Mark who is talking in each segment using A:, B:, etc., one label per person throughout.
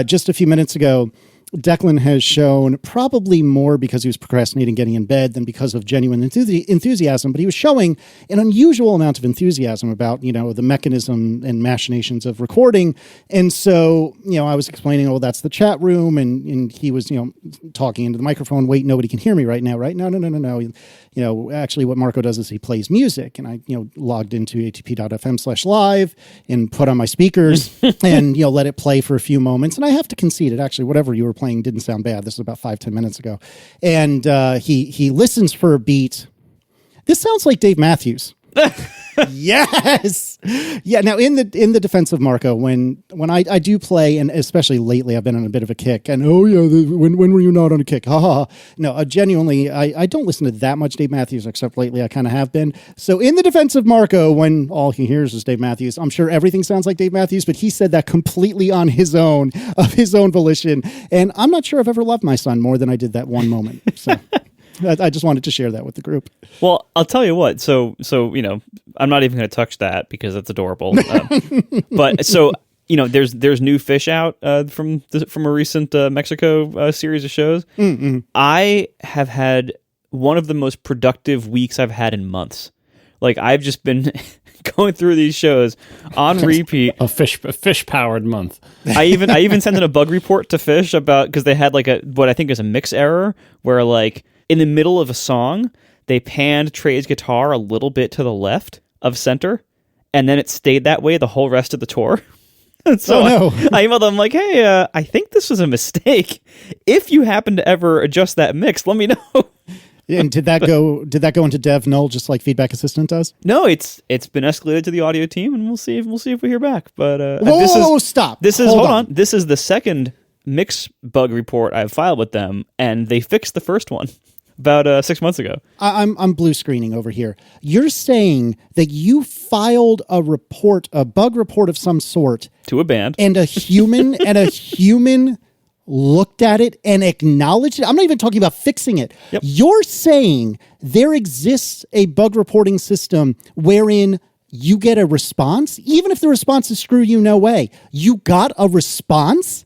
A: just a few minutes ago, Declan has shown, probably more because he was procrastinating getting in bed than because of genuine enthusiasm, but he was showing an unusual amount of enthusiasm about, the mechanism and machinations of recording. And so, I was explaining, that's the chat room. And he was, talking into the microphone. Wait, nobody can hear me right now, right? No. Actually what Marco does is he plays music, and I, logged into atp.fm/live and put on my speakers and, let it play for a few moments. And I have to concede it. Actually, whatever you were playing didn't sound bad. This was about 5-10 minutes ago. And he listens for a beat. This sounds like Dave Matthews. Yes. Yeah. Now in the defense of Marco, when I do play, and especially lately, I've been on a bit of a kick, and when were you not on a kick? Ha ha. No, genuinely, I don't listen to that much Dave Matthews, except lately I kind of have been. So in the defense of Marco, when all he hears is Dave Matthews, I'm sure everything sounds like Dave Matthews, but he said that completely on his own, of his own volition. And I'm not sure I've ever loved my son more than I did that one moment. So I just wanted to share that with the group.
B: Well, I'll tell you what. So I'm not even going to touch that because that's adorable. But so there's new fish out from a recent Mexico series of shows. Mm-hmm. I have had one of the most productive weeks I've had in months. Like, I've just been going through these shows on repeat.
C: A fish powered month.
B: I even sent in a bug report to Fish because they had what I think is a mix error where in the middle of a song, they panned Trey's guitar a little bit to the left of center, and then it stayed that way the whole rest of the tour. So I emailed them hey, I think this was a mistake. If you happen to ever adjust that mix, let me know.
A: And did that go into dev null just like Feedback Assistant does?
B: No, it's been escalated to the audio team, and we'll see if we hear back. But
A: stop.
B: Hold on. This is the second mix bug report I've filed with them, and they fixed the first one about 6 months ago.
A: I'm blue screening over here. You're saying that you filed a bug report of some sort
B: to a band,
A: and a human looked at it and acknowledged it. I'm not even talking about fixing it.
B: Yep.
A: You're saying there exists a bug reporting system wherein you get a response, even if the response is screw you, no way. You got a response?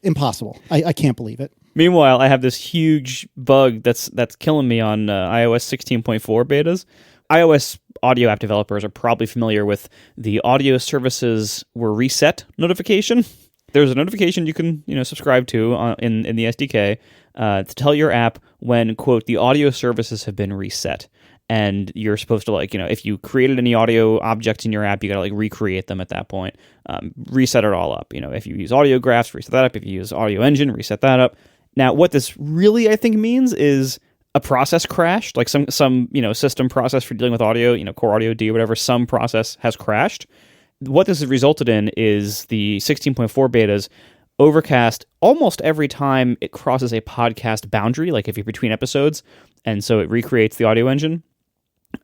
A: Impossible. I can't believe it.
B: Meanwhile, I have this huge bug that's killing me on iOS 16.4 betas. iOS audio app developers are probably familiar with the audio services were reset notification. There's a notification you can subscribe to in the SDK to tell your app when, quote, the audio services have been reset. And you're supposed to if you created any audio objects in your app, you got to recreate them at that point. Reset it all up. If you use audio graphs, reset that up. If you use audio engine, reset that up. Now, what this really, I think, means is a process crashed, like some system process for dealing with audio, Core Audio D or whatever, some process has crashed. What this has resulted in is the 16.4 betas overcast almost every time it crosses a podcast boundary, like if you're between episodes, and so it recreates the audio engine,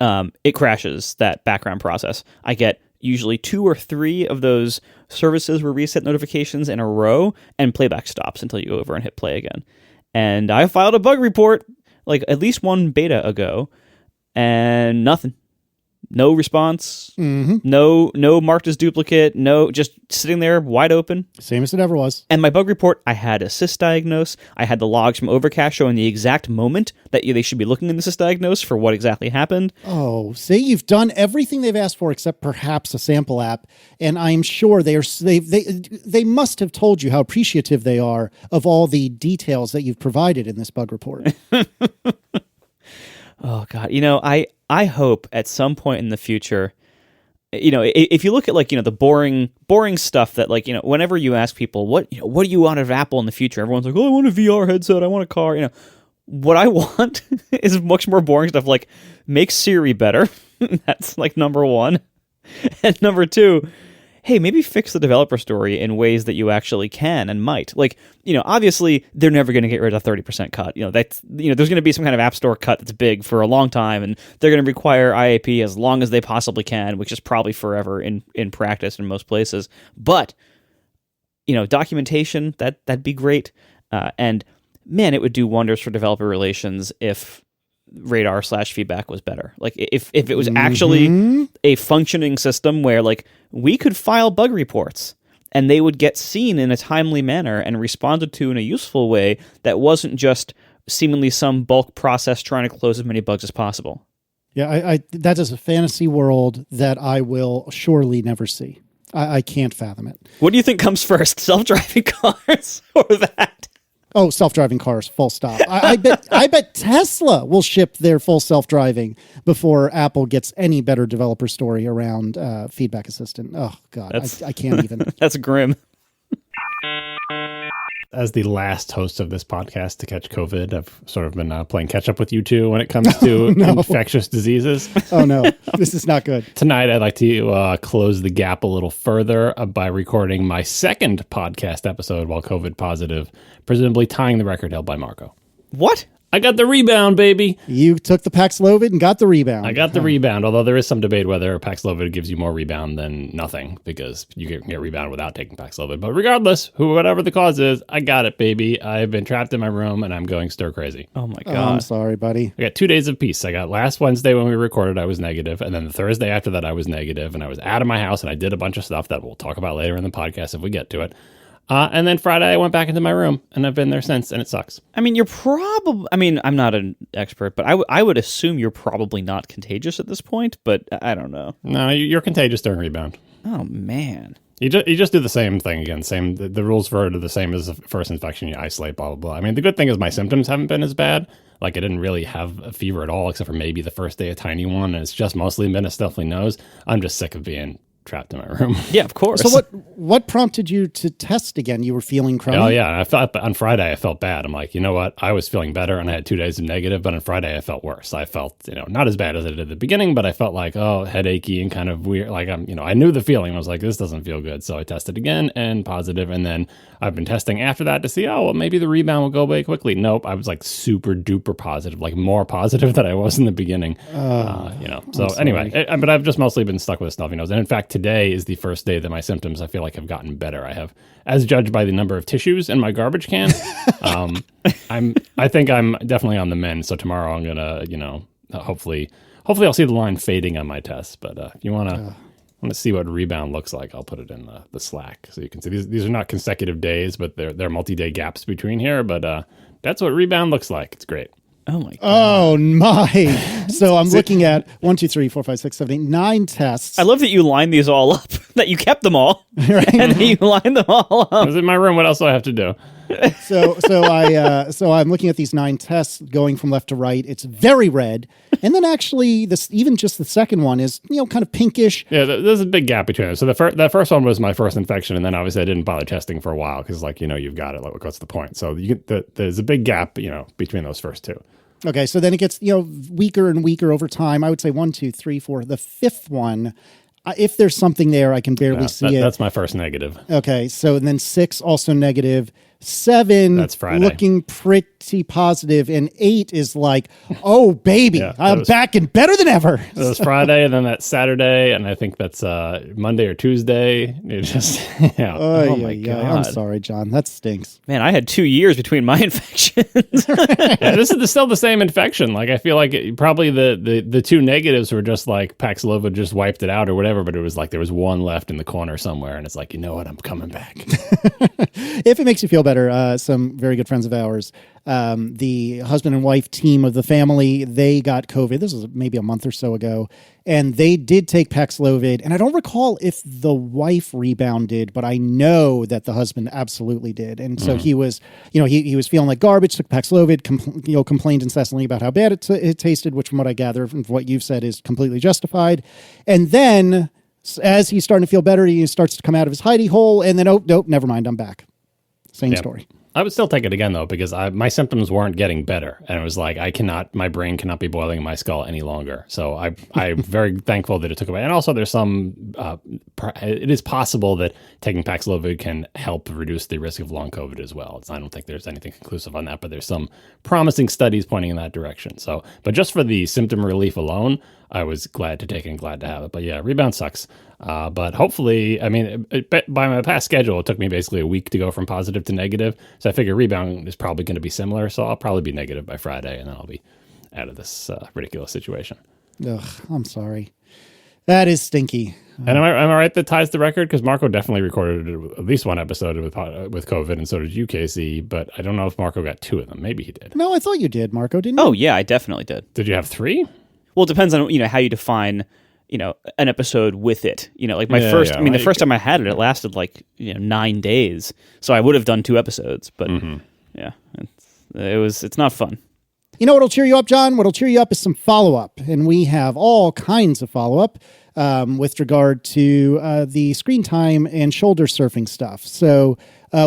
B: it crashes that background process. I get usually 2 or 3 of those services were reset notifications in a row, and playback stops until you go over and hit play again. And I filed a bug report at least one beta ago, and nothing. No response. Mm-hmm. No marked as duplicate. No, just sitting there wide open.
A: Same as it ever was.
B: And my bug report, I had a sysdiagnose. I had the logs from Overcast showing the exact moment that they should be looking in the sysdiagnose for what exactly happened.
A: Oh, see, you've done everything they've asked for except perhaps a sample app. And I'm sure they must have told you how appreciative they are of all the details that you've provided in this bug report.
B: Oh, God. I hope at some point in the future, if you look at the boring stuff that whenever you ask people, what do you want of Apple in the future? Everyone's like, oh, I want a VR headset. I want a car. What I want is much more boring stuff like make Siri better. That's number one. And number two, hey, maybe fix the developer story in ways that you actually can and might. Obviously, they're never going to get rid of a 30% cut. There's going to be some kind of App Store cut that's big for a long time, and they're going to require IAP as long as they possibly can, which is probably forever in practice in most places. But, documentation, that'd be great. And, man, it would do wonders for developer relations if Radar/Feedback was better. If it was actually a functioning system where we could file bug reports and they would get seen in a timely manner and responded to in a useful way that wasn't just seemingly some bulk process trying to close as many bugs as possible.
A: Yeah, I that is a fantasy world that I will surely never see. I can't fathom it.
B: What do you think comes first, self-driving cars or that?
A: Oh, self-driving cars, full stop. I bet Tesla will ship their full self-driving before Apple gets any better developer story around feedback assistant. Oh, God, I can't even.
B: That's grim.
C: As the last host of this podcast to catch COVID, I've sort of been playing catch up with you two when it comes to infectious diseases.
A: Oh, no. This is not good.
C: Tonight, I'd like to close the gap a little further by recording my second podcast episode while COVID positive, presumably tying the record held by Marco.
B: What?
C: I got the rebound, baby.
A: You took the Paxlovid and got the rebound.
C: I got the rebound, although there is some debate whether Paxlovid gives you more rebound than nothing, because you can get rebound without taking Paxlovid. But regardless, whatever the cause is, I got it, baby. I've been trapped in my room, and I'm going stir crazy.
B: Oh, my God.
A: I'm sorry, buddy.
C: I got 2 days of peace. I got last Wednesday when we recorded, I was negative, and then the Thursday after that, I was negative, and I was out of my house, and I did a bunch of stuff that we'll talk about later in the podcast if we get to it. And then Friday, I went back into my room, and I've been there since, and it sucks.
B: I mean, you're probably... I mean, I'm not an expert, but I would assume you're probably not contagious at this point, but I don't know.
C: No, you're contagious during rebound.
B: Oh, man.
C: You just do the same thing again. The rules for it are the same as the first infection. You isolate, blah, blah, blah. I mean, the good thing is my symptoms haven't been as bad. Like, I didn't really have a fever at all, except for maybe the first day, a tiny one, and it's just mostly been a stuffy nose. I'm just sick of being trapped in my room.
B: Yeah, of course.
A: So what prompted you to test again? You were feeling crummy?
C: Oh, yeah. I felt on Friday, I felt bad. I'm like, you know what? I was feeling better, and I had 2 days of negative, but on Friday, I felt worse. I felt, not as bad as I did at the beginning, but I felt like, headachy and kind of weird. Like, I knew the feeling. I was like, this doesn't feel good. So I tested again and positive, and then I've been testing after that to see, maybe the rebound will go away quickly. Nope. I was like super duper positive, like more positive than I was in the beginning. So anyway, but I've just mostly been stuck with a stuffy nose. And in fact, today is the first day that my symptoms, I feel like, have gotten better. I have, as judged by the number of tissues in my garbage can, I think I'm definitely on the mend. So tomorrow I'm going to, hopefully I'll see the line fading on my test. But if you want to see what rebound looks like, I'll put it in the Slack so you can see. These are not consecutive days, but they're multi-day gaps between here. But that's what rebound looks like. It's great.
B: Oh, my God.
A: Oh, my. So I'm looking at 1, 2, 3, 4, 5, 6, 7, 8, 9 tests.
B: I love that you lined these all up, that you kept them all,
A: right?
B: And then you lined them all up.
C: I was in my room. What else do I have to do?
A: So I'm looking at these 9 tests going from left to right. It's very red. And then actually even just the second one is, kind of pinkish.
C: Yeah, there's a big gap between them. So that first one was my first infection, and then obviously I didn't bother testing for a while because, you've got it. Like, what's the point? So there's a big gap, between those first two.
A: Okay, so then it gets, weaker and weaker over time. I would say 1, 2, 3, 4. The fifth one, if there's something there, I can barely see it.
C: That's my first negative.
A: Okay, so then 6, also negative. 7,
C: that's Friday,
A: looking pretty positive, and 8 is like, oh baby, I'm back and better than ever.
C: It was Friday, and then that's Saturday, and I think that's Monday or Tuesday. It just,
B: oh my God,
A: I'm sorry, John, that stinks.
B: Man, I had 2 years between my infections.
C: This is still the same infection. Like, I feel like probably the 2 negatives were just like Paxlovid just wiped it out or whatever, but it was like there was one left in the corner somewhere, and it's like, you know what, I'm coming back.
A: If it makes you feel better, some very good friends of ours, the husband and wife team of the family, they got COVID. This was maybe a month or so ago, and they did take Paxlovid. And I don't recall if the wife rebounded, but I know that the husband absolutely did. And so he was, he was feeling like garbage, took Paxlovid, complained incessantly about how bad it tasted, which from what I gather from what you've said is completely justified. And then as he's starting to feel better, he starts to come out of his hidey hole, and then, nope, never mind, I'm back. Same story.
C: I would still take it again, though, because my symptoms weren't getting better. And it was like, my brain cannot be boiling in my skull any longer. So I'm very thankful that it took away. And also there's it is possible that taking Paxlovid can help reduce the risk of long COVID as well. I don't think there's anything conclusive on that, but there's some promising studies pointing in that direction. So, but just for the symptom relief alone, I was glad to take it and glad to have it. But yeah, rebound sucks. But hopefully, by my past schedule, it took me basically a week to go from positive to negative. So I figure rebound is probably going to be similar. So I'll probably be negative by Friday, and then I'll be out of this ridiculous situation.
A: Ugh, I'm sorry. That is stinky.
C: And am I right that ties the record? Because Marco definitely recorded at least one episode with COVID, and so did you, Casey. But I don't know if Marco got 2 of them. Maybe he did.
A: No, I thought you did, Marco, didn't you?
B: Oh, yeah, I definitely did.
C: Did you have 3?
B: Well, it depends on, how you define, an episode with it. Like my
C: Yeah,
B: first,
C: yeah,
B: the
C: like-
B: first time I had it, it lasted 9 days. So I would have done 2 episodes, but yeah, it's not fun.
A: You know what'll cheer you up, John? What'll cheer you up is some follow-up. And we have all kinds of follow-up with regard to the screen time and shoulder surfing stuff. So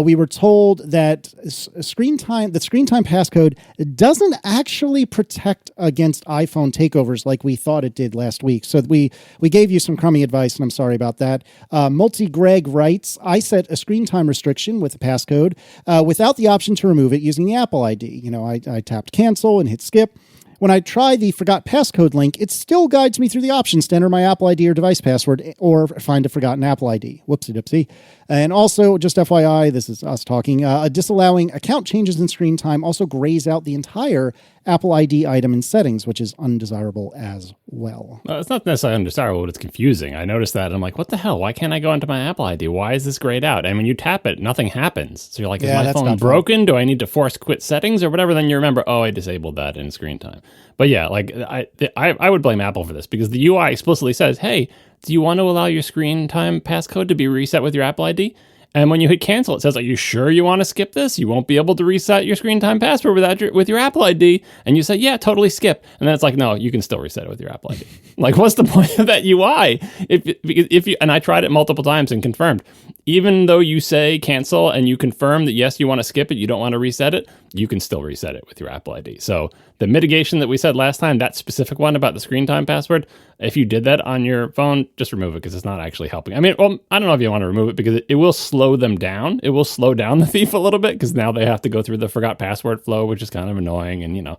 A: we were told that the screen time passcode doesn't actually protect against iPhone takeovers like we thought it did last week. So we gave you some crummy advice, and I'm sorry about that. Multi-Greg writes, I set a screen time restriction with the passcode without the option to remove it using the Apple ID. I tapped cancel and hit skip. When I try the forgot passcode link, it still guides me through the options to enter my Apple ID or device password or find a forgotten Apple ID. Whoopsie doopsie. And also, just FYI, this is us talking, disallowing account changes in screen time also grays out the entire Apple ID item in settings, which is undesirable as well.
C: It's not necessarily undesirable, but it's confusing. I noticed that, and I'm like, what the hell? Why can't I go into my Apple ID? Why is this grayed out? And when you tap it, nothing happens. So you're like, is my phone broken? Do I need to force quit settings or whatever? Then you remember, oh, I disabled that in screen time. But yeah, I would blame Apple for this because the UI explicitly says, hey, do you want to allow your screen time passcode to be reset with your Apple ID? And when you hit cancel, it says, are you sure you want to skip this? You won't be able to reset your screen time password with your Apple ID. And you say, yeah, totally skip. And then it's like, no, you can still reset it with your Apple ID. Like, what's the point of that UI? If you, and I tried it multiple times and confirmed, even though you say cancel and you confirm that, yes, you want to skip it, you don't want to reset it, you can still reset it with your Apple ID. So the mitigation that we said last time, that specific one about the screen time password, if you did that on your phone, just remove it because it's not actually helping. I mean, well, I don't know if you want to remove it because it will slow them down. It will slow down the thief a little bit because now they have to go through the forgot password flow, which is kind of annoying. And,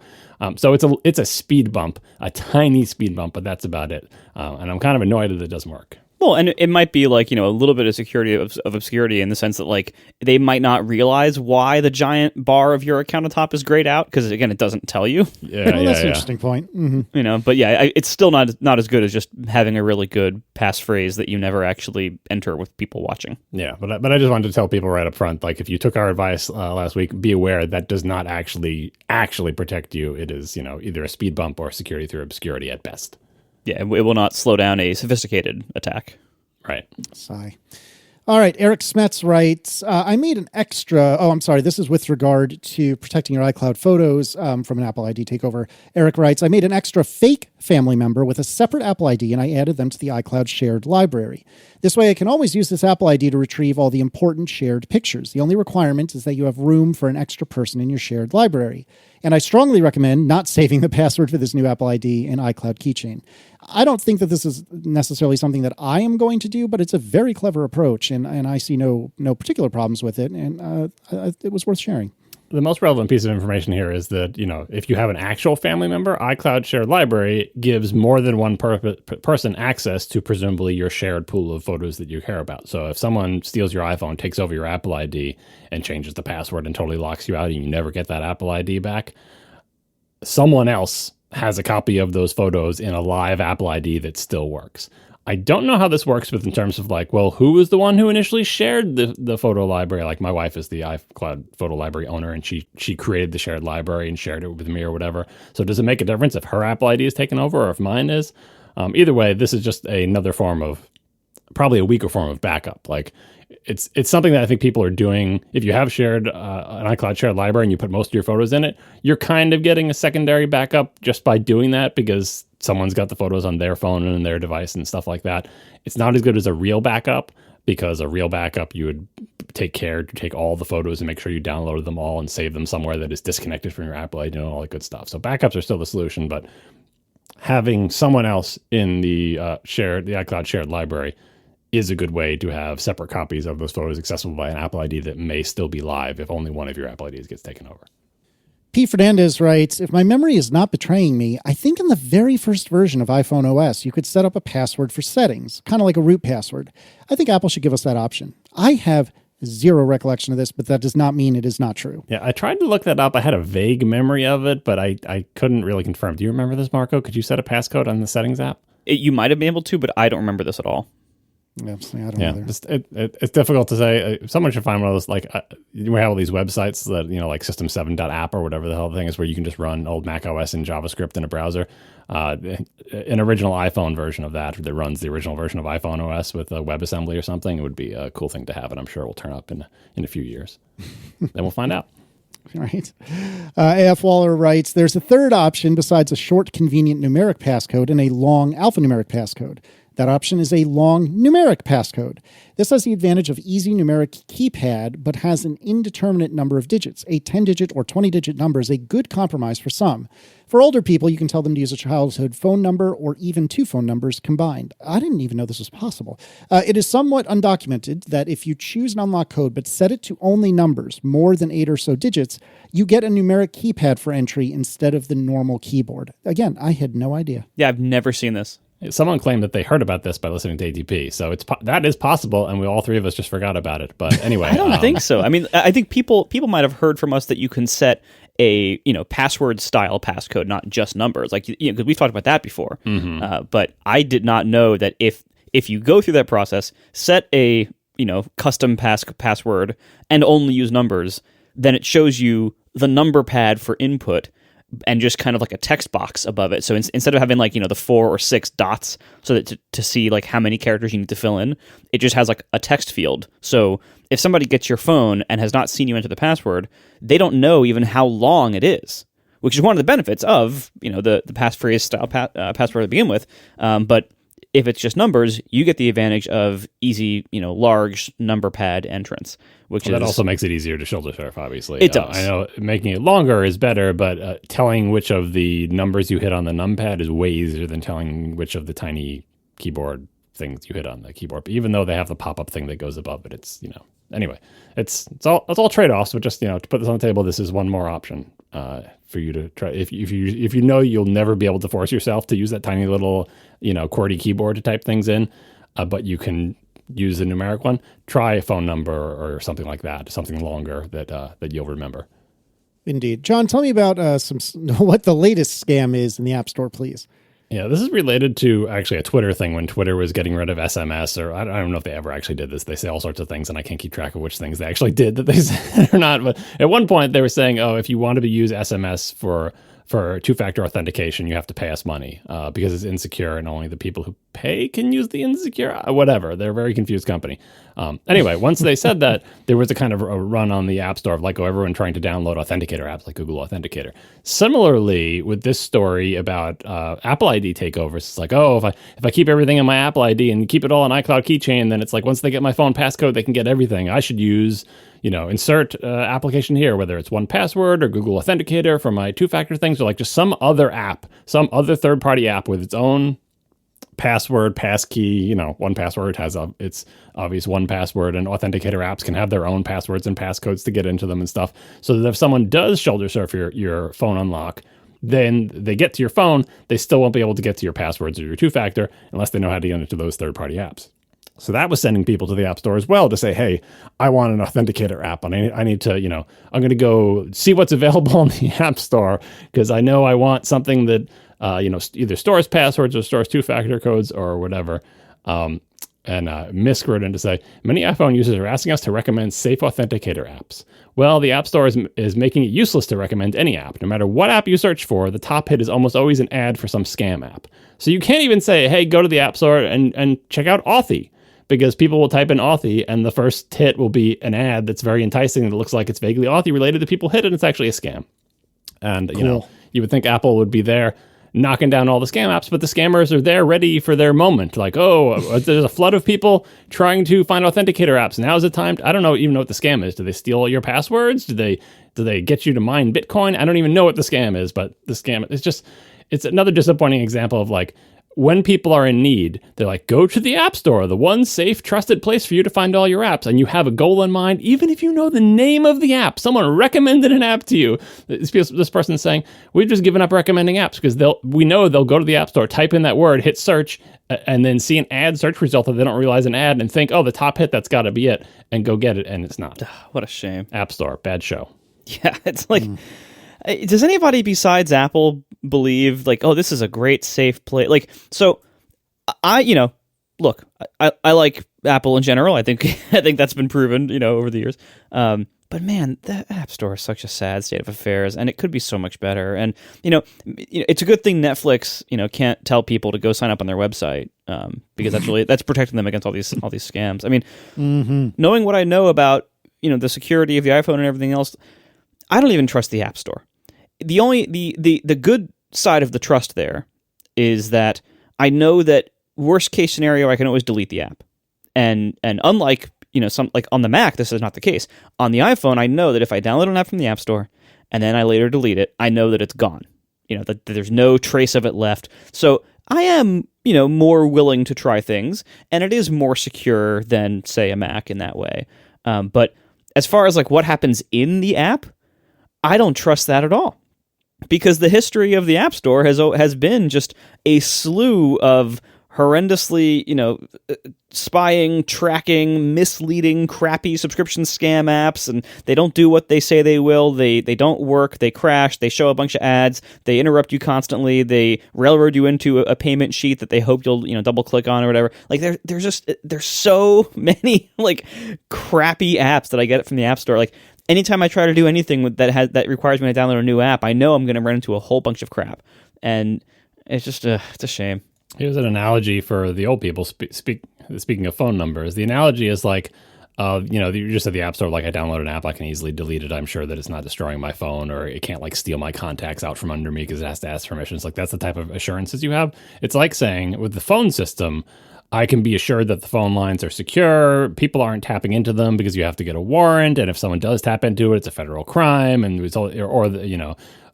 C: so it's a speed bump, a tiny speed bump, but that's about it. And I'm kind of annoyed that it doesn't work.
B: Well, and it might be a little bit of security of obscurity in the sense that they might not realize why the giant bar of your account on top is grayed out because again it doesn't tell you.
C: Yeah,
A: that's an interesting point. Mm-hmm.
B: But yeah, it's still not as good as just having a really good passphrase that you never actually enter with people watching.
C: Yeah, but I just wanted to tell people right up front, if you took our advice last week, be aware that does not actually protect you. It is either a speed bump or security through obscurity at best.
B: Yeah, it will not slow down a sophisticated attack.
C: Right.
A: Sigh. All right, Eric Smets writes, I made an extra... Oh, I'm sorry. This is with regard to protecting your iCloud photos from an Apple ID takeover. Eric writes, I made an extra fake family member with a separate Apple ID, and I added them to the iCloud shared library. This way, I can always use this Apple ID to retrieve all the important shared pictures. The only requirement is that you have room for an extra person in your shared library. And I strongly recommend not saving the password for this new Apple ID in iCloud Keychain. I don't think that this is necessarily something that I am going to do, but it's a very clever approach, and I see no particular problems with it, and it was worth sharing.
C: The most relevant piece of information here is that, if you have an actual family member, iCloud Shared Library gives more than one person access to presumably your shared pool of photos that you care about. So if someone steals your iPhone, takes over your Apple ID, and changes the password and totally locks you out and you never get that Apple ID back, someone else has a copy of those photos in a live Apple ID that still works. I don't know how this works in terms of who was the one who initially shared the photo library? My wife is the iCloud photo library owner, and she created the shared library and shared it with me or whatever. So does it make a difference if her Apple ID is taken over or if mine is? Either way, this is just another form of, probably a weaker form of backup. It's something that I think people are doing. If you have shared an iCloud shared library and you put most of your photos in it, you're kind of getting a secondary backup just by doing that because someone's got the photos on their phone and their device and stuff like that. It's not as good as a real backup because a real backup, you would take care to take all the photos and make sure you downloaded them all and save them somewhere that is disconnected from your Apple ID and all that good stuff. So backups are still the solution, but having someone else in the iCloud shared library is a good way to have separate copies of those photos accessible by an Apple ID that may still be live if only one of your Apple IDs gets taken over.
A: P. Fernandez writes, if my memory is not betraying me, I think in the very first version of iPhone OS, you could set up a password for settings, kind of like a root password. I think Apple should give us that option. I have zero recollection of this, but that does not mean it is not true.
C: Yeah, I tried to look that up. I had a vague memory of it, but I couldn't really confirm. Do you remember this, Marco? Could you set a passcode on the settings app?
B: You might have been able to, but I don't remember this at all.
A: Yeah, I don't know.
C: It's difficult to say. Someone should find one of those, like, we have all these websites that, like system7.app or whatever the hell the thing is, where you can just run old Mac OS in JavaScript in a browser. An original iPhone version of that runs the original version of iPhone OS with a WebAssembly or something. It would be a cool thing to have, and I'm sure it will turn up in a few years. Then we'll find out.
A: Right. AF Waller writes, there's a third option besides a short, convenient numeric passcode and a long alphanumeric passcode. That option is a long numeric passcode. This has the advantage of easy numeric keypad, but has an indeterminate number of digits. A 10-digit or 20-digit number is a good compromise for some. For older people, you can tell them to use a childhood phone number or even 2 phone numbers combined. I didn't even know this was possible. It is somewhat undocumented that if you choose an unlock code but set it to only numbers, more than 8 or so digits, you get a numeric keypad for entry instead of the normal keyboard. Again, I had no idea.
B: Yeah, I've never seen this.
C: Someone claimed that they heard about this by listening to ATP, so that is possible, and we all three of us just forgot about it. But anyway,
B: I don't think so. I mean, I think people might have heard from us that you can set a password style passcode, not just numbers, like because we've talked about that before. But I did not know that if you go through that process, set a custom password and only use numbers, then it shows you the number pad for input and just kind of like a text box above it. So instead of having like, the 4 or 6 dots so that to see like how many characters you need to fill in, it just has like a text field. So if somebody gets your phone and has not seen you enter the password, they don't know even how long it is, which is one of the benefits of, the passphrase style password to begin with. But if it's just numbers, you get the advantage of easy, large number pad entrance,
C: that also makes it easier to shoulder surf, obviously.
B: It does.
C: I know making it longer is better, but telling which of the numbers you hit on the numpad is way easier than telling which of the tiny keyboard things you hit on the keyboard. But even though they have the pop-up thing that goes above it, it's, anyway, it's all trade-offs. But just, to put this on the table, this is one more option for you to try. If you know you'll never be able to force yourself to use that tiny little, QWERTY keyboard to type things in, but you can use the numeric one, try a phone number or something like that, something longer that you'll remember.
A: Indeed. John, tell me about what the latest scam is in the App Store, please.
C: Yeah, this is related to actually a Twitter thing when Twitter was getting rid of SMS, or I don't know if they ever actually did this. They say all sorts of things, and I can't keep track of which things they actually did that they said or not. But at one point, they were saying, oh, if you wanted to use SMS for two-factor authentication, you have to pay us money because it's insecure, and only the people who pay can use the insecure. Whatever. They're a very confused company. Anyway, once they said that, there was a kind of a run on the App Store of everyone trying to download authenticator apps like Google Authenticator. Similarly, with this story about Apple ID takeovers, it's like, oh, if I keep everything in my Apple ID and keep it all in iCloud Keychain, then it's like once they get my phone passcode, they can get everything. I should use, insert application here, whether it's 1Password or Google Authenticator for my two-factor things, or like just some other app, some other third-party app with its own password, passkey. 1Password has its obvious 1Password, and authenticator apps can have their own passwords and passcodes to get into them and stuff. So that if someone does shoulder surf your phone unlock, then they get to your phone, they still won't be able to get to your passwords or your two-factor unless they know how to get into those third-party apps. So that was sending people to the App Store as well to say, hey, I want an authenticator app, and I need to, I'm going to go see what's available in the App Store because I know I want something that, either stores passwords or stores two-factor codes or whatever. Misk wrote in to say, many iPhone users are asking us to recommend safe authenticator apps. Well, the App Store is making it useless to recommend any app. No matter what app you search for, the top hit is almost always an ad for some scam app. So you can't even say, hey, go to the App Store and check out Authy, because people will type in Authy and the first hit will be an ad that's very enticing that looks like it's vaguely Authy related. The people hit it and it's actually a scam. And,
A: cool.
C: You would think Apple would be there knocking down all the scam apps, but the scammers are there ready for their moment. Like, oh, there's a flood of people trying to find authenticator apps. Now's the time. I don't even know what the scam is. Do they steal all your passwords? Do they get you to mine Bitcoin? I don't even know what the scam is, but the scam, it's another disappointing example of when people are in need, they're like, go to the App Store, the one safe, trusted place for you to find all your apps. And you have a goal in mind, even if you know the name of the app. Someone recommended an app to you. This person is saying, we've just given up recommending apps because we know they'll go to the App Store, type in that word, hit search, and then see an ad search result that they don't realize an ad and think, oh, the top hit, that's got to be it, and go get it. And it's not.
B: What a shame.
C: App Store, bad show.
B: Yeah, it's like... Does anybody besides Apple believe oh, this is a great safe place? So Look, I like Apple in general. I think that's been proven, over the years. But man, the App Store is such a sad state of affairs, and it could be so much better. And it's a good thing Netflix, can't tell people to go sign up on their website, because that's protecting them against all these scams. I mean, knowing what I know about the security of the iPhone and everything else, I don't even trust the App Store. The only the good side of the trust there is that I know that worst case scenario, I can always delete the app. And unlike, some like on the Mac, this is not the case. On the iPhone, I know that if I download an app from the App Store and then I later delete it, I know that it's gone. That there's no trace of it left. So I am, more willing to try things, and it is more secure than, say, a Mac in that way. But as far as like what happens in the app, I don't trust that at all. Because the history of the App Store has been just a slew of horrendously, spying, tracking, misleading, crappy subscription scam apps, and they don't do what they say they will. They don't work. They crash. They show a bunch of ads. They interrupt you constantly. They railroad you into a payment sheet that they hope you'll double click on or whatever. Like there's so many like crappy apps that I get from the App Store. Like anytime I try to do anything that requires me to download a new app, I know I'm going to run into a whole bunch of crap, and it's just it's a shame.
C: Here's an analogy for the old people. Speaking of phone numbers, the analogy is like, you just at the App Store, like I download an app, I can easily delete it. I'm sure that it's not destroying my phone, or it can't like steal my contacts out from under me because it has to ask permissions. Like that's the type of assurances you have. It's like saying with the phone system, I can be assured that the phone lines are secure. People aren't tapping into them because you have to get a warrant, and if someone does tap into it, it's a federal crime, and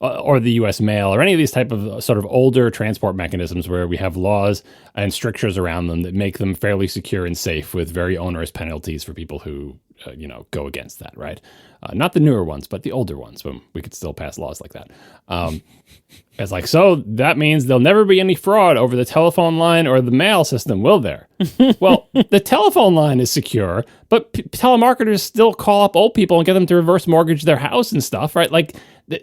C: or the U.S. mail, or any of these type of sort of older transport mechanisms where we have laws and strictures around them that make them fairly secure and safe with very onerous penalties for people who, go against that, right? Not the newer ones, but the older ones, when we could still pass laws like that. It's like, so that means there'll never be any fraud over the telephone line or the mail system, will there? Well, the telephone line is secure, but telemarketers still call up old people and get them to reverse mortgage their house and stuff, right? Like,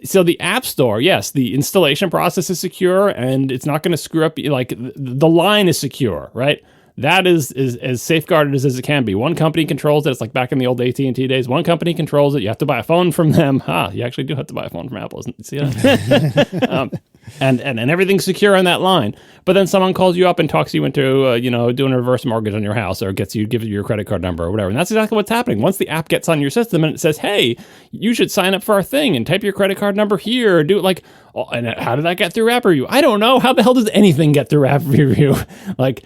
C: so the App Store, yes, the installation process is secure, and it's not going to screw up. Like the line is secure, right? That is as safeguarded as it can be. One company controls it. It's like back in the old AT&T days. One company controls it. You have to buy a phone from them. You actually do have to buy a phone from Apple, isn't it? See that? And everything's secure on that line. But then someone calls you up and talks you into, doing a reverse mortgage on your house, or gives you your credit card number or whatever. And that's exactly what's happening. Once the app gets on your system and it says, hey, you should sign up for our thing and type your credit card number here, or do it like, oh, and how did that get through app review? I don't know. How the hell does anything get through app review? Like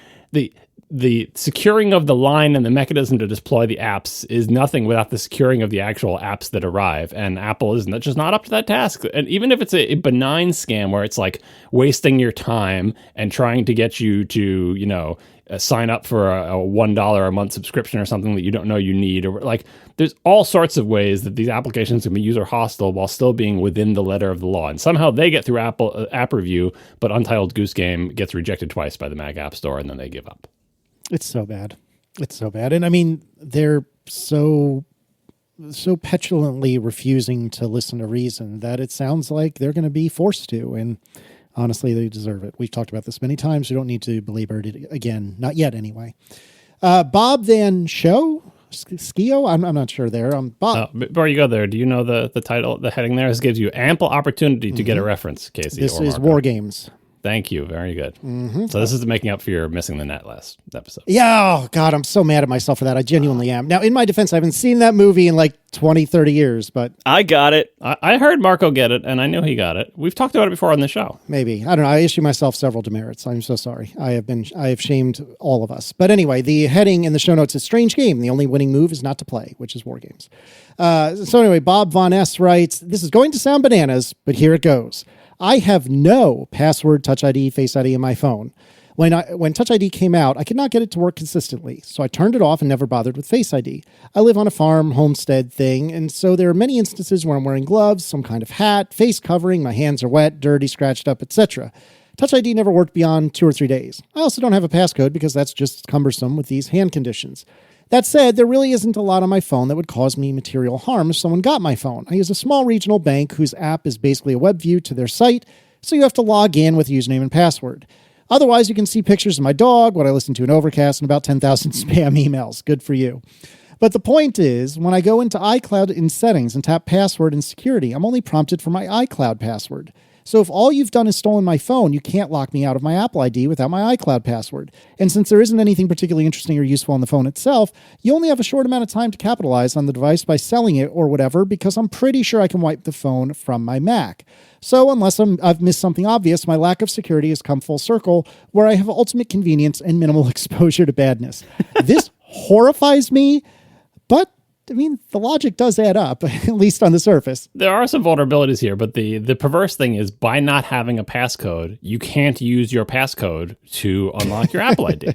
C: the securing of the line and the mechanism to deploy the apps is nothing without the securing of the actual apps that arrive. And Apple is just not up to that task. And even if it's a benign scam where it's like wasting your time and trying to get you to, sign up for a $1 a month subscription or something that you don't know you need, or like there's all sorts of ways that these applications can be user hostile while still being within the letter of the law. And somehow they get through Apple app review, but Untitled Goose Game gets rejected twice by the Mac App Store, and then they give up.
A: It's so bad. It's so bad. And I mean, they're so petulantly refusing to listen to reason that it sounds like they're going to be forced to. And honestly, they deserve it. We've talked about this many times. We don't need to belabor it again. Not yet, anyway. Bob Van Show? Skio? I'm not sure there. Bob.
C: Before you go there, do you know the title, the heading there? This gives you ample opportunity to get a reference, Casey.
A: This is War Games.
C: Thank you. Very good. Mm-hmm. So this is making up for your missing the net last episode.
A: Yeah. Oh, God, I'm so mad at myself for that. I genuinely am. Now, in my defense, I haven't seen that movie in like 20, 30 years, but...
B: I got it.
C: I heard Marco get it, and I knew he got it. We've talked about it before on the show.
A: Maybe. I don't know. I issue myself several demerits. I'm so sorry. I have shamed all of us. But anyway, the heading in the show notes is Strange Game. The only winning move is not to play, which is War Games. So anyway, Bob Von S writes, this is going to sound bananas, but here it goes. I have no password, Touch ID, Face ID in my phone. When Touch ID came out, I could not get it to work consistently, so I turned it off and never bothered with Face ID. I live on a farm homestead thing, and so there are many instances where I'm wearing gloves, some kind of hat, face covering, my hands are wet, dirty, scratched up, etc. Touch ID never worked beyond 2 or 3 days. I also don't have a passcode because that's just cumbersome with these hand conditions. That said, there really isn't a lot on my phone that would cause me material harm if someone got my phone. I use a small regional bank whose app is basically a web view to their site, so you have to log in with username and password. Otherwise, you can see pictures of my dog, what I listen to in Overcast, and about 10,000 spam emails. Good for you. But the point is, when I go into iCloud in settings and tap password and security, I'm only prompted for my iCloud password. So if all you've done is stolen my phone, you can't lock me out of my Apple ID without my iCloud password. And since there isn't anything particularly interesting or useful on the phone itself, you only have a short amount of time to capitalize on the device by selling it or whatever, because I'm pretty sure I can wipe the phone from my Mac. So unless I've missed something obvious, my lack of security has come full circle, where I have ultimate convenience and minimal exposure to badness. This horrifies me, but I mean, the logic does add up, at least on the surface.
C: There are some vulnerabilities here, but the perverse thing is, by not having a passcode, you can't use your passcode to unlock your Apple ID.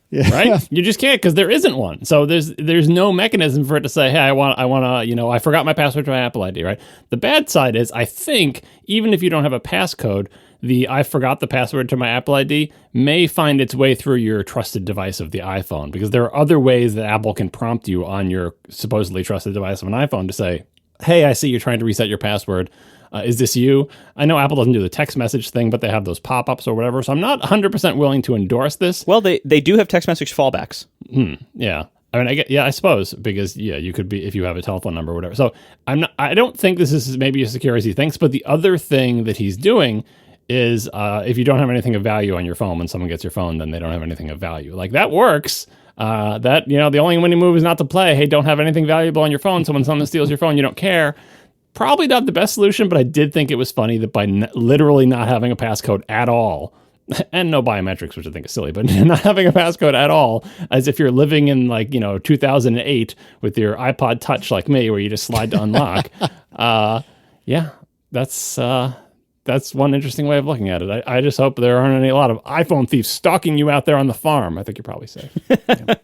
C: Yeah. Right? You just can't, because there isn't one. So there's no mechanism for it to say, hey, I want to, I forgot my password to my Apple ID, right? The bad side is, I think, even if you don't have a passcode, the I forgot the password to my Apple ID may find its way through your trusted device of the iPhone, because there are other ways that Apple can prompt you on your supposedly trusted device of an iPhone to say, hey, I see you're trying to reset your password. Is this you? I know Apple doesn't do the text message thing, but they have those pop-ups or whatever. So I'm not 100% willing to endorse this.
B: Well, they do have text message fallbacks.
C: Yeah. I mean, I suppose, because you could be, if you have a telephone number or whatever. So I don't think this is maybe as secure as he thinks, but the other thing that he's doing is if you don't have anything of value on your phone, when someone gets your phone, then they don't have anything of value. Like, that works. The only winning move is not to play, hey, don't have anything valuable on your phone, so when someone steals your phone, you don't care. Probably not the best solution, but I did think it was funny that by literally not having a passcode at all, and no biometrics, which I think is silly, but not having a passcode at all, as if you're living in 2008 with your iPod Touch like me, where you just slide to unlock. That's one interesting way of looking at it. I just hope there aren't a lot of iPhone thieves stalking you out there on the farm. I think you're probably safe.
A: Yeah.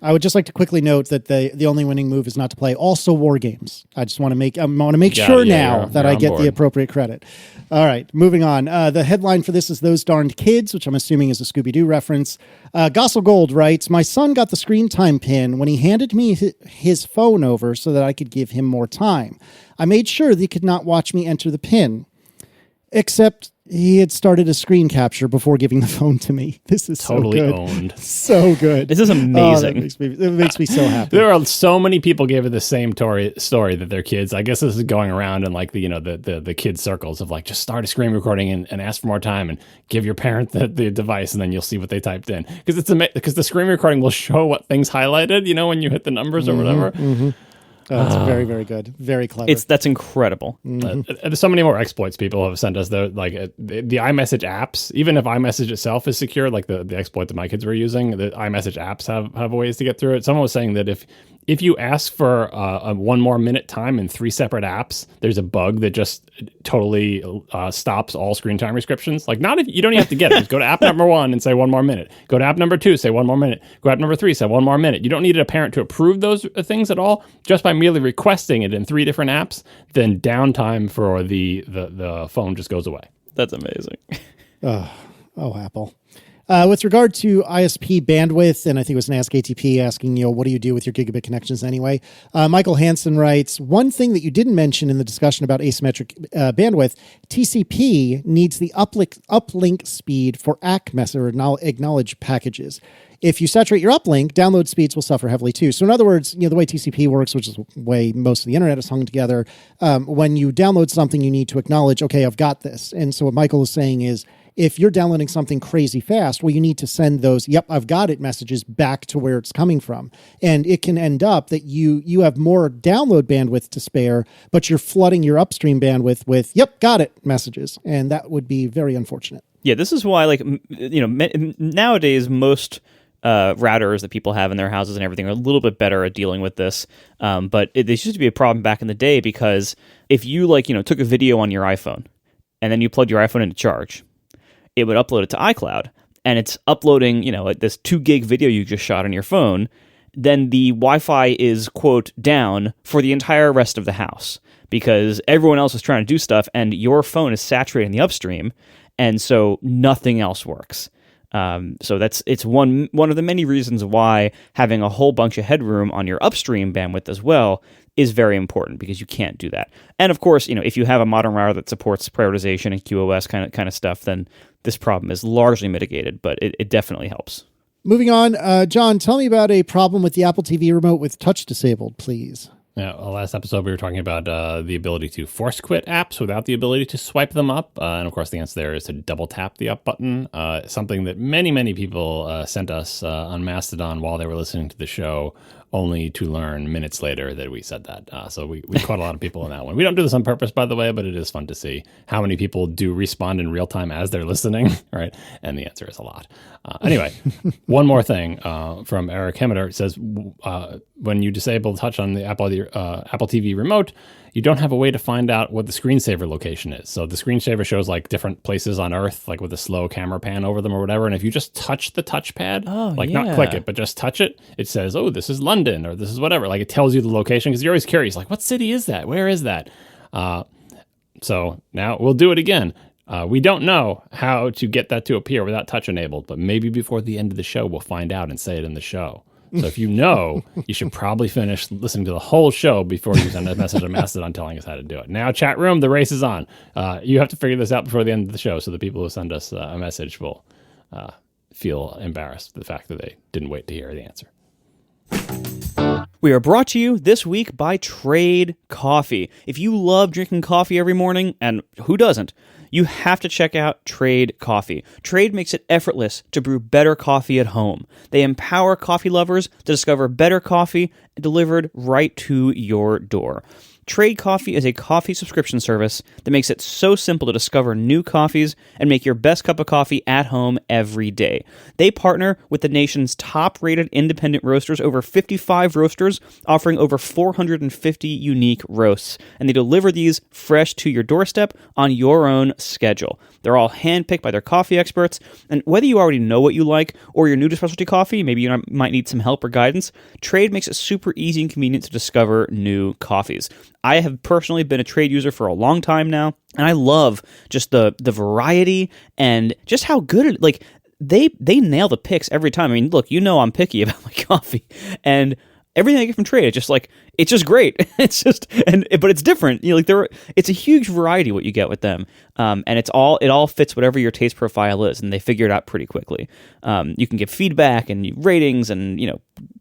A: I would just like to quickly note that the only winning move is not to play also war games. I just want to make sure now that I get the appropriate credit. All right, moving on. The headline for this is Those Darned Kids, which I'm assuming is a Scooby-Doo reference. Gossel Gold writes, my son got the screen time pin when he handed me his phone over so that I could give him more time. I made sure that he could not watch me enter the pin. Except he had started a screen capture before giving the phone to me. This is
C: totally
A: so good.
C: Owned.
A: So good.
B: This is amazing.
A: It makes me so happy.
C: There are so many people gave it the same story that their kids. I guess this is going around in the kids circles of just start a screen recording and ask for more time and give your parent the device, and then you'll see what they typed in, because the screen recording will show what things highlighted. When you hit the numbers or whatever. Mm-hmm.
A: Oh, it's very, very good. Very clever.
B: That's incredible.
C: Mm-hmm. There's so many more exploits people have sent us. The iMessage apps, even if iMessage itself is secure, like the exploit that my kids were using, the iMessage apps have ways to get through it. Someone was saying that if you ask for a 1 more minute time in 3 separate apps, there's a bug that just totally stops all screen time restrictions. You don't even have to get it. Just go to app number 1 and say 1 more minute. Go to app number 2, say 1 more minute. Go to app number 3, say 1 more minute. You don't need a parent to approve those things at all. Just by merely requesting it in 3 different apps, then downtime for the phone just goes away.
B: That's amazing.
A: Oh, Apple. With regard to ISP bandwidth, and I think it was an Ask ATP asking, what do you do with your gigabit connections anyway? Michael Hansen writes, one thing that you didn't mention in the discussion about asymmetric bandwidth, TCP needs the uplink speed for ACK or acknowledge packages. If you saturate your uplink, download speeds will suffer heavily too. So in other words, the way TCP works, which is the way most of the internet is hung together, when you download something, you need to acknowledge, okay, I've got this. And so what Michael is saying is, if you're downloading something crazy fast, well, you need to send those, yep, I've got it messages back to where it's coming from. And it can end up that you have more download bandwidth to spare, but you're flooding your upstream bandwidth with, yep, got it messages. And that would be very unfortunate.
B: Yeah, this is why, nowadays, most routers that people have in their houses and everything are a little bit better at dealing with this. But this used to be a problem back in the day, because if you took a video on your iPhone and then you plugged your iPhone into charge, it would upload it to iCloud, and it's uploading, this 2 gig video you just shot on your phone. Then the Wi-Fi is, quote, down for the entire rest of the house, because everyone else is trying to do stuff and your phone is saturating the upstream. And so nothing else works. So it's one of the many reasons why having a whole bunch of headroom on your upstream bandwidth as well is very important because you can't do that. And of course, if you have a modern router that supports prioritization and QoS kind of stuff, then this problem is largely mitigated, but it definitely helps.
A: Moving on, John, tell me about a problem with the Apple TV remote with touch disabled, please.
C: Yeah, last episode we were talking about the ability to force quit apps without the ability to swipe them up. And of course, the answer there is to double tap the up button, something that many people sent us on Mastodon while they were listening to the show, only to learn minutes later that we said that. So we caught a lot of people in that one. We don't do this on purpose, by the way, but it is fun to see how many people do respond in real time as they're listening, right? And the answer is a lot. Anyway, one more thing from Eric Hemmeter. It says, when you disable touch on the Apple TV remote, you don't have a way to find out what the screensaver location is. So the screensaver shows like different places on Earth, like with a slow camera pan over them or whatever. And if you just touch the touchpad, not click it, but just touch it, it says, oh, this is London or this is whatever. Like it tells you the location because you're always curious, like what city is that? Where is that? So now we'll do it again. We don't know how to get that to appear without touch enabled, but maybe before the end of the show, we'll find out and say it in the show. So if you know, you should probably finish listening to the whole show before you send a message to Mastodon telling us how to do it. Now, chat room, the race is on. You have to figure this out before the end of the show so the people who send us a message will feel embarrassed for the fact that they didn't wait to hear the answer.
B: We are brought to you this week by Trade Coffee. If you love drinking coffee every morning, and who doesn't, you have to check out Trade Coffee. Trade makes it effortless to brew better coffee at home. They empower coffee lovers to discover better coffee delivered right to your door. Trade Coffee is a coffee subscription service that makes it so simple to discover new coffees and make your best cup of coffee at home every day. They partner with the nation's top-rated independent roasters, over 55 roasters, offering over 450 unique roasts, and they deliver these fresh to your doorstep on your own schedule. They're all handpicked by their coffee experts, and whether you already know what you like or you're new to specialty coffee, maybe you might need some help or guidance, Trade makes it super easy and convenient to discover new coffees. I have personally been a Trade user for a long time now, and I love just the variety and just how good it, like they nail the picks every time. I mean, look, I'm picky about my coffee, and everything I get from Trade, it's just great. But it's different. It's a huge variety what you get with them, and it all fits whatever your taste profile is, and they figure it out pretty quickly. You can give feedback and ratings, and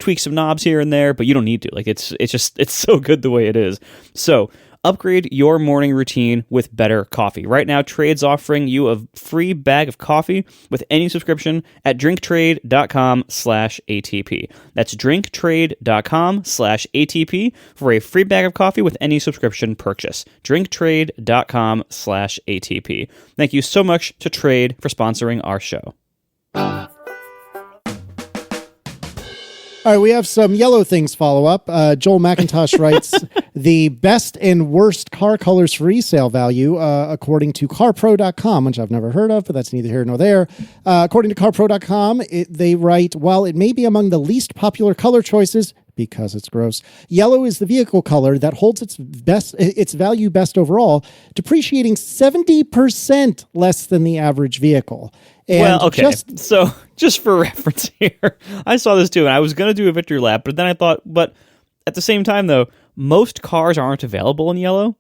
B: tweak some knobs here and there, but you don't need to. It's so good the way it is. So upgrade your morning routine with better coffee. Right now, Trade's offering you a free bag of coffee with any subscription at drinktrade.com/ATP. That's drinktrade.com/ATP for a free bag of coffee with any subscription purchase. drinktrade.com/ATP. Thank you so much to Trade for sponsoring our show.
A: All right, we have some yellow things follow-up. Joel McIntosh writes, the best and worst car colors for resale value, according to carpro.com, which I've never heard of, but that's neither here nor there. According to carpro.com, they write, while it may be among the least popular color choices, because it's gross, yellow is the vehicle color that holds its value best overall, depreciating 70% less than the average vehicle. And
B: well, okay. So just for reference here, I saw this too, and I was going to do a victory lap, but then I thought, but at the same time, though, most cars aren't available in yellow.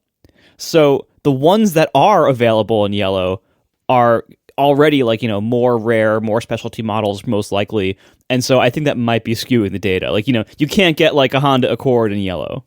B: So the ones that are available in yellow are already more rare, more specialty models, most likely. And so I think that might be skewing the data. You can't get a Honda Accord in yellow.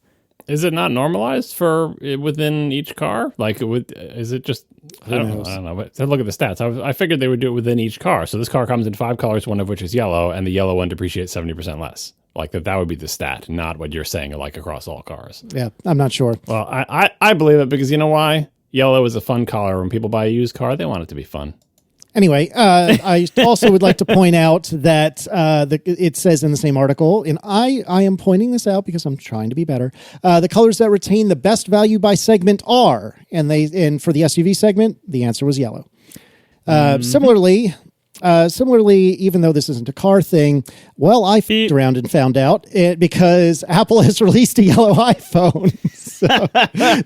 C: Is it not normalized for within each car? Is it just... I don't know. But look at the stats. I figured they would do it within each car. So this car comes in 5 colors, one of which is yellow, and the yellow one depreciates 70% less. That would be the stat, not what you're saying across all cars.
A: Yeah, I'm not sure.
C: Well, I believe it because you know why? Yellow is a fun color. When people buy a used car, they want it to be fun.
A: Anyway, I also would like to point out that it says in the same article, and I am pointing this out because I'm trying to be better. The colors that retain the best value by segment are, and for the SUV segment, the answer was yellow. Similarly, even though this isn't a car thing, well, I f***ed around and found out it because Apple has released a yellow iPhone. So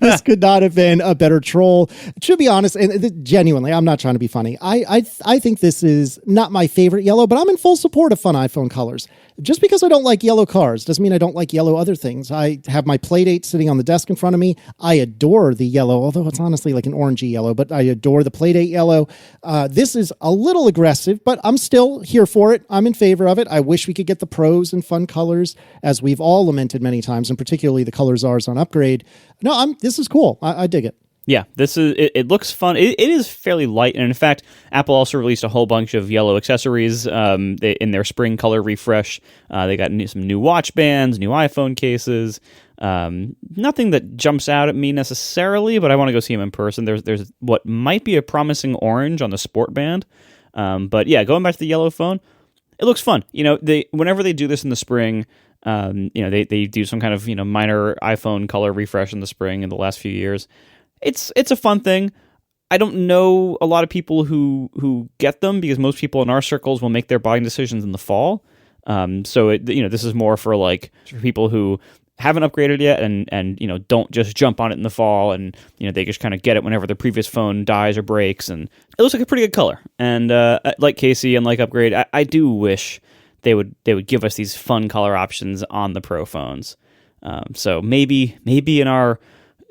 A: this could not have been a better troll. To be honest, and genuinely, I'm not trying to be funny. I think this is not my favorite yellow, but I'm in full support of fun iPhone colors. just because I don't like yellow cars doesn't mean I don't like yellow other things. I have my Playdate sitting on the desk in front of me. I adore the yellow, although it's honestly like an orangey yellow, but I adore the Playdate yellow. This is a little aggressive, but I'm still here for it. I'm in favor of it. I wish we could get the pros and fun colors, as we've all lamented many times, and particularly the color czars on Upgrade. No, this is cool. I dig it.
B: Yeah, this is. It looks fun. It is fairly light, and in fact, Apple also released a whole bunch of yellow accessories in their spring color refresh. They got some new watch bands, new iPhone cases. Nothing that jumps out at me necessarily, but I want to go see them in person. There's what might be a promising orange on the Sport Band, but yeah, going back to the yellow phone, it looks fun. Whenever they do this in the spring. They do some kind of minor iPhone color refresh in the spring in the last few years. It's a fun thing. I don't know a lot of people who get them because most people in our circles will make their buying decisions in the fall. So this is more for people who haven't upgraded yet and don't just jump on it in the fall and they just kind of get it whenever their previous phone dies or breaks, and it looks like a pretty good color. And like Casey and like Upgrade, I do wish they would give us these fun color options on the Pro phones. So maybe in our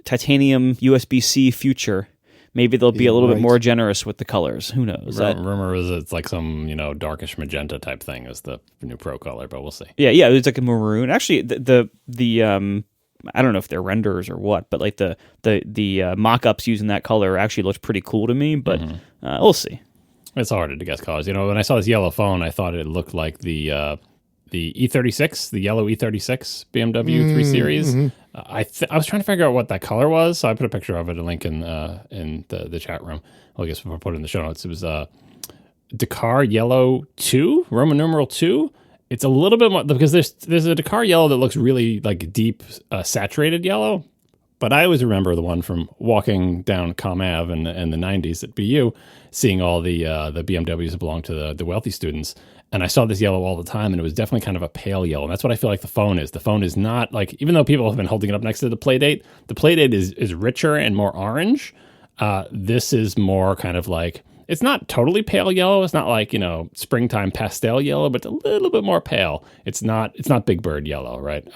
B: titanium USB-C future, maybe they'll be a little bit more generous with the colors. Who knows?
C: Rumor is it's like some darkish magenta type thing is the new Pro color, but we'll see.
B: Yeah, it's like a maroon. Actually, the I don't know if they're renderers or what, but like the mock-ups using that color actually looked pretty cool to me. But we'll see.
C: It's harder to guess colors. When I saw this yellow phone, I thought it looked like the E36, the yellow E36 BMW 3 Series. Mm-hmm. I was trying to figure out what that color was, so I put a picture of it, a link in the chat room. Well, I guess we'll put it in the show notes. It was Dakar Yellow 2, Roman numeral 2. It's a little bit more, because there's a Dakar Yellow that looks really like deep, saturated yellow. But I always remember the one from walking down Com Ave in the 90s at BU, seeing all the BMWs that belonged to the wealthy students. And I saw this yellow all the time, and it was definitely kind of a pale yellow. And that's what I feel like the phone is. The phone is not like, even though people have been holding it up next to the Playdate is richer and more orange. This is more kind of like, it's not totally pale yellow. It's not like, springtime pastel yellow, but it's a little bit more pale. It's not Big Bird yellow, right?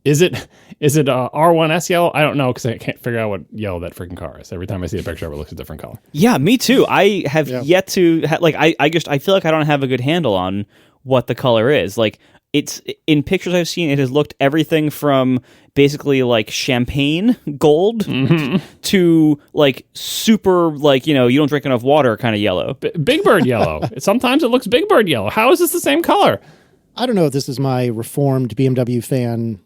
C: Is it R1S yellow? I don't know, because I can't figure out what yellow that freaking car is. Every time I see a picture of it, looks a different color.
B: Yeah, me too. I have yet to I feel like I don't have a good handle on what the color is. Like, it's in pictures I've seen, it has looked everything from basically like champagne gold to like super you don't drink enough water kind of yellow.
C: Big Bird yellow. Sometimes it looks Big Bird yellow. How is this the same color?
A: I don't know if this is my reformed BMW fan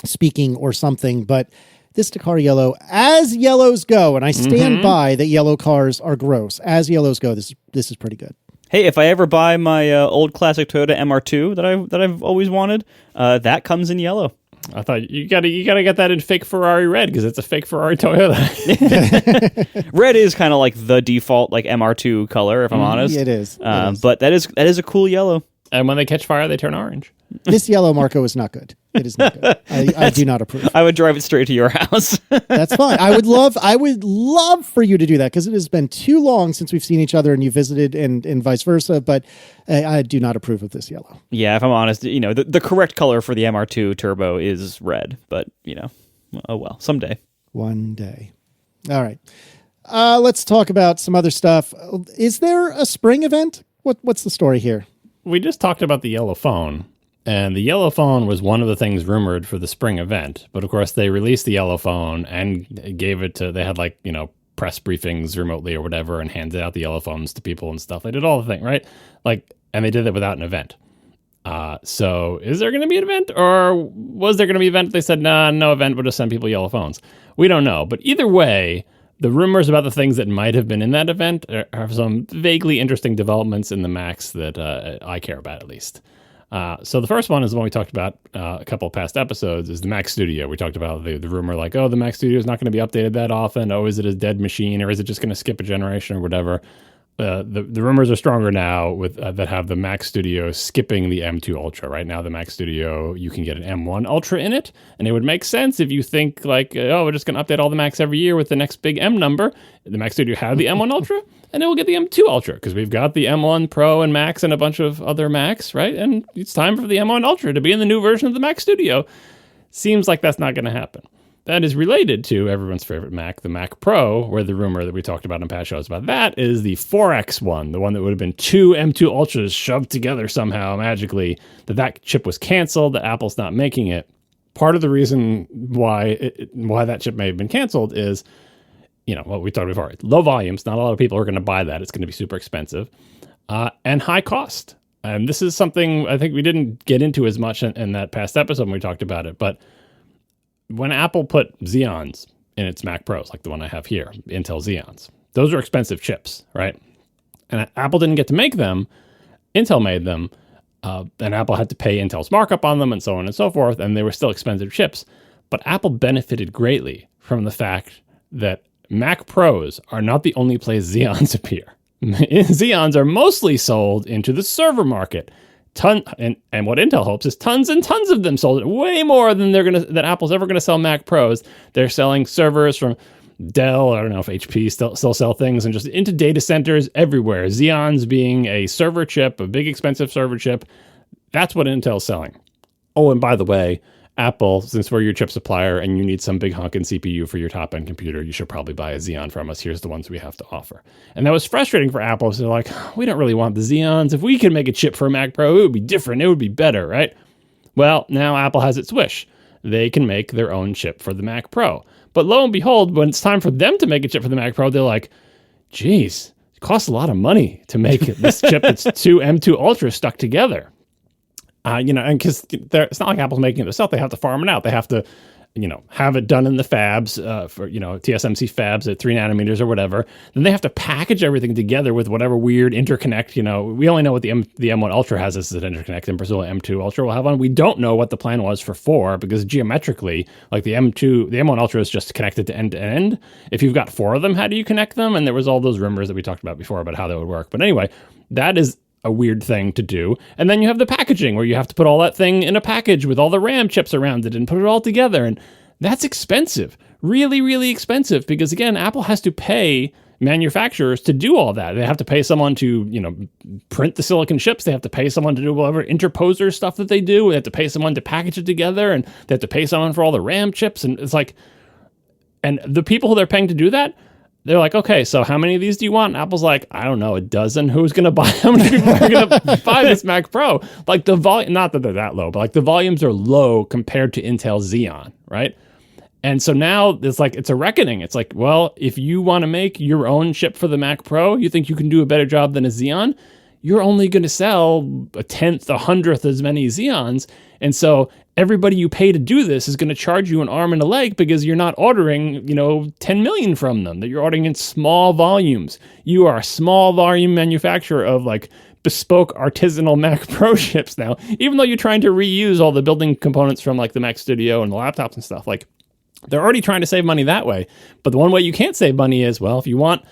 A: speaking or something, but this Dakar Yellow, as yellows go, and I stand by that yellow cars are gross. As yellows go, this is pretty good.
B: Hey, if I ever buy my old classic Toyota MR2 that I've always wanted, that comes in yellow.
C: I thought you gotta get that in fake Ferrari red, because it's a fake Ferrari Toyota.
B: Red is kind of like the default like MR2 color, if I'm honest.
A: It is.
B: But that is a cool yellow.
C: And when they catch fire, they turn orange.
A: This yellow, Marco, is not good. It is not good. I do not approve.
B: I would drive it straight to your house.
A: That's fine. I would love for you to do that, because it has been too long since we've seen each other and you visited and vice versa. But I do not approve of this yellow.
B: Yeah, if I'm honest, the correct color for the MR2 Turbo is red. But oh well, someday.
A: One day. All right. Let's talk about some other stuff. Is there a spring event? What's the story here?
C: We just talked about the yellow phone, and the yellow phone was one of the things rumored for the spring event. But of course, they released the yellow phone and gave it to, they had press briefings remotely or whatever, and handed out the yellow phones to people and stuff. They did all the thing, right? And they did it without an event. So is there going to be an event, or was there going to be an event? They said, nah, no event, we'll just send people yellow phones. We don't know. But either way, the rumors about the things that might have been in that event are some vaguely interesting developments in the Macs that I care about, at least. So the first one is the one we talked about a couple of past episodes, is the Mac Studio. We talked about the rumor the Mac Studio is not going to be updated that often. Oh, is it a dead machine, or is it just going to skip a generation or whatever? the rumors are stronger now with that have the Mac Studio skipping the M2 Ultra. Right now, the Mac Studio, you can get an M1 Ultra in it, and it would make sense if you think like, oh, we're just going to update all the Macs every year with the next big M number. The Mac Studio had the M1 Ultra, and it will get the M2 Ultra because we've got the M1 Pro and Max and a bunch of other Macs, right? And it's time for the M1 Ultra to be in the new version of the Mac Studio. Seems like that's not going to happen. That is related to everyone's favorite Mac, the Mac Pro, where the rumor that we talked about in past shows about that is the 4X one, the one that would have been two M2 Ultras shoved together somehow magically, that chip was canceled, that Apple's not making it. Part of the reason why that chip may have been canceled is, what we talked before, low volumes, not a lot of people are going to buy that, it's going to be super expensive, and high cost. And this is something I think we didn't get into as much in that past episode when we talked about it, but when Apple put Xeons in its Mac Pros, like the one I have here, Intel Xeons, those are expensive chips, right? And Apple didn't get to make them. Intel made them, and Apple had to pay Intel's markup on them and so on and so forth, and they were still expensive chips. But Apple benefited greatly from the fact that Mac Pros are not the only place Xeons appear. Xeons are mostly sold into the server market. And what Intel hopes is tons and tons of them sold, way more than that Apple's ever gonna sell Mac Pros. They're selling servers from Dell. I don't know if HP still sell things, and just into data centers everywhere. Xeons being a server chip, a big expensive server chip. That's what Intel's selling. Oh, and by the way, Apple, since we're your chip supplier and you need some big honking CPU for your top-end computer, you should probably buy a Xeon from us. Here's the ones we have to offer. And that was frustrating for Apple. So they're like, we don't really want the Xeons. If we could make a chip for a Mac Pro, it would be different. It would be better, right? Well, now Apple has its wish. They can make their own chip for the Mac Pro. But lo and behold, when it's time for them to make a chip for the Mac Pro, they're like, geez, it costs a lot of money to make this chip that's two M2 Ultra stuck together. And because it's not like Apple's making it themselves, they have to farm it out. They have to, have it done in the fabs for, TSMC fabs at 3 nanometers or whatever. Then they have to package everything together with whatever weird interconnect. We only know what the M1 Ultra has as an interconnect, and presumably M2 Ultra will have one. We don't know what the plan was for 4 because geometrically, like the M1 Ultra is just connected to end. If you've got 4 of them, how do you connect them? And there was all those rumors that we talked about before about how that would work. But anyway, that is a weird thing to do. And then you have the packaging where you have to put all that thing in a package with all the RAM chips around it and put it all together. And that's expensive, really, really expensive, because again, Apple has to pay manufacturers to do all that. They have to pay someone to, print the silicon chips. They have to pay someone to do whatever interposer stuff that they do. They have to pay someone to package it together, and they have to pay someone for all the RAM chips. And it's like, and the people who they're paying to do that, they're like, okay, so how many of these do you want? And Apple's like, I don't know, a dozen. Who's going to buy? How many people are going to buy this Mac Pro? Like the volume, not that they're that low, but like the volumes are low compared to Intel Xeon, right? And so now it's a reckoning. It's like, well, if you want to make your own chip for the Mac Pro, you think you can do a better job than a Xeon, you're only going to sell a 1/10, 100th as many Xeons. And so everybody you pay to do this is going to charge you an arm and a leg because you're not ordering, 10 million from them, that you're ordering in small volumes. You are a small volume manufacturer of like bespoke artisanal Mac Pro chips now, even though you're trying to reuse all the building components from like the Mac Studio and the laptops and stuff. Like they're already trying to save money that way. But the one way you can't save money is, well, if you want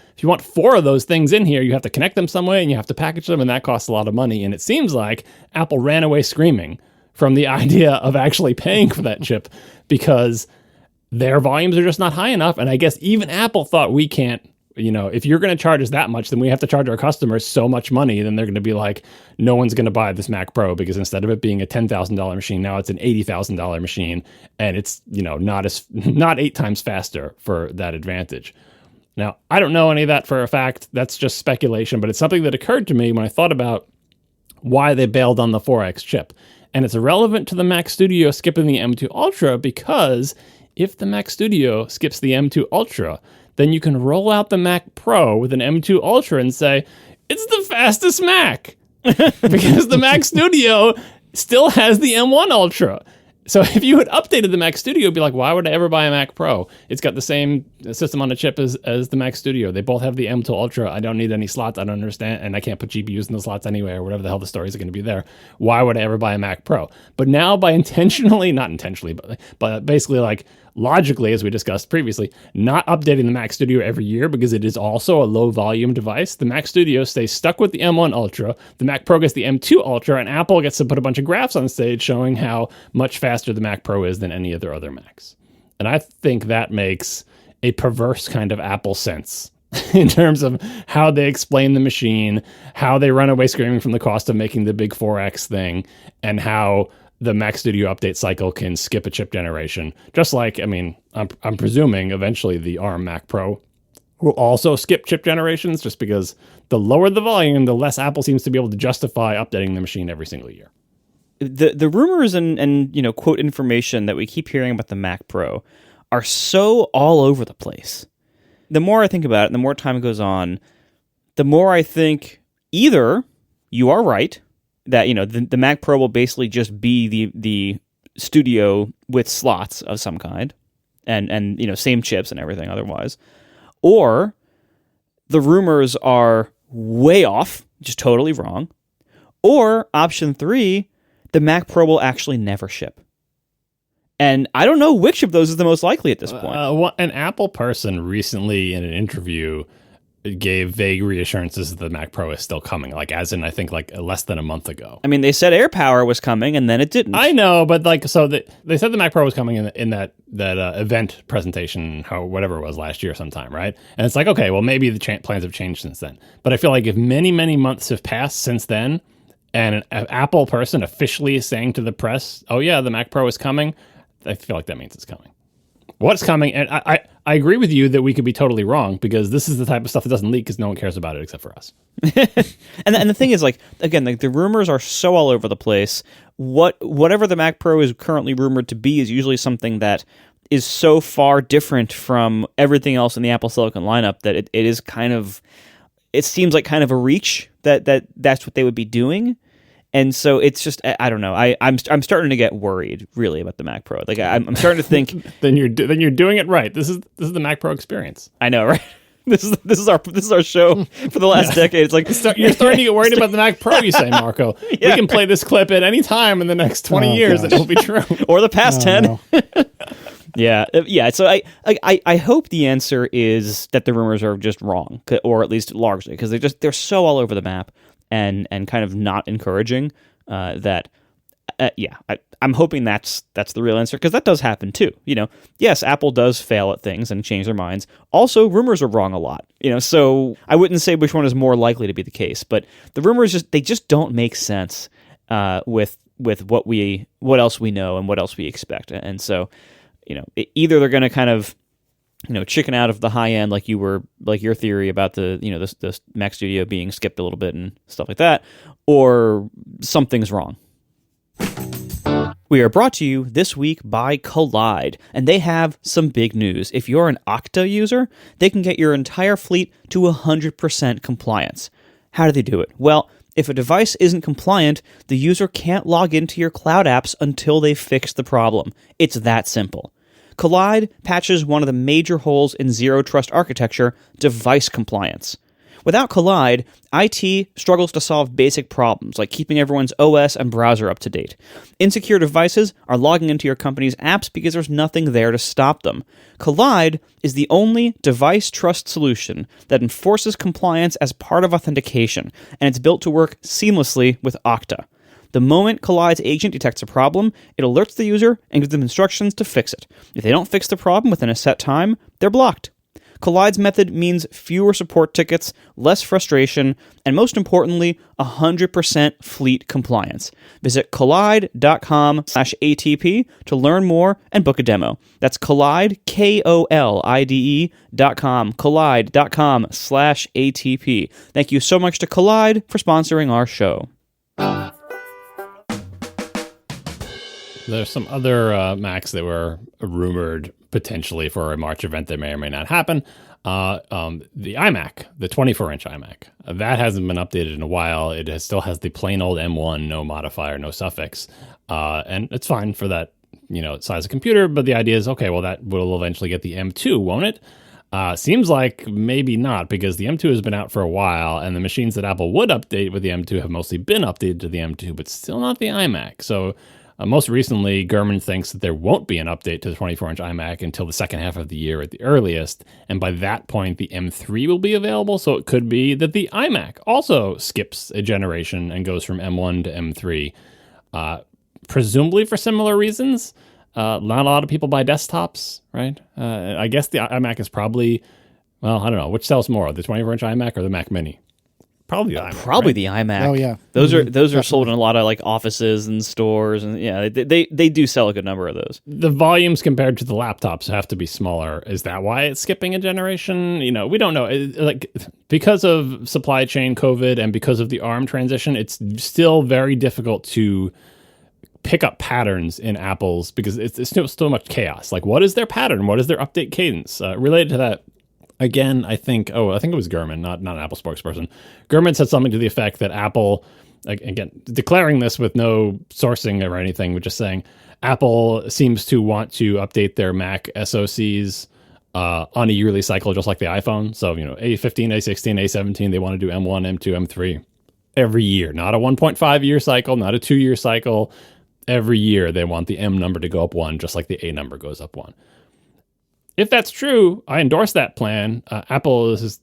C: 4 of those things in here, you have to connect them some way and you have to package them, and that costs a lot of money. And it seems like Apple ran away screaming from the idea of actually paying for that chip because their volumes are just not high enough. And I guess even Apple thought, we can't, if you're going to charge us that much, then we have to charge our customers so much money. Then they're going to be like, no one's going to buy this Mac Pro because instead of it being a $10,000 machine, now it's an $80,000 machine. And it's, not 8 times faster for that advantage. Now, I don't know any of that for a fact. That's just speculation, but it's something that occurred to me when I thought about why they bailed on the 4X chip. And it's irrelevant to the Mac Studio skipping the M2 Ultra because if the Mac Studio skips the M2 Ultra, then you can roll out the Mac Pro with an M2 Ultra and say, it's the fastest Mac because the Mac Studio still has the M1 Ultra. So if you had updated the Mac Studio, it'd be like, why would I ever buy a Mac Pro? It's got the same system on a chip as the Mac Studio. They both have the M2 Ultra. I don't need any slots. I don't understand. And I can't put GPUs in the slots anyway, or whatever the hell the stories are going to be there. Why would I ever buy a Mac Pro? But now by not intentionally, but basically like, logically, as we discussed previously, not updating the Mac Studio every year because it is also a low volume device. The Mac Studio stays stuck with the M1 Ultra, the Mac Pro gets the M2 Ultra, and Apple gets to put a bunch of graphs on stage showing how much faster the Mac Pro is than any of their other Macs. And I think that makes a perverse kind of Apple sense in terms of how they explain the machine, how they run away screaming from the cost of making the big 4X thing, and how the Mac Studio update cycle can skip a chip generation. Just like, I mean, I'm presuming eventually the ARM Mac Pro will also skip chip generations, just because the lower the volume, the less Apple seems to be able to justify updating the machine every single year.
B: The rumors and quote information that we keep hearing about the Mac Pro are so all over the place. The more I think about it, the more time goes on, the more I think either you are right, that the Mac Pro will basically just be the Studio with slots of some kind, and same chips and everything otherwise, or the rumors are way off, just totally wrong, or option 3, the Mac Pro will actually never ship. And I don't know which of those is the most likely at this point.
C: An Apple person recently in an interview gave vague reassurances that the Mac Pro is still coming, as in, I think, less than a month ago.
B: I mean, they said AirPower was coming, and then it didn't.
C: I know, but they said the Mac Pro was coming in that event presentation, whatever it was, last year sometime, right? And it's okay, well, maybe the plans have changed since then. But I feel like if many, many months have passed since then, and an Apple person officially is saying to the press, oh yeah, the Mac Pro is coming, I feel like that means it's coming. What's coming, and I agree with you that we could be totally wrong, because this is the type of stuff that doesn't leak because no one cares about it except for us.
B: and the thing is, again, the rumors are so all over the place. Whatever the Mac Pro is currently rumored to be is usually something that is so far different from everything else in the Apple Silicon lineup that it is kind of, it seems like kind of a reach that's what they would be doing. And so it's just, I don't know. I'm starting to get worried, really, about the Mac Pro. I'm starting to think.
C: then you're doing it right. This is the Mac Pro experience.
B: I know, right? This is our show for the last decade. It's
C: you're starting to get worried about the Mac Pro. You say, Marco. Yeah. We can play this clip at any time in the next 20 years, and it'll be true.
B: Or the past 10.
A: No.
B: Yeah. So I hope the answer is that the rumors are just wrong, or at least largely, because they're so all over the map. And kind of not encouraging that. I'm hoping that's the real answer, because that does happen too. Yes, Apple does fail at things and change their minds. Also, rumors are wrong a lot. So I wouldn't say which one is more likely to be the case, but the rumors just don't make sense with what else we know and what else we expect. And so, either they're going to kind of chicken out of the high end, like your theory about the Mac Studio being skipped a little bit and stuff like that, or something's wrong. We are brought to you this week by Kolide, and they have some big news. If you're an Okta user, they can get your entire fleet to 100% compliance. How do they do it? Well, if a device isn't compliant, the user can't log into your cloud apps until they fix the problem. It's that simple. Kolide patches one of the major holes in zero trust architecture, device compliance. Without Kolide, IT struggles to solve basic problems like keeping everyone's OS and browser up to date. Insecure devices are logging into your company's apps because there's nothing there to stop them. Kolide is the only device trust solution that enforces compliance as part of authentication, and it's built to work seamlessly with Okta. The moment Kolide's agent detects a problem, it alerts the user and gives them instructions to fix it. If they don't fix the problem within a set time, they're blocked. Kolide's method means fewer support tickets, less frustration, and most importantly, 100% fleet compliance. Visit kolide.com/ATP to learn more and book a demo. That's Kolide, KOLIDE.com, kolide.com/ATP. Thank you so much to Kolide for sponsoring our show.
C: There's some other Macs that were rumored potentially for a March event that may or may not happen. The iMac, the 24-inch iMac, that hasn't been updated in a while. It still has the plain old M1, no modifier, no suffix. And it's fine for that, size of computer. But the idea is, okay, well, that will eventually get the M2, won't it? Seems like maybe not, because the M2 has been out for a while, and the machines that Apple would update with the M2 have mostly been updated to the M2, but still not the iMac. So Most recently, Gurman thinks that there won't be an update to the 24-inch iMac until the second half of the year at the earliest, and by that point, the M3 will be available, so it could be that the iMac also skips a generation and goes from M1 to M3, presumably for similar reasons. Not a lot of people buy desktops, right? I guess the iMac is probably, well, I don't know, which sells more, the 24-inch iMac or the Mac Mini? Probably the iMac.
B: Probably
C: right?
B: the iMac.
A: Oh yeah,
B: those are sold in a lot of like offices and stores, and yeah, they do sell a good number of those.
C: The volumes compared to the laptops have to be smaller. Is that why it's skipping a generation? We don't know. Like because of supply chain, COVID, and because of the ARM transition, it's still very difficult to pick up patterns in Apple's because it's still much chaos. Like, what is their pattern? What is their update cadence? Related to that. Again, I think it was Gurman, not an Apple spokesperson. Gurman said something to the effect that Apple, again, declaring this with no sourcing or anything, but just saying Apple seems to want to update their Mac SoCs on a yearly cycle, just like the iPhone. So, A15, A16, A17, they want to do M1, M2, M3 every year. Not a 1.5 year cycle, not a 2 year cycle. Every year they want the M number to go up one, just like the A number goes up one. If that's true, I endorse that plan. Apple is,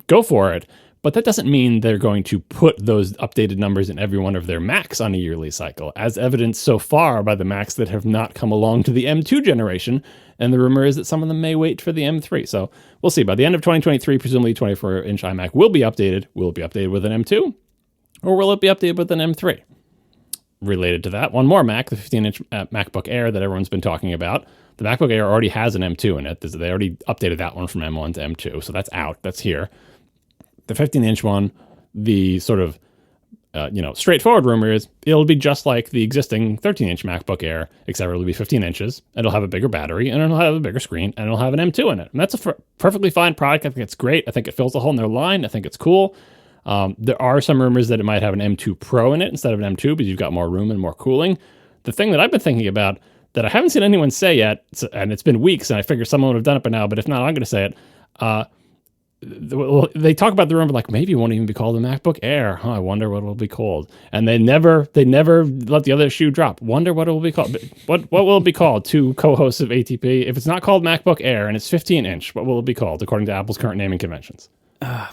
C: go for it. But that doesn't mean they're going to put those updated numbers in every one of their Macs on a yearly cycle, as evidenced so far by the Macs that have not come along to the M2 generation. And the rumor is that some of them may wait for the M3. So we'll see. By the end of 2023, presumably 24-inch iMac will be updated. Will it be updated with an M2? Or will it be updated with an M3? Related to that, one more Mac, the 15-inch MacBook Air that everyone's been talking about. The MacBook Air already has an M2 in it. They already updated that one from M1 to M2, so that's out. That's here. The 15-inch one, the sort of, straightforward rumor is it'll be just like the existing 13-inch MacBook Air, except it'll be 15 inches. It'll have a bigger battery, and it'll have a bigger screen, and it'll have an M2 in it. And that's a perfectly fine product. I think it's great. I think it fills a hole in their line. I think it's cool. There are some rumors that it might have an M2 Pro in it instead of an M2 because you've got more room and more cooling. The thing that I've been thinking about that I haven't seen anyone say yet, and it's been weeks, and I figure someone would have done it by now, but if not, I'm going to say it. They talk about the rumor like maybe it won't even be called the MacBook Air. I wonder what it will be called. And they never let the other shoe drop. Wonder what it will be called. What will it be called? Two co-hosts of ATP. If it's not called MacBook Air and it's 15-inch, what will it be called according to Apple's current naming conventions?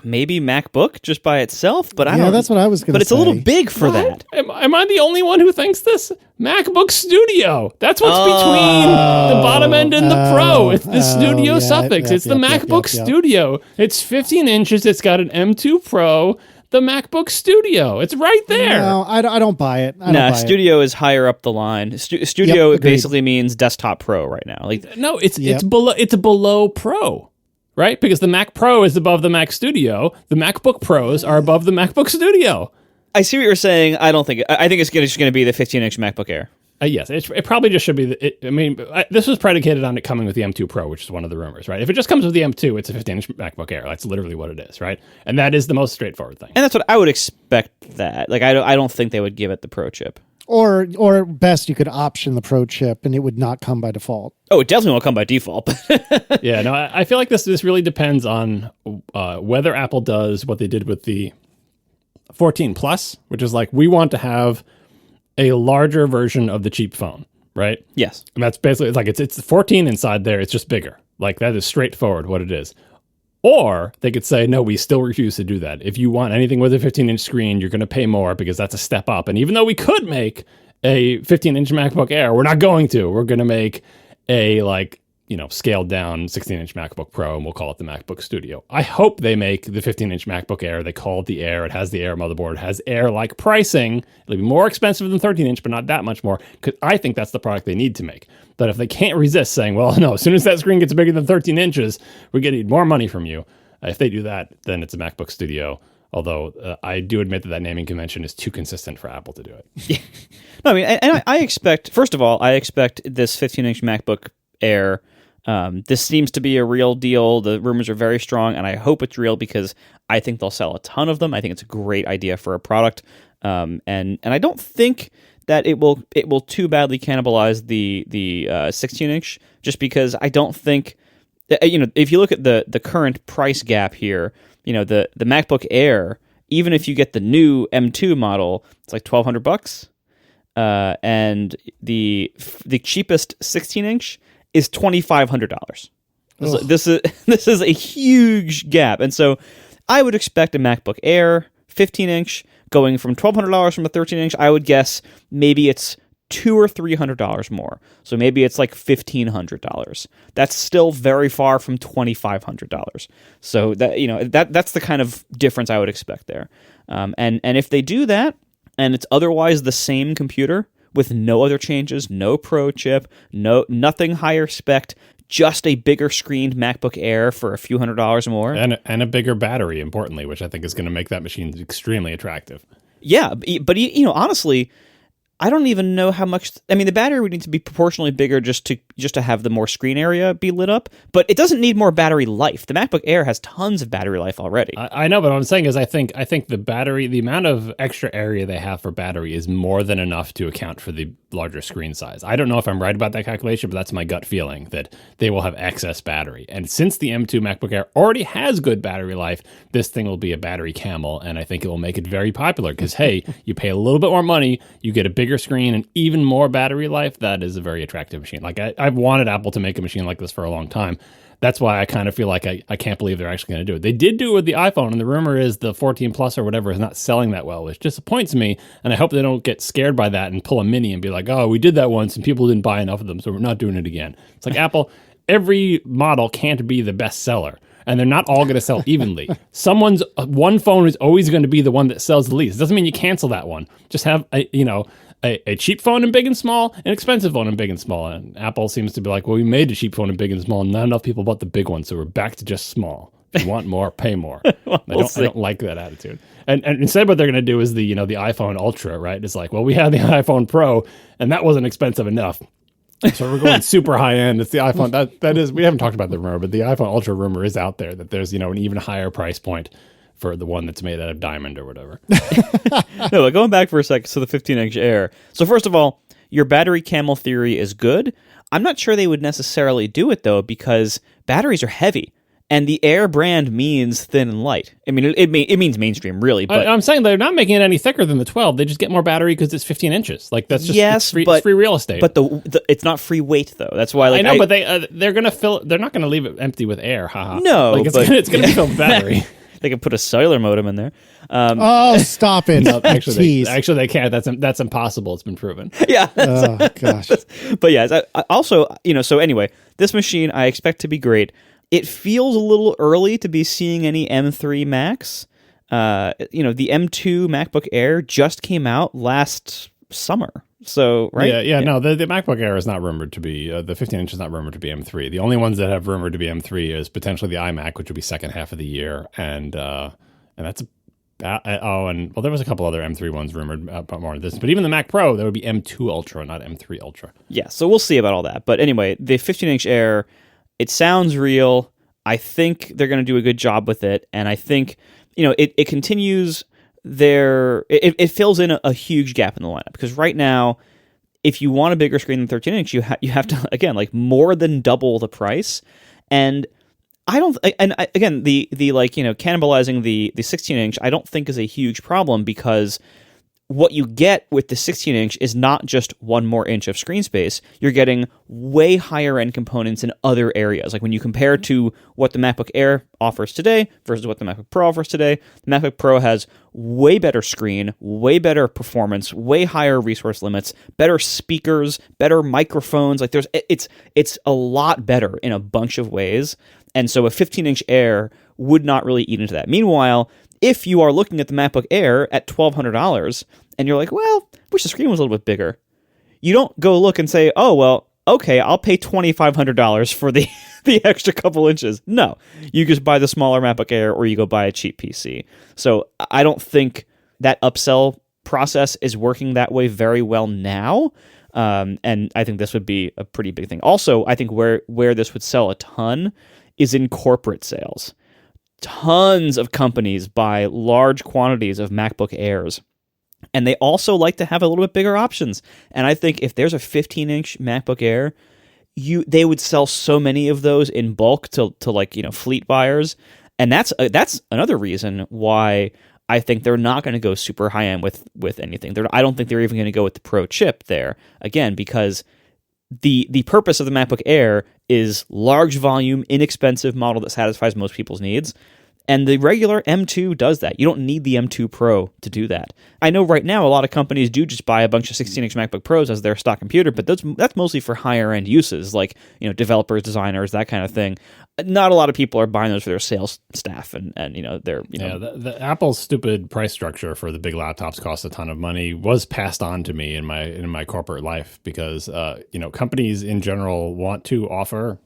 B: Maybe MacBook just by itself, but I don't.
A: Yeah, that's what I was going to say.
B: But it's a little big for that.
C: Am I the only one who thinks this? MacBook Studio. That's what's between the bottom end and the Pro. It's the Studio suffix. It's the MacBook Studio. It's 15 inches. It's got an M2 Pro. The MacBook Studio. It's right there.
A: No, I don't buy it.
B: Studio is higher up the line. Studio basically means desktop Pro right now.
C: No, it's below Pro. Right? Because the Mac Pro is above the Mac Studio. The MacBook Pros are above the MacBook Studio.
B: I see what you're saying. I don't think it. I think it's just going to be the 15-inch MacBook Air.
C: Yes, it probably just should be. This was predicated on it coming with the M2 Pro, which is one of the rumors, right? If it just comes with the M2, it's a 15-inch MacBook Air. That's literally what it is, right? And that is the most straightforward thing.
B: And that's what I would expect that. I don't think they would give it the Pro chip.
A: Or best, you could option the Pro chip, and it would not come by default.
B: Oh, it definitely won't come by default.
C: Yeah, no, I feel like this really depends on whether Apple does what they did with the 14 Plus, which is like, we want to have a larger version of the cheap phone, right?
B: Yes.
C: And that's basically, it's 14 inside there, it's just bigger. Like, that is straightforward what it is. Or they could say, no, we still refuse to do that. If you want anything with a 15-inch screen, you're going to pay more because that's a step up. And even though we could make a 15-inch MacBook Air, we're not going to. We're going to make a, scaled down 16-inch MacBook Pro, and we'll call it the MacBook Studio. I hope they make the 15-inch MacBook Air. They call it the Air. It has the Air motherboard. It has Air-like pricing. It'll be more expensive than 13-inch, but not that much more, because I think that's the product they need to make. But if they can't resist saying, well, no, as soon as that screen gets bigger than 13 inches, we're going to need more money from you. If they do that, then it's a MacBook Studio. Although I do admit that naming convention is too consistent for Apple to do it.
B: Yeah. No, I expect, first of all, this 15-inch MacBook Air. This seems to be a real deal. The rumors are very strong, and I hope it's real because I think they'll sell a ton of them. I think it's a great idea for a product, and I don't think that it will too badly cannibalize the 16-inch. Just because I don't think if you look at the current price gap here, the MacBook Air, even if you get the new M2 model, it's like $1,200. and the cheapest 16-inch is $2,500. This is a huge gap, and so I would expect a MacBook Air 15-inch going from $1,200 from a 13-inch. I would guess maybe it's $200 or $300 more. So maybe it's like $1,500. That's still very far from $2,500. So that's the kind of difference I would expect there. And if they do that, and it's otherwise the same computer with no other changes, no Pro chip, nothing higher spec, just a bigger screened MacBook Air for a few $100s more,
C: and a bigger battery, importantly, which I think is going to make that machine extremely attractive.
B: Yeah, but honestly, I don't even know how much. I mean, the battery would need to be proportionally bigger just to have the more screen area be lit up. But it doesn't need more battery life. The MacBook Air has tons of battery life already.
C: I know, but what I'm saying is, I think the battery, the amount of extra area they have for battery is more than enough to account for the larger screen size. I don't know if I'm right about that calculation, but that's my gut feeling, that they will have excess battery. And since the M2 MacBook Air already has good battery life, this thing will be a battery camel, and I think it will make it very popular because, hey, you pay a little bit more money, you get a bigger screen and even more battery life. That is a very attractive machine. Like, I've wanted Apple to make a machine like this for a long time. That's why I kind of feel like I can't believe they're actually going to do it. They did do it with the iPhone, and the rumor is the 14 Plus or whatever is not selling that well, which disappoints me, and I hope they don't get scared by that and pull a mini and be like, oh, we did that once and people didn't buy enough of them, so we're not doing it again. It's like, Apple, every model can't be the best seller, and they're not all going to sell evenly. One phone is always going to be the one that sells the least. It doesn't mean you cancel that one. Just have a cheap phone in big and small, an expensive phone in big and small. And Apple seems to be like, well, we made a cheap phone in big and small, and not enough people bought the big one, so we're back to just small. If you want more, pay more. I don't like that attitude. And instead what they're going to do is the iPhone Ultra, right? It's like, well, we had the iPhone Pro, and that wasn't expensive enough. So we're going super high end. It's the iPhone. That is, we haven't talked about the rumor, but the iPhone Ultra rumor is out there that there's, an even higher price point for the one that's made out of diamond or whatever.
B: No, but going back for a second, so the 15-inch Air. So first of all, your battery camel theory is good. I'm not sure they would necessarily do it, though, because batteries are heavy. And the Air brand means thin and light. I mean, it means mainstream, really. But
C: I'm saying they're not making it any thicker than the 12. They just get more battery because it's 15 inches. Like, that's just it's free real estate.
B: But it's not free weight, though. That's why. Like,
C: I know, but they're going to fill. They're not going to leave it empty with air. Haha.
B: No,
C: like, it's going to be filled with battery.
B: They can put a cellular modem in there.
A: Stop it!
C: No, actually, they can't. That's impossible. It's been proven.
B: Yeah.
A: Oh gosh.
B: But yeah, I also, so anyway, this machine I expect to be great. It feels a little early to be seeing any M3 Macs. The M2 MacBook Air just came out last summer. So, right?
C: Yeah. No, the MacBook Air is not rumored to be, the 15-inch is not rumored to be M3. The only ones that have rumored to be M3 is potentially the iMac, which would be second half of the year. And that's, there was a couple other M3 ones rumored about more of this. But even the Mac Pro, that would be M2 Ultra, not M3 Ultra. Yeah,
B: so we'll see about all that. But anyway, the 15-inch Air, it sounds real. I think they're going to do a good job with it. And I think, it continues it fills in a huge gap in the lineup, because right now, if you want a bigger screen than 13-inch, you have to, again, like, more than double the price. And cannibalizing the 16-inch, I don't think is a huge problem, because what you get with the 16-inch is not just one more inch of screen space. You're getting way higher end components in other areas. Like, when you compare to what the MacBook Air offers today versus what the MacBook Pro offers today, the MacBook Pro has way better screen, way better performance, way higher resource limits, better speakers, better microphones. Like, it's a lot better in a bunch of ways. And so a 15-inch Air would not really eat into that. Meanwhile, if you are looking at the MacBook Air at $1,200 and you're like, well, wish the screen was a little bit bigger, you don't go look and say, oh, well, okay, I'll pay $2,500 for the extra couple inches. No, you just buy the smaller MacBook Air, or you go buy a cheap PC. So I don't think that upsell process is working that way very well now. And I think this would be a pretty big thing. Also, I think where this would sell a ton is in corporate sales. Tons of companies buy large quantities of MacBook Airs, and they also like to have a little bit bigger options. And I think if there's a 15-inch MacBook Air, they would sell so many of those in bulk to fleet buyers. And that's another reason why I think they're not going to go super high end with anything. I don't think they're even going to go with the Pro chip there, again, because the purpose of the MacBook Air is large volume, inexpensive model that satisfies most people's needs. And the regular M2 does that. You don't need the M2 Pro to do that. I know right now a lot of companies do just buy a bunch of 16-inch MacBook Pros as their stock computer, but that's mostly for higher-end uses, like developers, designers, that kind of thing. Not a lot of people are buying those for their sales staff, and they're
C: the Apple's stupid price structure for the big laptops cost a ton of money was passed on to me in my corporate life because companies in general want to offer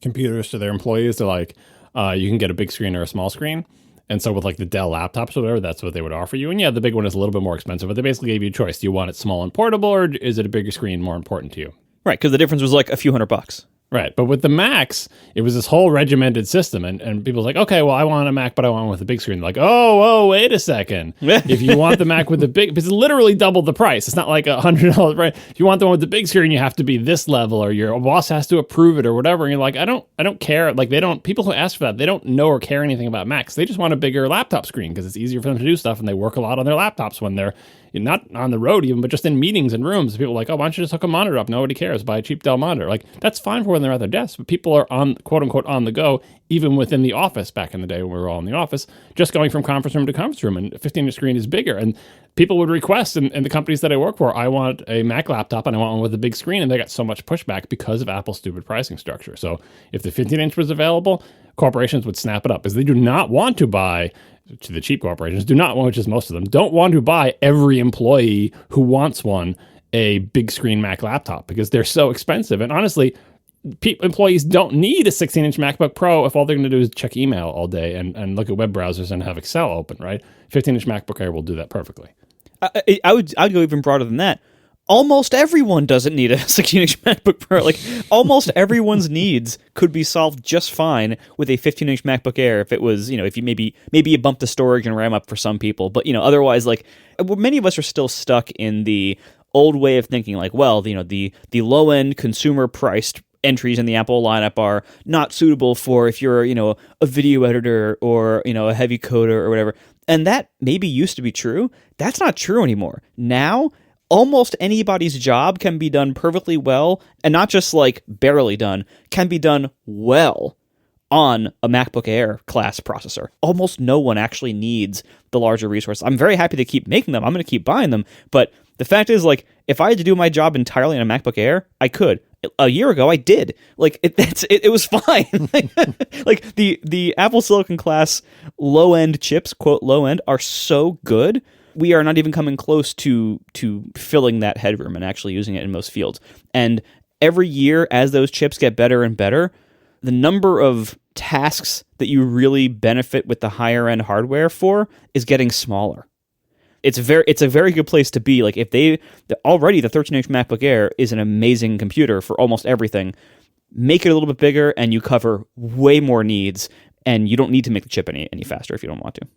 C: computers to their employees. They're like, you can get a big screen or a small screen. And so with like the Dell laptops or whatever, that's what they would offer you. And yeah, the big one is a little bit more expensive, but they basically gave you a choice. Do you want it small and portable, or is it a bigger screen more important to you?
B: Right, because the difference was like a few $100.
C: Right. But with the Macs, it was this whole regimented system. And people's like, okay, well, I want a Mac, but I want one with a big screen. Like, oh, wait a second. If you want the Mac with the big, it's literally double the price. It's not like $100, right? If you want the one with the big screen, you have to be this level, or your boss has to approve it or whatever. And you're like, I don't care. Like, people who ask for that, they don't know or care anything about Macs. They just want a bigger laptop screen because it's easier for them to do stuff. And they work a lot on their laptops when they're not on the road even, but just in meetings and rooms. People are like, oh, why don't you just hook a monitor up? Nobody cares. Buy a cheap Dell monitor. Like, that's fine for when they're at their desk, but people are on, quote unquote, on the go, even within the office back in the day when we were all in the office, just going from conference room to conference room, and a 15-inch screen is bigger. And people would request, in the companies that I work for, I want a Mac laptop and I want one with a big screen, and they got so much pushback because of Apple's stupid pricing structure. So if the 15-inch was available, corporations would snap it up, because they do not want to buy, to the cheap corporations, do not want, which is most of them, don't want to buy every employee who wants one a big screen Mac laptop because they're so expensive. And honestly, employees don't need a 16-inch MacBook Pro if all they're going to do is check email all day and look at web browsers and have Excel open, right? 15-inch MacBook Air will do that perfectly.
B: I'd go even broader than that. Almost everyone doesn't need a 16-inch MacBook Pro. Like, almost everyone's needs could be solved just fine with a 15-inch MacBook Air if it was, if you maybe you bump the storage and RAM up for some people. But, otherwise, like, many of us are still stuck in the old way of thinking, like, well, the low-end consumer-priced entries in the Apple lineup are not suitable for if you're, a video editor or, a heavy coder or whatever. And that maybe used to be true. That's not true anymore. Now, almost anybody's job can be done perfectly well, and not just like barely done, can be done well on a MacBook Air class processor. Almost no one actually needs the larger resources. I'm very happy to keep making them. I'm going to keep buying them. But the fact is, like, if I had to do my job entirely on a MacBook Air, I could. A year ago, I did. Like, it was fine. Like, the Apple Silicon class low-end chips, quote, low-end, are so good, we are not even coming close to filling that headroom and actually using it in most fields. And every year, as those chips get better and better, the number of tasks that you really benefit with the higher end hardware for is getting smaller. It's a very good place to be. Like, if already the 13-inch MacBook Air is an amazing computer for almost everything, make it a little bit bigger and you cover way more needs, and you don't need to make the chip any faster if you don't want to.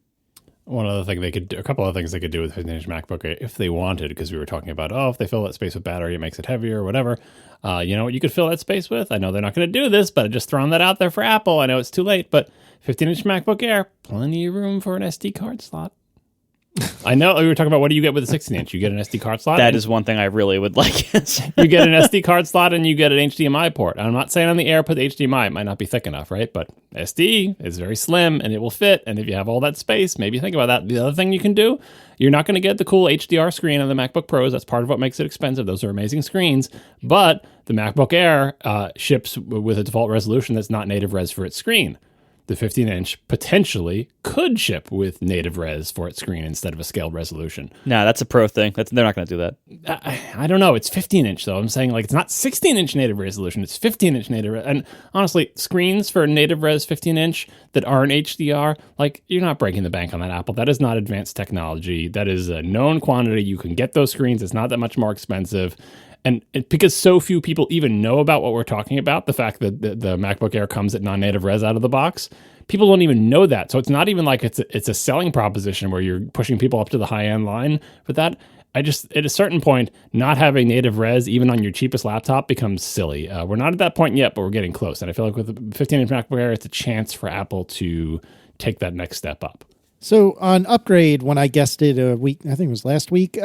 C: One other thing they could do, a couple of things they could do with 15-inch MacBook if they wanted, because we were talking about, if they fill that space with battery, it makes it heavier or whatever. You know what you could fill that space with? I know they're not going to do this, but I'm just throwing that out there for Apple. I know it's too late, but 15-inch MacBook Air, plenty of room for an SD card slot. I know we were talking about what do you get with a 16-inch? You get an SD card slot.
B: That is one thing I really would like.
C: You get an SD card slot and you get an HDMI port. I'm not saying on the Air put the HDMI. It might not be thick enough, right? But SD is very slim and it will fit. And if you have all that space, maybe think about that. The other thing you can do, you're not going to get the cool HDR screen on the MacBook Pros. That's part of what makes it expensive. Those are amazing screens. But the MacBook Air ships with a default resolution that's not native res for its screen. The 15-inch potentially could ship with native res for its screen instead of a scaled resolution.
B: No, that's a Pro thing. They're not going to do that.
C: I don't know. It's 15-inch, though. I'm saying, like, it's not 16-inch native resolution. It's 15-inch native res. And honestly, screens for native res 15-inch that aren't HDR, like, you're not breaking the bank on that, Apple. That is not advanced technology. That is a known quantity. You can get those screens. It's not that much more expensive. And because so few people even know about what we're talking about, the fact that the MacBook Air comes at non-native res out of the box, people don't even know that. So it's not even like it's a selling proposition where you're pushing people up to the high-end line for that. At a certain point, not having native res, even on your cheapest laptop, becomes silly. We're not at that point yet, but we're getting close. And I feel like with the 15-inch MacBook Air, it's a chance for Apple to take that next step up.
A: So on Upgrade, when I guested a week, I think it was last week,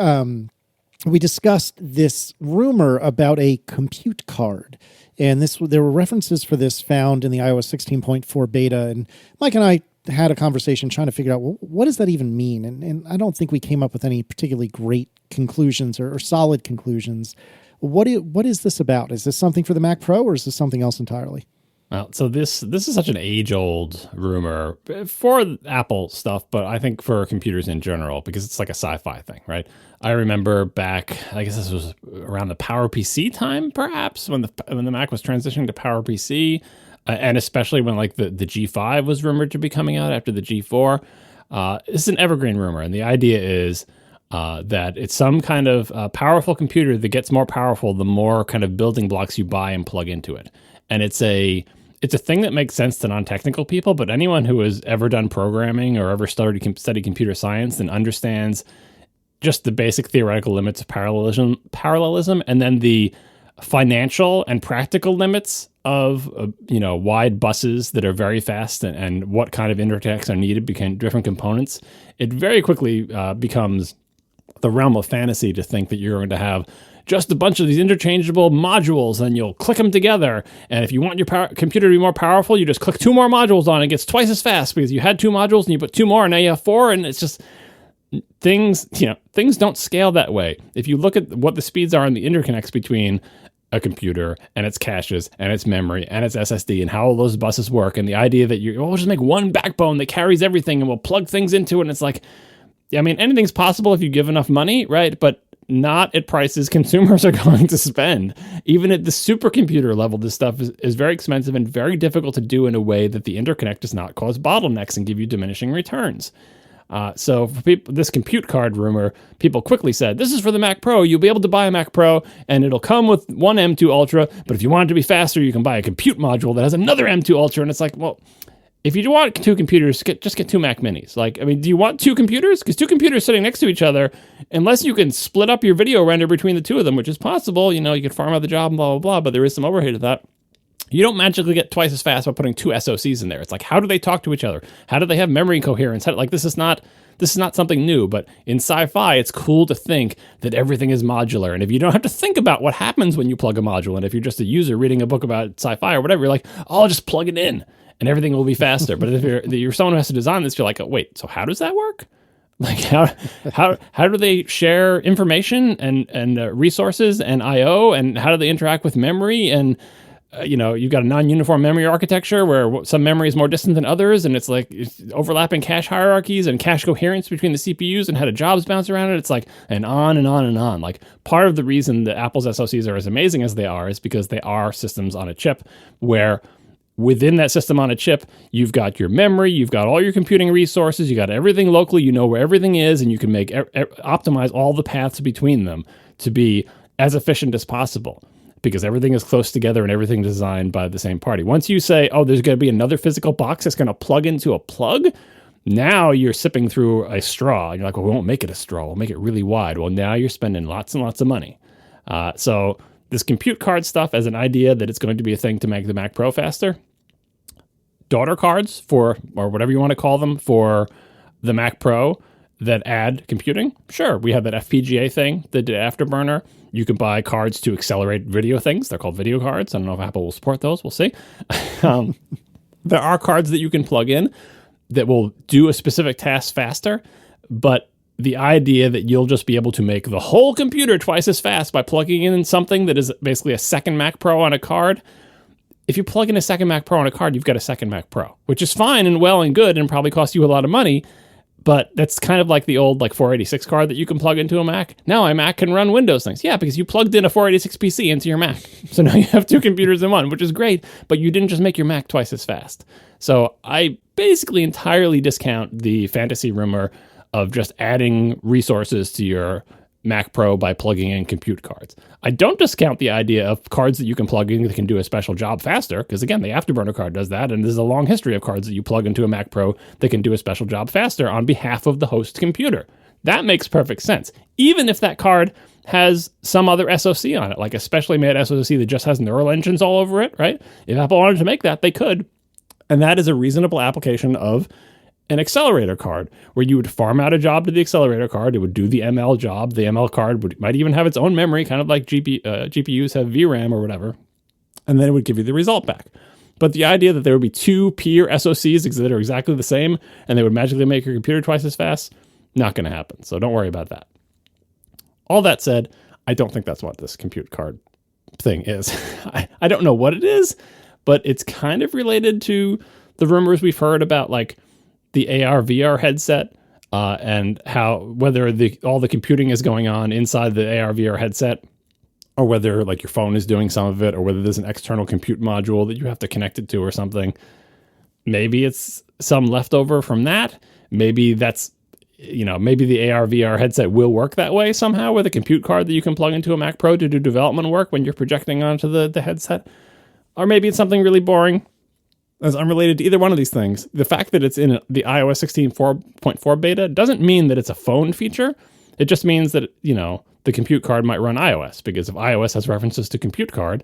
A: we discussed this rumor about a compute card. And there were references for this found in the iOS 16.4 beta. And Mike and I had a conversation trying to figure out, well, what does that even mean? And I don't think we came up with any particularly great conclusions or solid conclusions. What is this about? Is this something for the Mac Pro, or is this something else entirely?
C: Well, so this is such an age-old rumor for Apple stuff, but I think for computers in general, because it's like a sci-fi thing, right? I remember back, I guess this was around the PowerPC time, perhaps, when the Mac was transitioning to PowerPC, and especially when like the G5 was rumored to be coming out after the G4. It's an evergreen rumor, and the idea is that it's some kind of powerful computer that gets more powerful the more kind of building blocks you buy and plug into it. And it's a thing that makes sense to non-technical people, but anyone who has ever done programming or ever studied computer science and understands just the basic theoretical limits of parallelism, and then the financial and practical limits of wide buses that are very fast and what kind of interconnects are needed between different components, it very quickly becomes the realm of fantasy to think that you're going to have just a bunch of these interchangeable modules and you'll click them together. And if you want your computer to be more powerful, you just click 2 more modules on it. It gets twice as fast because you had 2 modules and you put 2 more and now you have 4. And it's just things don't scale that way. If you look at what the speeds are in the interconnects between a computer and its caches and its memory and its SSD and how all those buses work, and the idea that we'll just make one backbone that carries everything and we'll plug things into it. And it's like, I mean, anything's possible if you give enough money, right? But not at prices consumers are going to spend. Even at the supercomputer level, this stuff is very expensive and very difficult to do in a way that the interconnect does not cause bottlenecks and give you diminishing returns. So for people, this compute card rumor, people quickly said, this is for the Mac Pro. You'll be able to buy a Mac Pro and it'll come with one M2 Ultra, but if you want it to be faster, you can buy a compute module that has another M2 Ultra. And it's like, well, if you want 2 computers, just get 2 Mac Minis. Like, I mean, do you want 2 computers? Because 2 computers sitting next to each other, unless you can split up your video render between the 2 of them, which is possible, you can farm out the job and blah, blah, blah, but there is some overhead to that. You don't magically get twice as fast by putting 2 SoCs in there. It's like, how do they talk to each other? How do they have memory coherence? This is not something new, but in sci-fi, it's cool to think that everything is modular. And if you don't have to think about what happens when you plug a module, and if you're just a user reading a book about sci-fi or whatever, you're like, oh, I'll just plug it in and everything will be faster. But if you're someone who has to design this, you're like, oh, wait, so how does that work? Like, how do they share information and resources and I/O, and how do they interact with memory? And you've got a non-uniform memory architecture where some memory is more distant than others, and it's like overlapping cache hierarchies and cache coherence between the CPUs and how the jobs bounce around it. It's like, and on and on and on. Like, part of the reason that Apple's SoCs are as amazing as they are is because they are systems on a chip, where within that system on a chip, you've got your memory, you've got all your computing resources, you got everything locally, you know where everything is, and you can optimize all the paths between them to be as efficient as possible, because everything is close together and everything designed by the same party. Once you say, oh, there's going to be another physical box that's going to plug into a plug, now you're sipping through a straw. And you're like, well, we won't make it a straw. We'll make it really wide. Well, now you're spending lots and lots of money. So this compute card stuff as an idea that it's going to be a thing to make the Mac Pro faster. Daughter cards or whatever you want to call them, for the Mac Pro that add computing. Sure, we have that FPGA thing that did Afterburner. You can buy cards to accelerate video things. They're called video cards. I don't know if Apple will support those. We'll see. There are cards that you can plug in that will do a specific task faster, but the idea that you'll just be able to make the whole computer twice as fast by plugging in something that is basically a second Mac Pro on a card. If you plug in a second Mac Pro on a card, you've got a second Mac Pro, which is fine and well and good and probably costs you a lot of money. But that's kind of like the old 486 card that you can plug into a Mac. Now my Mac can run Windows things. Yeah, because you plugged in a 486 PC into your Mac. So now you have 2 computers in one, which is great, but you didn't just make your Mac twice as fast. So I basically entirely discount the fantasy rumor of just adding resources to your Mac Pro by plugging in compute cards. I don't discount the idea of cards that you can plug in that can do a special job faster, because again, the Afterburner card does that, and there's a long history of cards that you plug into a Mac Pro that can do a special job faster on behalf of the host computer. That makes perfect sense, even if that card has some other SoC on it, like a specially made SoC that just has neural engines all over it, right? If Apple wanted to make that, they could, and that is a reasonable application of an accelerator card where you would farm out a job to the accelerator card. It would do the ML job. The ML card might even have its own memory, kind of like GPUs have VRAM or whatever. And then it would give you the result back. But the idea that there would be two peer SoCs that are exactly the same and they would magically make your computer twice as fast, not going to happen. So don't worry about that. All that said, I don't think that's what this compute card thing is. I don't know what it is, but it's kind of related to the rumors we've heard about like the AR VR headset and how whether all the computing is going on inside the AR VR headset, or whether like your phone is doing some of it, or whether there's an external compute module that you have to connect it to or something. Maybe it's some leftover from that. Maybe that's, maybe the AR VR headset will work that way somehow with a compute card that you can plug into a Mac Pro to do development work when you're projecting onto the headset. Or maybe it's something really boring as unrelated to either one of these things. The fact that it's in the iOS 16.4 beta doesn't mean that it's a phone feature. It just means that, the compute card might run iOS, because if iOS has references to compute card,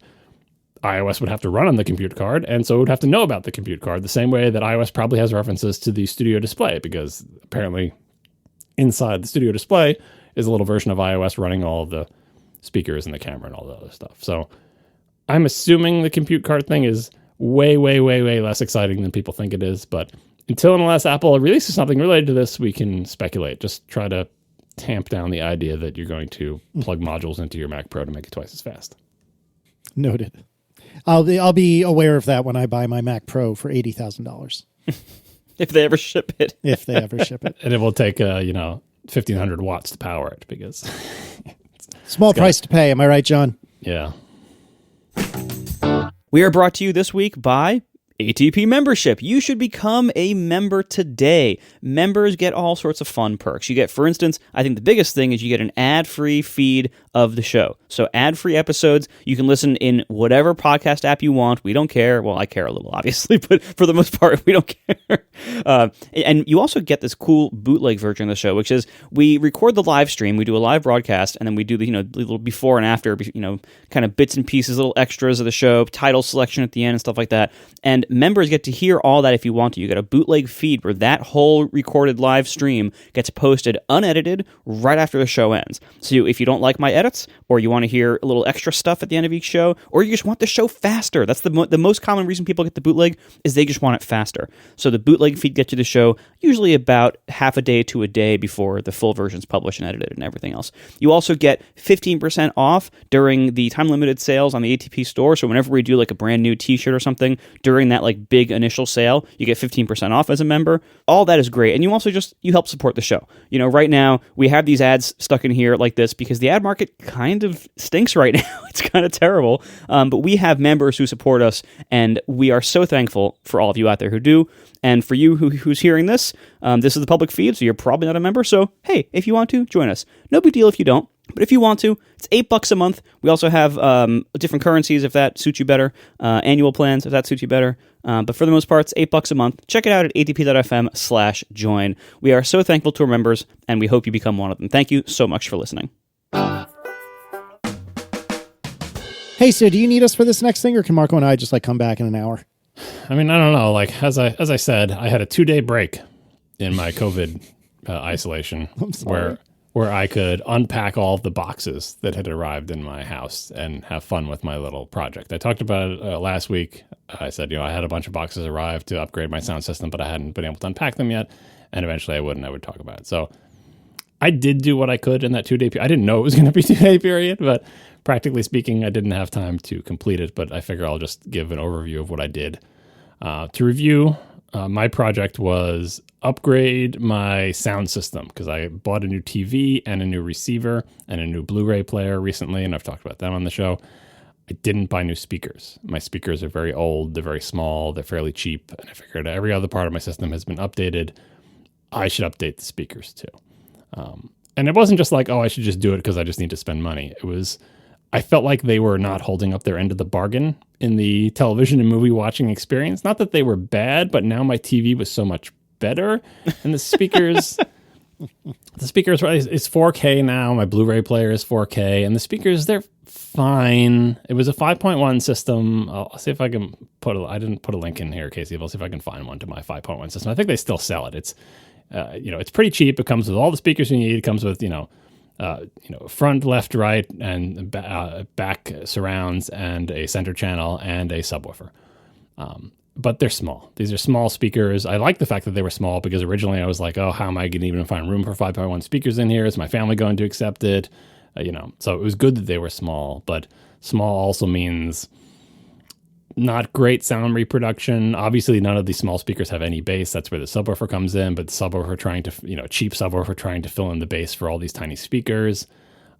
C: iOS would have to run on the compute card, and so it would have to know about the compute card the same way that iOS probably has references to the Studio Display, because apparently inside the Studio Display is a little version of iOS running all of the speakers and the camera and all the other stuff. So I'm assuming the compute card thing is way, way, way, way less exciting than people think it is, but until and unless Apple releases something related to this, we can speculate. Just try to tamp down the idea that you're going to plug modules into your Mac Pro to make it twice as fast.
A: Noted. I'll be aware of that when I buy my Mac Pro for $80,000.
B: If they ever ship it.
A: If they ever ship it.
C: And it will take 1,500 watts to power it, because
A: small price to pay. Am I right, John?
C: Yeah.
B: We are brought to you this week by ATP membership. You should become a member today. Members get all sorts of fun perks. You get, for instance, I think the biggest thing is you get an ad-free feed of the show. So ad-free episodes, you can listen in whatever podcast app you want. We don't care. Well, I care a little, obviously, but for the most part, we don't care. And you also get this cool bootleg version of the show, which is we record the live stream, we do a live broadcast, and then we do the little before and after, kind of bits and pieces, little extras of the show, title selection at the end and stuff like that. And members get to hear all that if you want to. You get a bootleg feed where that whole recorded live stream gets posted unedited right after the show ends. So if you don't like my edits, or you want to hear a little extra stuff at the end of each show, or you just want the show faster, that's the most common reason people get the bootleg, is they just want it faster. So the bootleg feed gets you the show usually about half a day to a day before the full version's published and edited and everything else. You also get 15% off during the time-limited sales on the ATP store. So whenever we do like a brand new t-shirt or something, during that like big initial sale, you get 15% off as a member. All that is great. And you also you help support the show. Right now we have these ads stuck in here like this because the ad market kind of stinks right now. It's kind of terrible. But we have members who support us, and we are so thankful for all of you out there who do. And for you who's hearing this, this is the public feed, so you're probably not a member. So, hey, if you want to, join us. No big deal if you don't. But if you want to, it's $8 a month. We also have different currencies if that suits you better, annual plans if that suits you better. But for the most part, it's $8 a month. Check it out at atp.fm/join. We are so thankful to our members, and we hope you become one of them. Thank you so much for listening.
A: Hey, so do you need us for this next thing, or can Marco and I just come back in an hour?
C: I mean, I don't know. As I said, I had a 2-day break in my COVID isolation where I could unpack all of the boxes that had arrived in my house and have fun with my little project. I talked about it last week. I said, I had a bunch of boxes arrive to upgrade my sound system, but I hadn't been able to unpack them yet. And eventually I would talk about it. So I did do what I could in that 2-day period. I didn't know it was going to be a 2-day period, but practically speaking, I didn't have time to complete it. But I figure I'll just give an overview of what I did. To review, my project was upgrade my sound system, because I bought a new TV and a new receiver and a new Blu-ray player recently, and I've talked about them on the show. I didn't buy new speakers. My speakers are very old, they're very small, they're fairly cheap, and I figured every other part of my system has been updated. I should update the speakers too. And it wasn't just like, I should just do it because I just need to spend money. I felt like they were not holding up their end of the bargain in the television and movie watching experience. Not that they were bad, but now my TV was so much better. And the speakers, it's 4K now. My Blu-ray player is 4K. And the speakers, they're fine. It was a 5.1 system. I'll see if I can I didn't put a link in here, Casey. I'll see if I can find one to my 5.1 system. I think they still sell it. It's, it's pretty cheap. It comes with all the speakers you need. It comes with, front, left, right, and back surrounds, and a center channel, and a subwoofer. But they're small. These are small speakers. I like the fact that they were small because originally I was like, oh, how am I going to even find room for 5.1 speakers in here? Is my family going to accept it? So it was good that they were small, but small also means not great sound reproduction. Obviously, none of these small speakers have any bass. That's where the subwoofer comes in, but the subwoofer cheap subwoofer trying to fill in the bass for all these tiny speakers.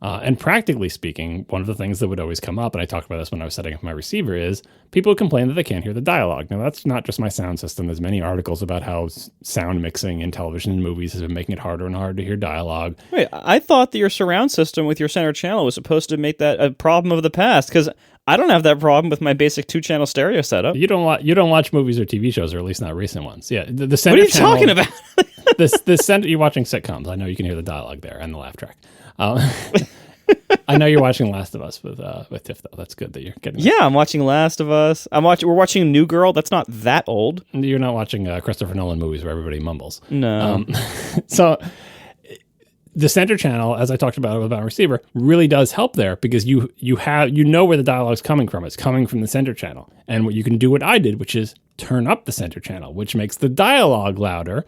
C: And practically speaking, one of the things that would always come up, and I talked about this when I was setting up my receiver, is people complain that they can't hear the dialogue. Now, that's not just my sound system. There's many articles about how sound mixing in television and movies has been making it harder and harder to hear dialogue.
B: Wait, I thought that your surround system with your center channel was supposed to make that a problem of the past, because I don't have that problem with my basic 2-channel stereo setup.
C: You don't watch movies or TV shows, or at least not recent ones. Yeah, the center.
B: What are you
C: channel,
B: talking about?
C: the center. You're watching sitcoms. I know you can hear the dialogue there and the laugh track. I know you're watching Last of Us with Tiff, though. That's good that you're getting that.
B: Yeah, I'm watching Last of Us. We're watching New Girl. That's not that old.
C: You're not watching Christopher Nolan movies where everybody mumbles.
B: No.
C: So the center channel, as I talked about receiver, really does help there because you know where the dialogue's coming from. It's coming from the center channel. And what you can do what I did, which is turn up the center channel, which makes the dialogue louder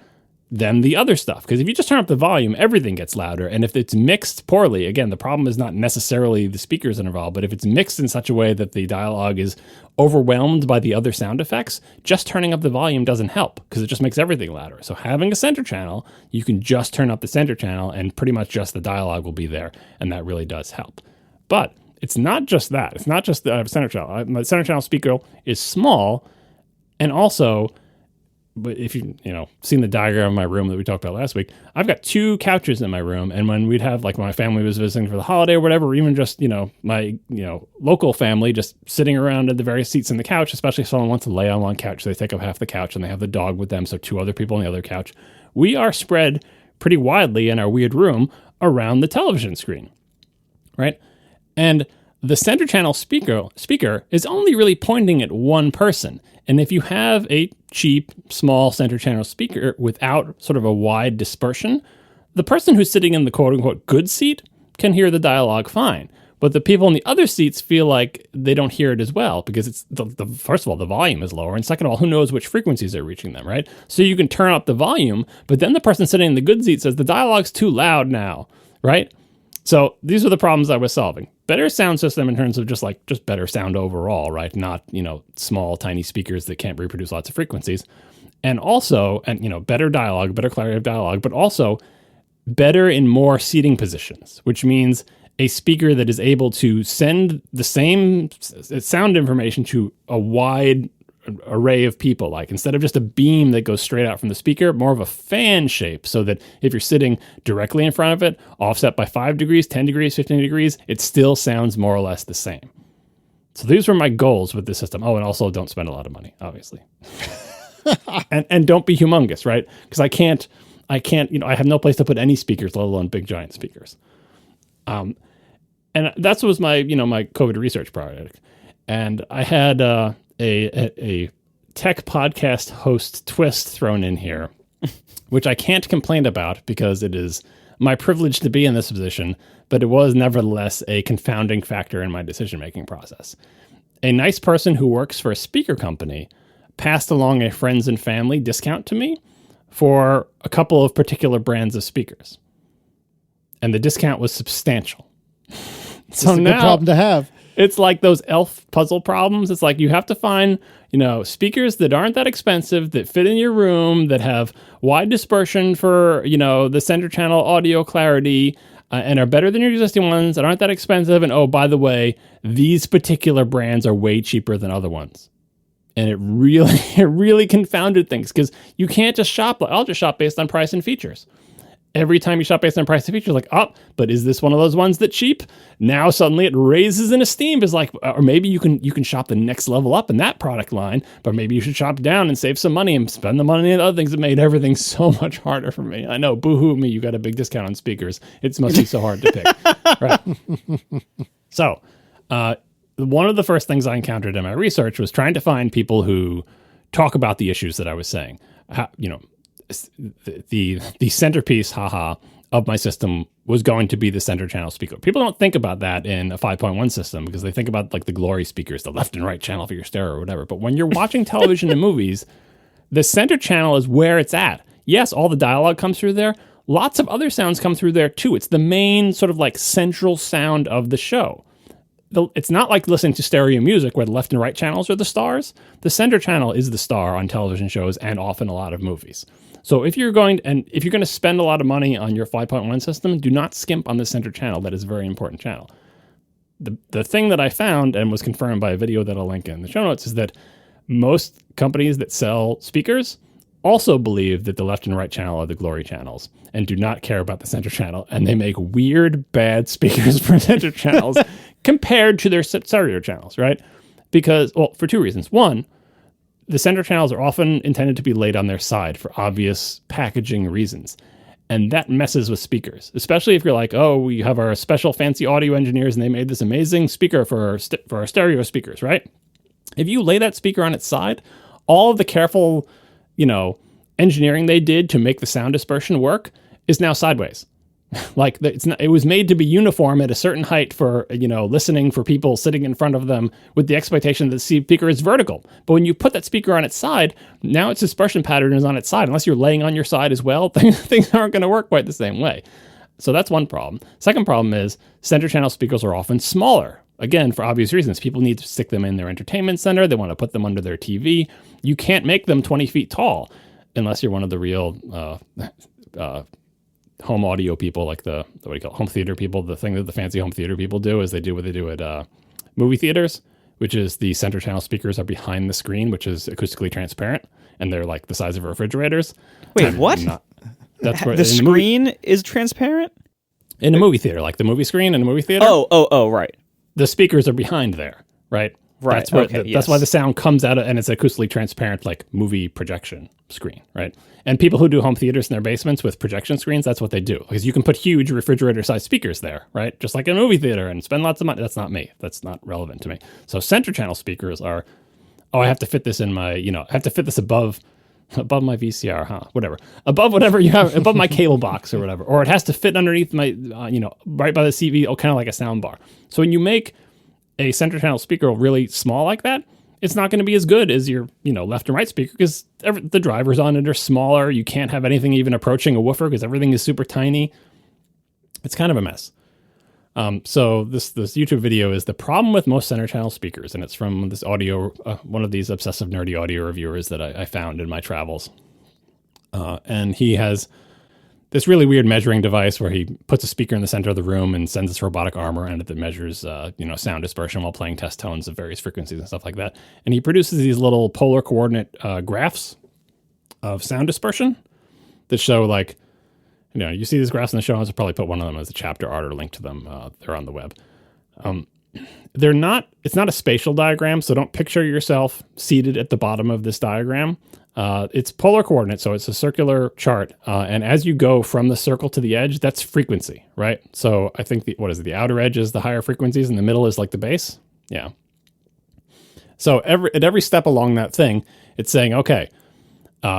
C: than the other stuff. Because if you just turn up the volume, everything gets louder. And if it's mixed poorly, again, the problem is not necessarily the speakers involved, but if it's mixed in such a way that the dialogue is overwhelmed by the other sound effects, just turning up the volume doesn't help because it just makes everything louder. So having a center channel, you can just turn up the center channel and pretty much just the dialogue will be there. And that really does help. But it's not just that. It's not just the center channel. My center channel speaker is small, and also, but if you've seen the diagram of my room that we talked about last week, I've got 2 couches in my room. And when we'd have, like, my family was visiting for the holiday or whatever, or even just, my, local family just sitting around at the various seats in the couch, especially if someone wants to lay on one couch, they take up half the couch and they have the dog with them. So 2 other people on the other couch. We are spread pretty widely in our weird room around the television screen, right? And the center channel speaker is only really pointing at one person. And if you have a cheap, small center channel speaker without sort of a wide dispersion, the person who's sitting in the quote-unquote good seat can hear the dialogue fine. But the people in the other seats feel like they don't hear it as well because it's first of all, the volume is lower. And second of all, who knows which frequencies are reaching them, right? So you can turn up the volume, but then the person sitting in the good seat says the dialogue's too loud now, right? So these are the problems I was solving. Better sound system in terms of just better sound overall, right? Not, small, tiny speakers that can't reproduce lots of frequencies. And also, better dialogue, better clarity of dialogue, but also better in more seating positions, which means a speaker that is able to send the same sound information to a wide array of people, like instead of just a beam that goes straight out from the speaker, more of a fan shape, so that if you're sitting directly in front of it, offset by 5 degrees, 10 degrees, 15 degrees, it still sounds more or less the same. So these were my goals with this system. Oh, and also don't spend a lot of money, obviously. and don't be humongous, right? Because I can't, I have no place to put any speakers, let alone big giant speakers. And that was my, my COVID research project. And I had a tech podcast host twist thrown in here, which I can't complain about because it is my privilege to be in this position, but it was nevertheless a confounding factor in my decision-making process. A nice person who works for a speaker company passed along a friends and family discount to me for a couple of particular brands of speakers. And the discount was substantial.
A: So it's a good problem to have.
C: It's like those elf puzzle problems. It's like you have to find, speakers that aren't that expensive, that fit in your room, that have wide dispersion for, the center channel audio clarity, and are better than your existing ones, that aren't that expensive. And oh, by the way, these particular brands are way cheaper than other ones. And it really confounded things because you can't just shop. I'll just shop based on price and features. Every time you shop based on price and features, like, but is this one of those ones that's cheap? Now suddenly it raises in esteem. Is like, or maybe you can shop the next level up in that product line, but maybe you should shop down and save some money and spend the money on other things that made everything so much harder for me. I know, boo-hoo me, you got a big discount on speakers. It must be so hard to pick, right? So One of the first things I encountered in my research was trying to find people who talk about the issues that I was saying. The centerpiece, of my system was going to be the center channel speaker. People don't think about that in a 5.1 system because they think about like the glory speakers, the left and right channel for your stereo or whatever. But when you're watching television and movies, the center channel is where it's at. Yes, all the dialogue comes through there. Lots of other sounds come through there too. It's the main sort of like central sound of the show. It's not like listening to stereo music where the left and right channels are the stars. The center channel is the star on television shows and often a lot of movies. So if you're going to spend a lot of money on your 5.1 system, do not skimp on the center channel. That is a very important channel. The thing that I found and was confirmed by a video that I'll link in the show notes is that most companies that sell speakers also believe that the left and right channel are the glory channels and do not care about the center channel. And they make weird, bad speakers for center channels compared to their stereo channels, right? Because, well, for two reasons. One, the center channels are often intended to be laid on their side for obvious packaging reasons. And that messes with speakers, especially if you're like, oh, we have our special fancy audio engineers and they made this amazing speaker for our stereo speakers, right? If you lay that speaker on its side, all of the careful, engineering they did to make the sound dispersion work is now sideways. Like it was made to be uniform at a certain height for, listening for people sitting in front of them with the expectation that the speaker is vertical. But when you put that speaker on its side, now its dispersion pattern is on its side. Unless you're laying on your side as well, things aren't going to work quite the same way. So that's one problem. Second problem is center channel speakers are often smaller. Again, for obvious reasons, people need to stick them in their entertainment center. They want to put them under their TV. You can't make them 20 feet tall unless you're one of the real home audio people, like home theater people. The thing that the fancy home theater people do is they do what they do at movie theaters, which is the center channel speakers are behind the screen, which is acoustically transparent, and they're like the size of refrigerators.
B: Wait, what?
C: That's where
B: the screen is transparent?
C: In a movie theater, like the movie screen in a movie theater.
B: Oh, right.
C: The speakers are behind there, right?
B: Right.
C: That's where that's why the sound comes out of, and it's acoustically transparent, like movie projection screen, right? And people who do home theaters in their basements with projection screens, that's what they do, because you can put huge refrigerator-sized speakers there, right? Just like in a movie theater, and spend lots of money. That's not me. That's not relevant to me. So center channel speakers are, I have to fit this in my, I have to fit this above my VCR, whatever, above whatever you have, above my cable box or whatever, or it has to fit underneath my, right by the CV, kind of like a sound bar. So when you make a center channel speaker really small like that, it's not going to be as good as your, left and right speaker because the drivers on it are smaller. You can't have anything even approaching a woofer because everything is super tiny. It's kind of a mess. So this YouTube video is the problem with most center channel speakers, and it's from this audio, one of these obsessive nerdy audio reviewers that I found in my travels. And he has this really weird measuring device where he puts a speaker in the center of the room and sends this robotic arm around it that measures, sound dispersion while playing test tones of various frequencies and stuff like that. And he produces these little polar coordinate graphs of sound dispersion that show like, you see these graphs in the show notes. I'll probably put one of them as a chapter art or link to them. They're on the web. It's not a spatial diagram, so don't picture yourself seated at the bottom of this diagram. It's polar coordinates, so it's a circular chart. And as you go from the circle to the edge, that's frequency, right? So I think the outer edge is the higher frequencies and the middle is like the base. Yeah. So at every step along that thing, it's saying, okay,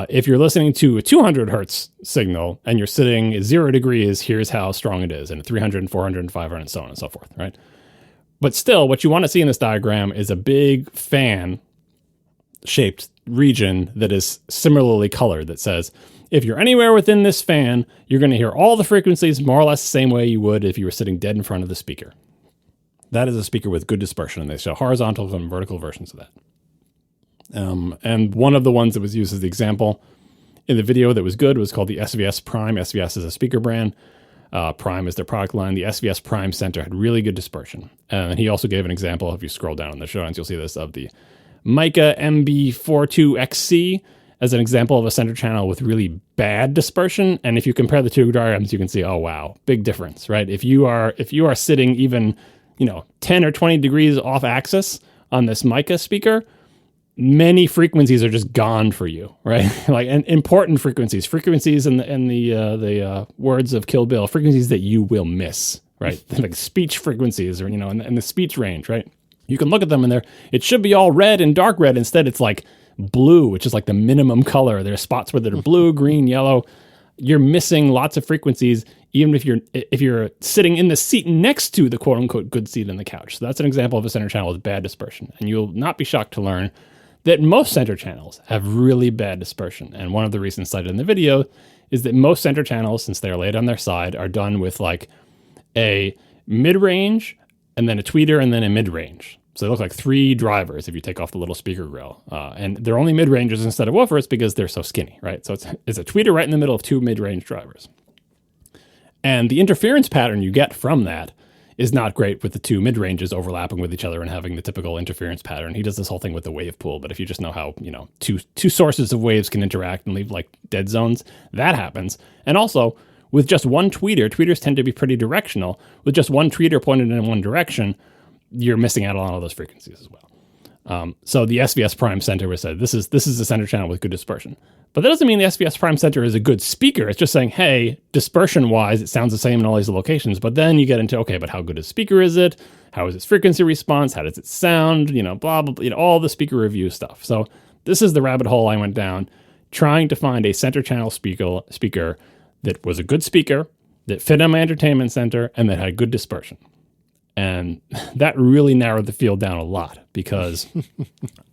C: if you're listening to a 200 hertz signal and you're sitting at 0 degrees, here's how strong it is, and 300 and 400 and 500 and so on and so forth, right? But still, what you want to see in this diagram is a big fan-shaped region that is similarly colored that says, if you're anywhere within this fan, you're going to hear all the frequencies more or less the same way you would if you were sitting dead in front of the speaker. That is a speaker with good dispersion, and they show horizontal and vertical versions of that. And one of the ones that was used as the example in the video that was good was called the SVS Prime. SVS is a speaker brand. Prime is their product line. The SVS Prime Center had really good dispersion. And he also gave an example, if you scroll down in the show notes, you'll see this, of the Mica MB42XC as an example of a center channel with really bad dispersion. And if you compare the two diagrams, you can see, oh, wow, big difference, right? If you are sitting even, 10 or 20 degrees off axis on this Mica speaker, many frequencies are just gone for you, right? Like, and important frequencies in the words of Kill Bill, frequencies that you will miss, right? Like speech frequencies or, in the speech range, right? You can look at them and it should be all red and dark red. Instead, it's like blue, which is like the minimum color. There's spots where they're blue, green, yellow. You're missing lots of frequencies, even if you're sitting in the seat next to the quote unquote good seat in the couch. So that's an example of a center channel with bad dispersion. And you'll not be shocked to learn that most center channels have really bad dispersion. And one of the reasons cited in the video is that most center channels, since they're laid on their side, are done with like a mid-range and then a tweeter and then a mid-range. So they look like 3 drivers if you take off the little speaker grill. And they're only mid-ranges instead of woofers because they're so skinny, right? So it's a tweeter right in the middle of 2 mid-range drivers. And the interference pattern you get from that is not great with the 2 mid-ranges overlapping with each other and having the typical interference pattern. He does this whole thing with the wave pool, but if you just know how, two sources of waves can interact and leave like dead zones, that happens. And also, with just one tweeters tend to be pretty directional. With just one tweeter pointed in one direction, you're missing out on all those frequencies as well. So the SVS prime center was said, this is a center channel with good dispersion. But that doesn't mean the SVS prime center is a good speaker. It's just saying, hey, dispersion-wise, it sounds the same in all these locations. But then you get into, okay, but how good a speaker is it? How is its frequency response? How does it sound? Blah, blah, blah, all the speaker review stuff. So this is the rabbit hole I went down, trying to find a center channel speaker that was a good speaker, that fit on my entertainment center, and that had good dispersion. And that really narrowed the field down a lot because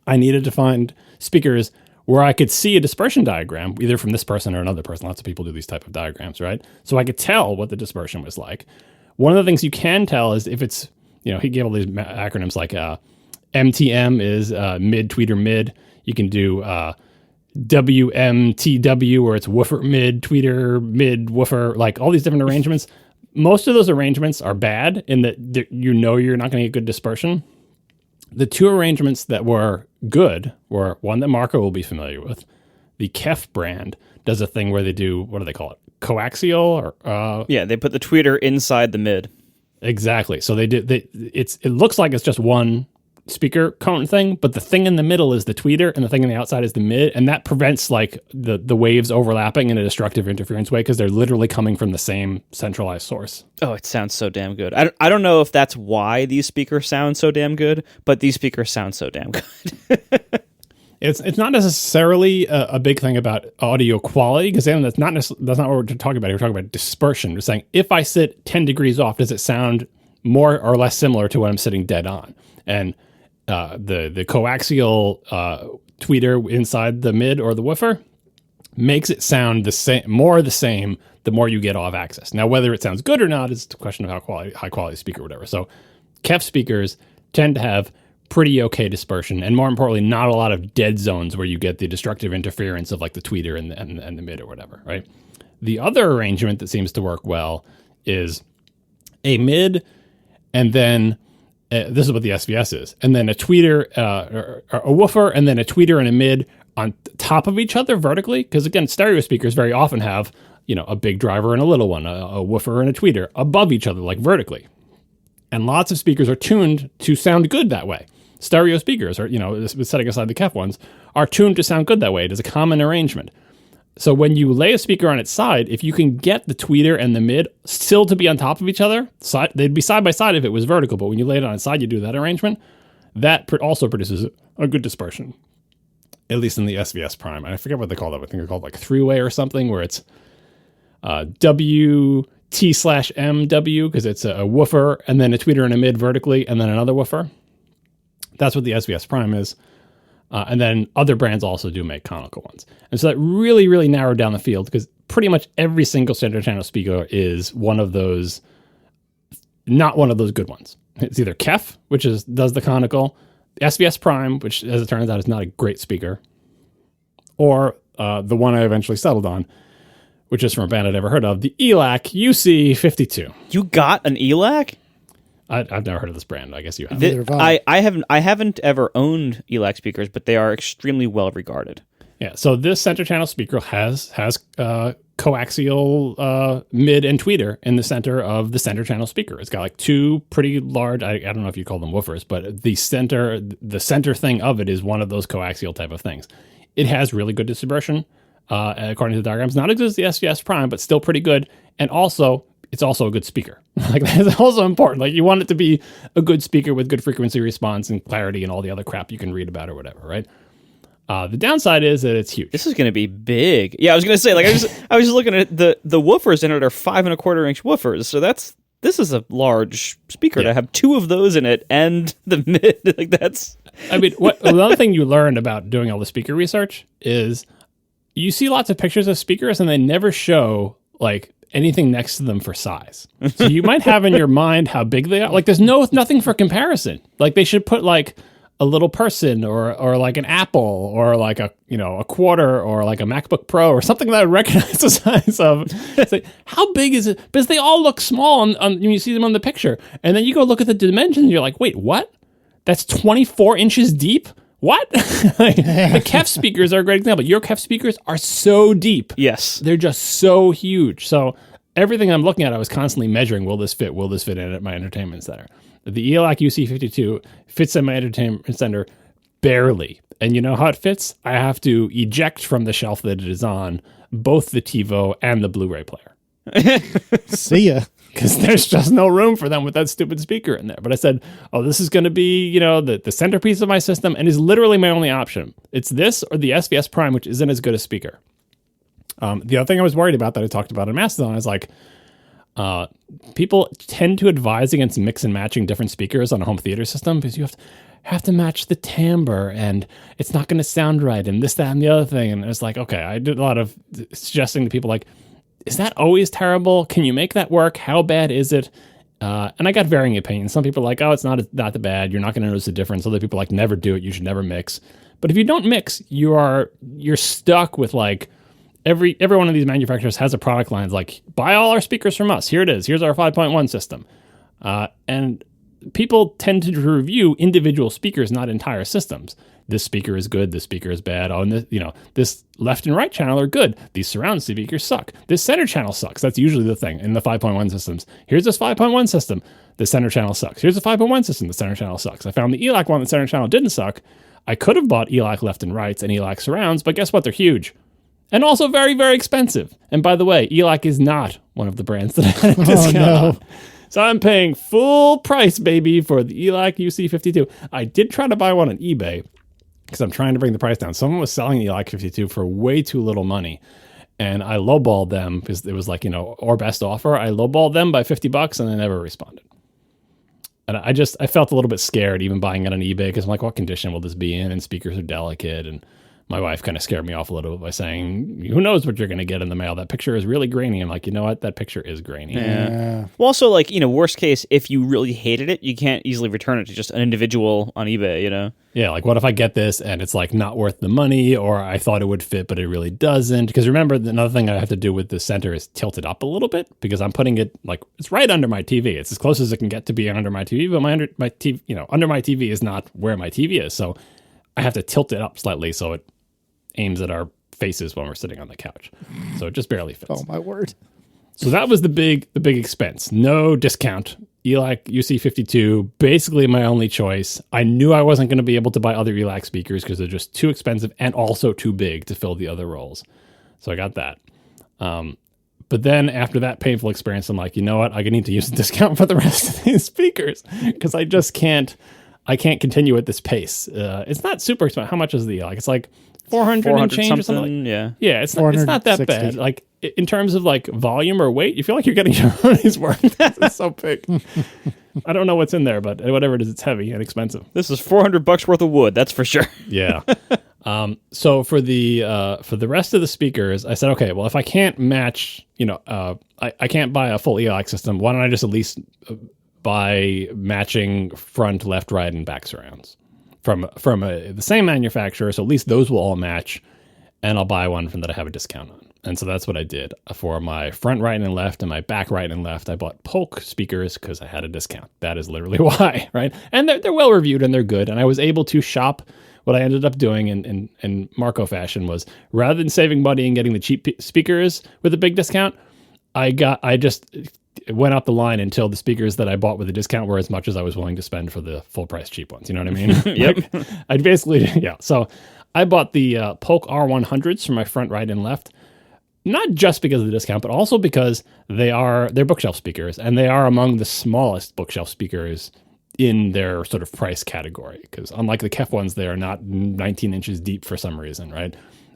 C: I needed to find speakers where I could see a dispersion diagram, either from this person or another person. Lots of people do these type of diagrams, right? So I could tell what the dispersion was like. One of the things you can tell is if it's, he gave all these acronyms like MTM is mid, tweeter, mid. You can do WMTW where it's woofer, mid, tweeter, mid, woofer, like all these different arrangements. Most of those arrangements are bad in that you're not going to get good dispersion. The 2 arrangements that were good were one that Marco will be familiar with. The Kef brand does a thing where they do, what do they call it? Coaxial? Or
B: they put the tweeter inside the mid.
C: Exactly. So it looks like it's just one speaker cone thing, but the thing in the middle is the tweeter and the thing on the outside is the mid, and that prevents like the waves overlapping in a destructive interference way because they're literally coming from the same centralized source.
B: Oh, it sounds so damn good. I don't know if that's why these speakers sound so damn good, but these speakers sound so damn good.
C: It's not necessarily a big thing about audio quality because that's not what we're talking about. We're talking about dispersion. We're saying if I sit 10 degrees off, does it sound more or less similar to what I'm sitting dead on? And the coaxial tweeter inside the mid or the woofer makes it sound the same the more you get off axis. Now, whether it sounds good or not is a question of high quality speaker or whatever. So Kef speakers tend to have pretty okay dispersion, and more importantly, not a lot of dead zones where you get the destructive interference of like the tweeter and the mid or whatever, right? The other arrangement that seems to work well is a mid and then this is what the SVS is. And then a tweeter, or a woofer, and then a tweeter and a mid on top of each other vertically. Because again, stereo speakers very often have, a big driver and a little one, a woofer and a tweeter above each other, like vertically. And lots of speakers are tuned to sound good that way. Stereo speakers, or, setting aside the Kef ones, are tuned to sound good that way. It is a common arrangement. So when you lay a speaker on its side, if you can get the tweeter and the mid still to be on top of each other, they'd be side by side if it was vertical, but when you lay it on its side, you do that arrangement, that also produces a good dispersion, at least in the SVS prime. I forget what they call that. I think they're called like three-way or something, where it's WT/MW, because it's a woofer, and then a tweeter and a mid vertically, and then another woofer. That's what the SVS prime is. And then other brands also do make conical ones. And so that really, really narrowed down the field because pretty much every single center channel speaker is one of those, not one of those good ones. It's either Kef, which does the conical, SVS Prime, which as it turns out is not a great speaker, or the one I eventually settled on, which is from a band I'd never heard of, the ELAC UC52.
B: You got an ELAC?
C: I've never heard of this brand. I guess you have.
B: I haven't ever owned ELAC speakers, but they are extremely well regarded.
C: Yeah. So this center channel speaker has coaxial mid and tweeter in the center of the center channel speaker. It's got like two pretty large. I don't know if you call them woofers, but the center thing of it is one of those coaxial type of things. It has really good dispersion according to the diagrams. Not as good as the SVS Prime, but still pretty good. And also, it's also a good speaker. Like that's also important. Like you want it to be a good speaker with good frequency response and clarity and all the other crap you can read about or whatever, right? The downside is that it's huge.
B: This is going to be big. Yeah, I was going to say, like, I was just looking at the woofers in it are 5.25-inch woofers. So this is a large speaker to have 2 of those in it and the mid. Like that's.
C: I mean, another thing you learned about doing all the speaker research is you see lots of pictures of speakers and they never show like anything next to them for size. So you might have in your mind how big they are. Like there's nothing for comparison. Like they should put like a little person or like an Apple or like a quarter or like a MacBook Pro or something that I would recognize the size of. It's like, how big is it? Because they all look small on when you see them on the picture. And then you go look at the dimensions and you're like, wait, what? That's 24 inches deep? What? The KEF speakers are a great example. Your KEF speakers are so deep.
B: Yes.
C: They're just so huge. So everything I'm looking at, I was constantly measuring, will this fit? Will this fit in at my entertainment center? The ELAC UC52 fits in my entertainment center barely. And you know how it fits? I have to eject from the shelf that it is on both the TiVo and the Blu-ray player.
A: See ya.
C: Because there's just no room for them with that stupid speaker in there. But I said, oh, this is going to be, the centerpiece of my system and is literally my only option. It's this or the SVS Prime, which isn't as good a speaker. The other thing I was worried about that I talked about in Mastodon is like, people tend to advise against mix and matching different speakers on a home theater system because you have to match the timbre and it's not going to sound right and this, that, and the other thing. And it's like, okay, I did a lot of suggesting to people like, is that always terrible? Can you make that work? How bad is it? And I got varying opinions. Some people are like, oh, it's not that bad. You're not going to notice the difference. Other people are like, never do it. You should never mix. But if you don't mix, you're stuck with like, every one of these manufacturers has a product line like, buy all our speakers from us. Here it is. Here's our 5.1 system. And people tend to review individual speakers, not entire systems. This speaker is good. This speaker is bad. Oh, and this left and right channel are good. These surround speakers suck. This center channel sucks. That's usually the thing in the 5.1 systems. Here's this 5.1 system. The center channel sucks. Here's the 5.1 system. The center channel sucks. I found the ELAC one. The center channel didn't suck. I could have bought ELAC left and rights and ELAC surrounds, but guess what? They're huge. And also very, very expensive. And by the way, ELAC is not one of the brands that I had a discount on. So I'm paying full price, baby, for the ELAC UC52. I did try to buy one on eBay because I'm trying to bring the price down. Someone was selling the ELAC 52 for way too little money. And I lowballed them because it was like, or best offer. I lowballed them by $50 and they never responded. And I felt a little bit scared even buying it on eBay because I'm like, what condition will this be in? And speakers are delicate. And my wife kind of scared me off a little bit by saying, who knows what you're going to get in the mail? That picture is really grainy. I'm like, you know what? That picture is grainy.
B: Yeah. Well, also, like, worst case, if you really hated it, you can't easily return it to just an individual on eBay,
C: Yeah, like what if I get this and it's like not worth the money, or I thought it would fit, but it really doesn't? Because remember, another thing I have to do with the center is tilt it up a little bit because I'm putting it like it's right under my TV. It's as close as it can get to being under my TV, but under my TV is not where my TV is. So I have to tilt it up slightly so it aims at our faces when we're sitting on the couch. So it just barely fits.
A: Oh my word.
C: So that was the big expense. No discount. ELAC UC52, basically my only choice. I knew I wasn't going to be able to buy other ELAC speakers because they're just too expensive and also too big to fill the other roles. So I got that. But then after that painful experience, I'm like, you know what? I need to use a discount for the rest of these speakers because I just can't continue at this pace. It's not super expensive. How much is the ELAC? It's like 400 and change or something.
B: Yeah.
C: Yeah, it's not that bad. Like in terms of like volume or weight, you feel like you're getting your money's worth. It's so big. I don't know what's in there, but whatever it is, it's heavy and expensive.
B: This is $400 worth of wood, that's for sure.
C: Yeah. So for the rest of the speakers, I said, okay, well, if I can't match, I can't buy a full ELAC system. Why don't I just at least buy matching front, left, right, and back surrounds from the same manufacturer? So at least those will all match, and I'll buy one from that I have a discount on. And so that's what I did. For my front right and left and my back right and left, I bought Polk speakers because I had a discount. That is literally why, right? And they're well reviewed and they're good. And I was able to shop. What I ended up doing in Marco fashion was, rather than saving money and getting the cheap speakers with a big discount, I just went up the line until the speakers that I bought with a discount were as much as I was willing to spend for the full price cheap ones. You know what I mean?
B: Yep.
C: Like, I basically, yeah. So I bought the Polk R100s for my front right and left. not just because of the discount, but also because they're bookshelf speakers, and they are among the smallest bookshelf speakers in their sort of price category. Because unlike the Kef ones, they are not 19 inches deep for some reason, right?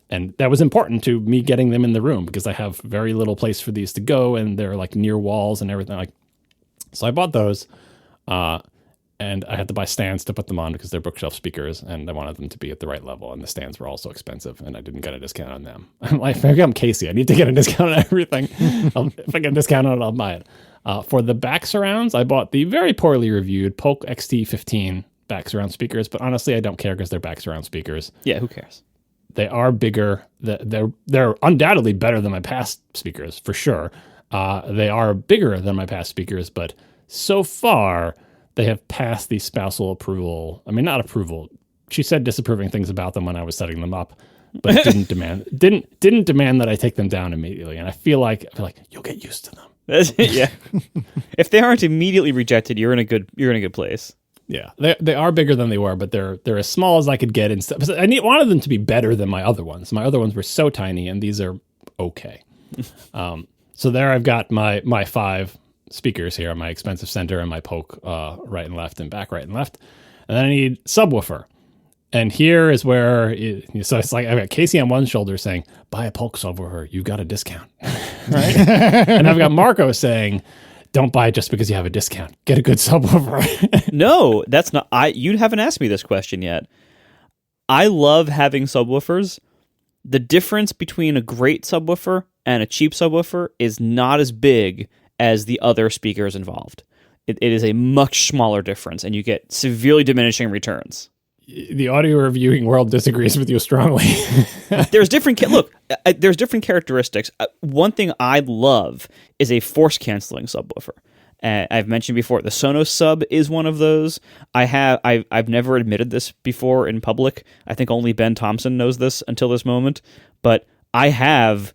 C: And that was important to me getting them in the room because I have very little place for these to go, and they're like near walls and everything. Like, so I bought those, and I had to buy stands to put them on because they're bookshelf speakers, and I wanted them to be at the right level. And the stands were also expensive, and I didn't get a discount on them. I'm like, maybe I'm Casey. I need to get a discount on everything. If I get a discount on it, I'll buy it. For the back surrounds, I bought the very poorly reviewed Polk XT15 back surround speakers, but honestly, I don't care because they're back surround speakers.
B: Yeah, who cares?
C: They are bigger. They're undoubtedly better than my past speakers, for sure. They are bigger than my past speakers, but so far they have passed the spousal approval. I mean, not approval. She said disapproving things about them when I was setting them up, but didn't demand that I take them down immediately. And I feel like you'll get used to them.
B: Yeah. If they aren't immediately rejected, you're in a good place.
C: Yeah, they are bigger than they were, but they're as small as I could get. I wanted them to be better than my other ones. My other ones were so tiny, and these are okay. So there I've got my 5 speakers here, my expensive center and my Polk right and left and back right and left. And then I need subwoofer. And here is where, so it's like I've got Casey on one shoulder saying, buy a Polk subwoofer, you got a discount. Right? And I've got Marco saying, don't buy it just because you have a discount. Get a good subwoofer.
B: No, that's not. You haven't asked me this question yet. I love having subwoofers. The difference between a great subwoofer and a cheap subwoofer is not as big as the other speakers involved. It is a much smaller difference, and you get severely diminishing returns.
C: The audio reviewing world disagrees with you strongly.
B: There's different there's different characteristics. One thing I love is a force canceling subwoofer. I've mentioned before the Sonos sub is one of those. I've never admitted this before in public. I think only Ben Thompson knows this until this moment, but I have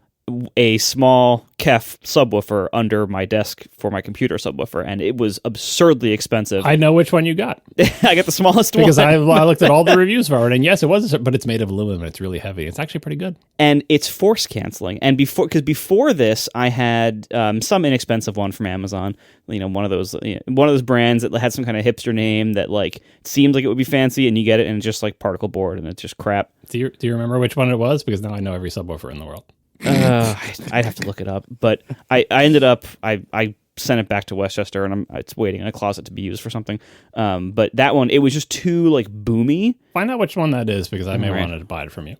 B: a small Kef subwoofer under my desk for my computer subwoofer, and it was absurdly expensive.
C: I know which one you got.
B: I got the smallest
C: because
B: one.
C: I looked at all the reviews for it, and yes, it was, but it's made of aluminum and it's really heavy. It's actually pretty good.
B: And it's force canceling. And before this, I had some inexpensive one from Amazon. One of those brands that had some kind of hipster name that like seemed like it would be fancy, and you get it, and it's just like particle board, and it's just crap.
C: Do you remember which one it was? Because now I know every subwoofer in the world.
B: I'd have to look it up, but I ended up I sent it back to Westchester, and it's waiting in a closet to be used for something. But that one, it was just too like boomy.
C: Find out which one that is, because I may want to buy it from you.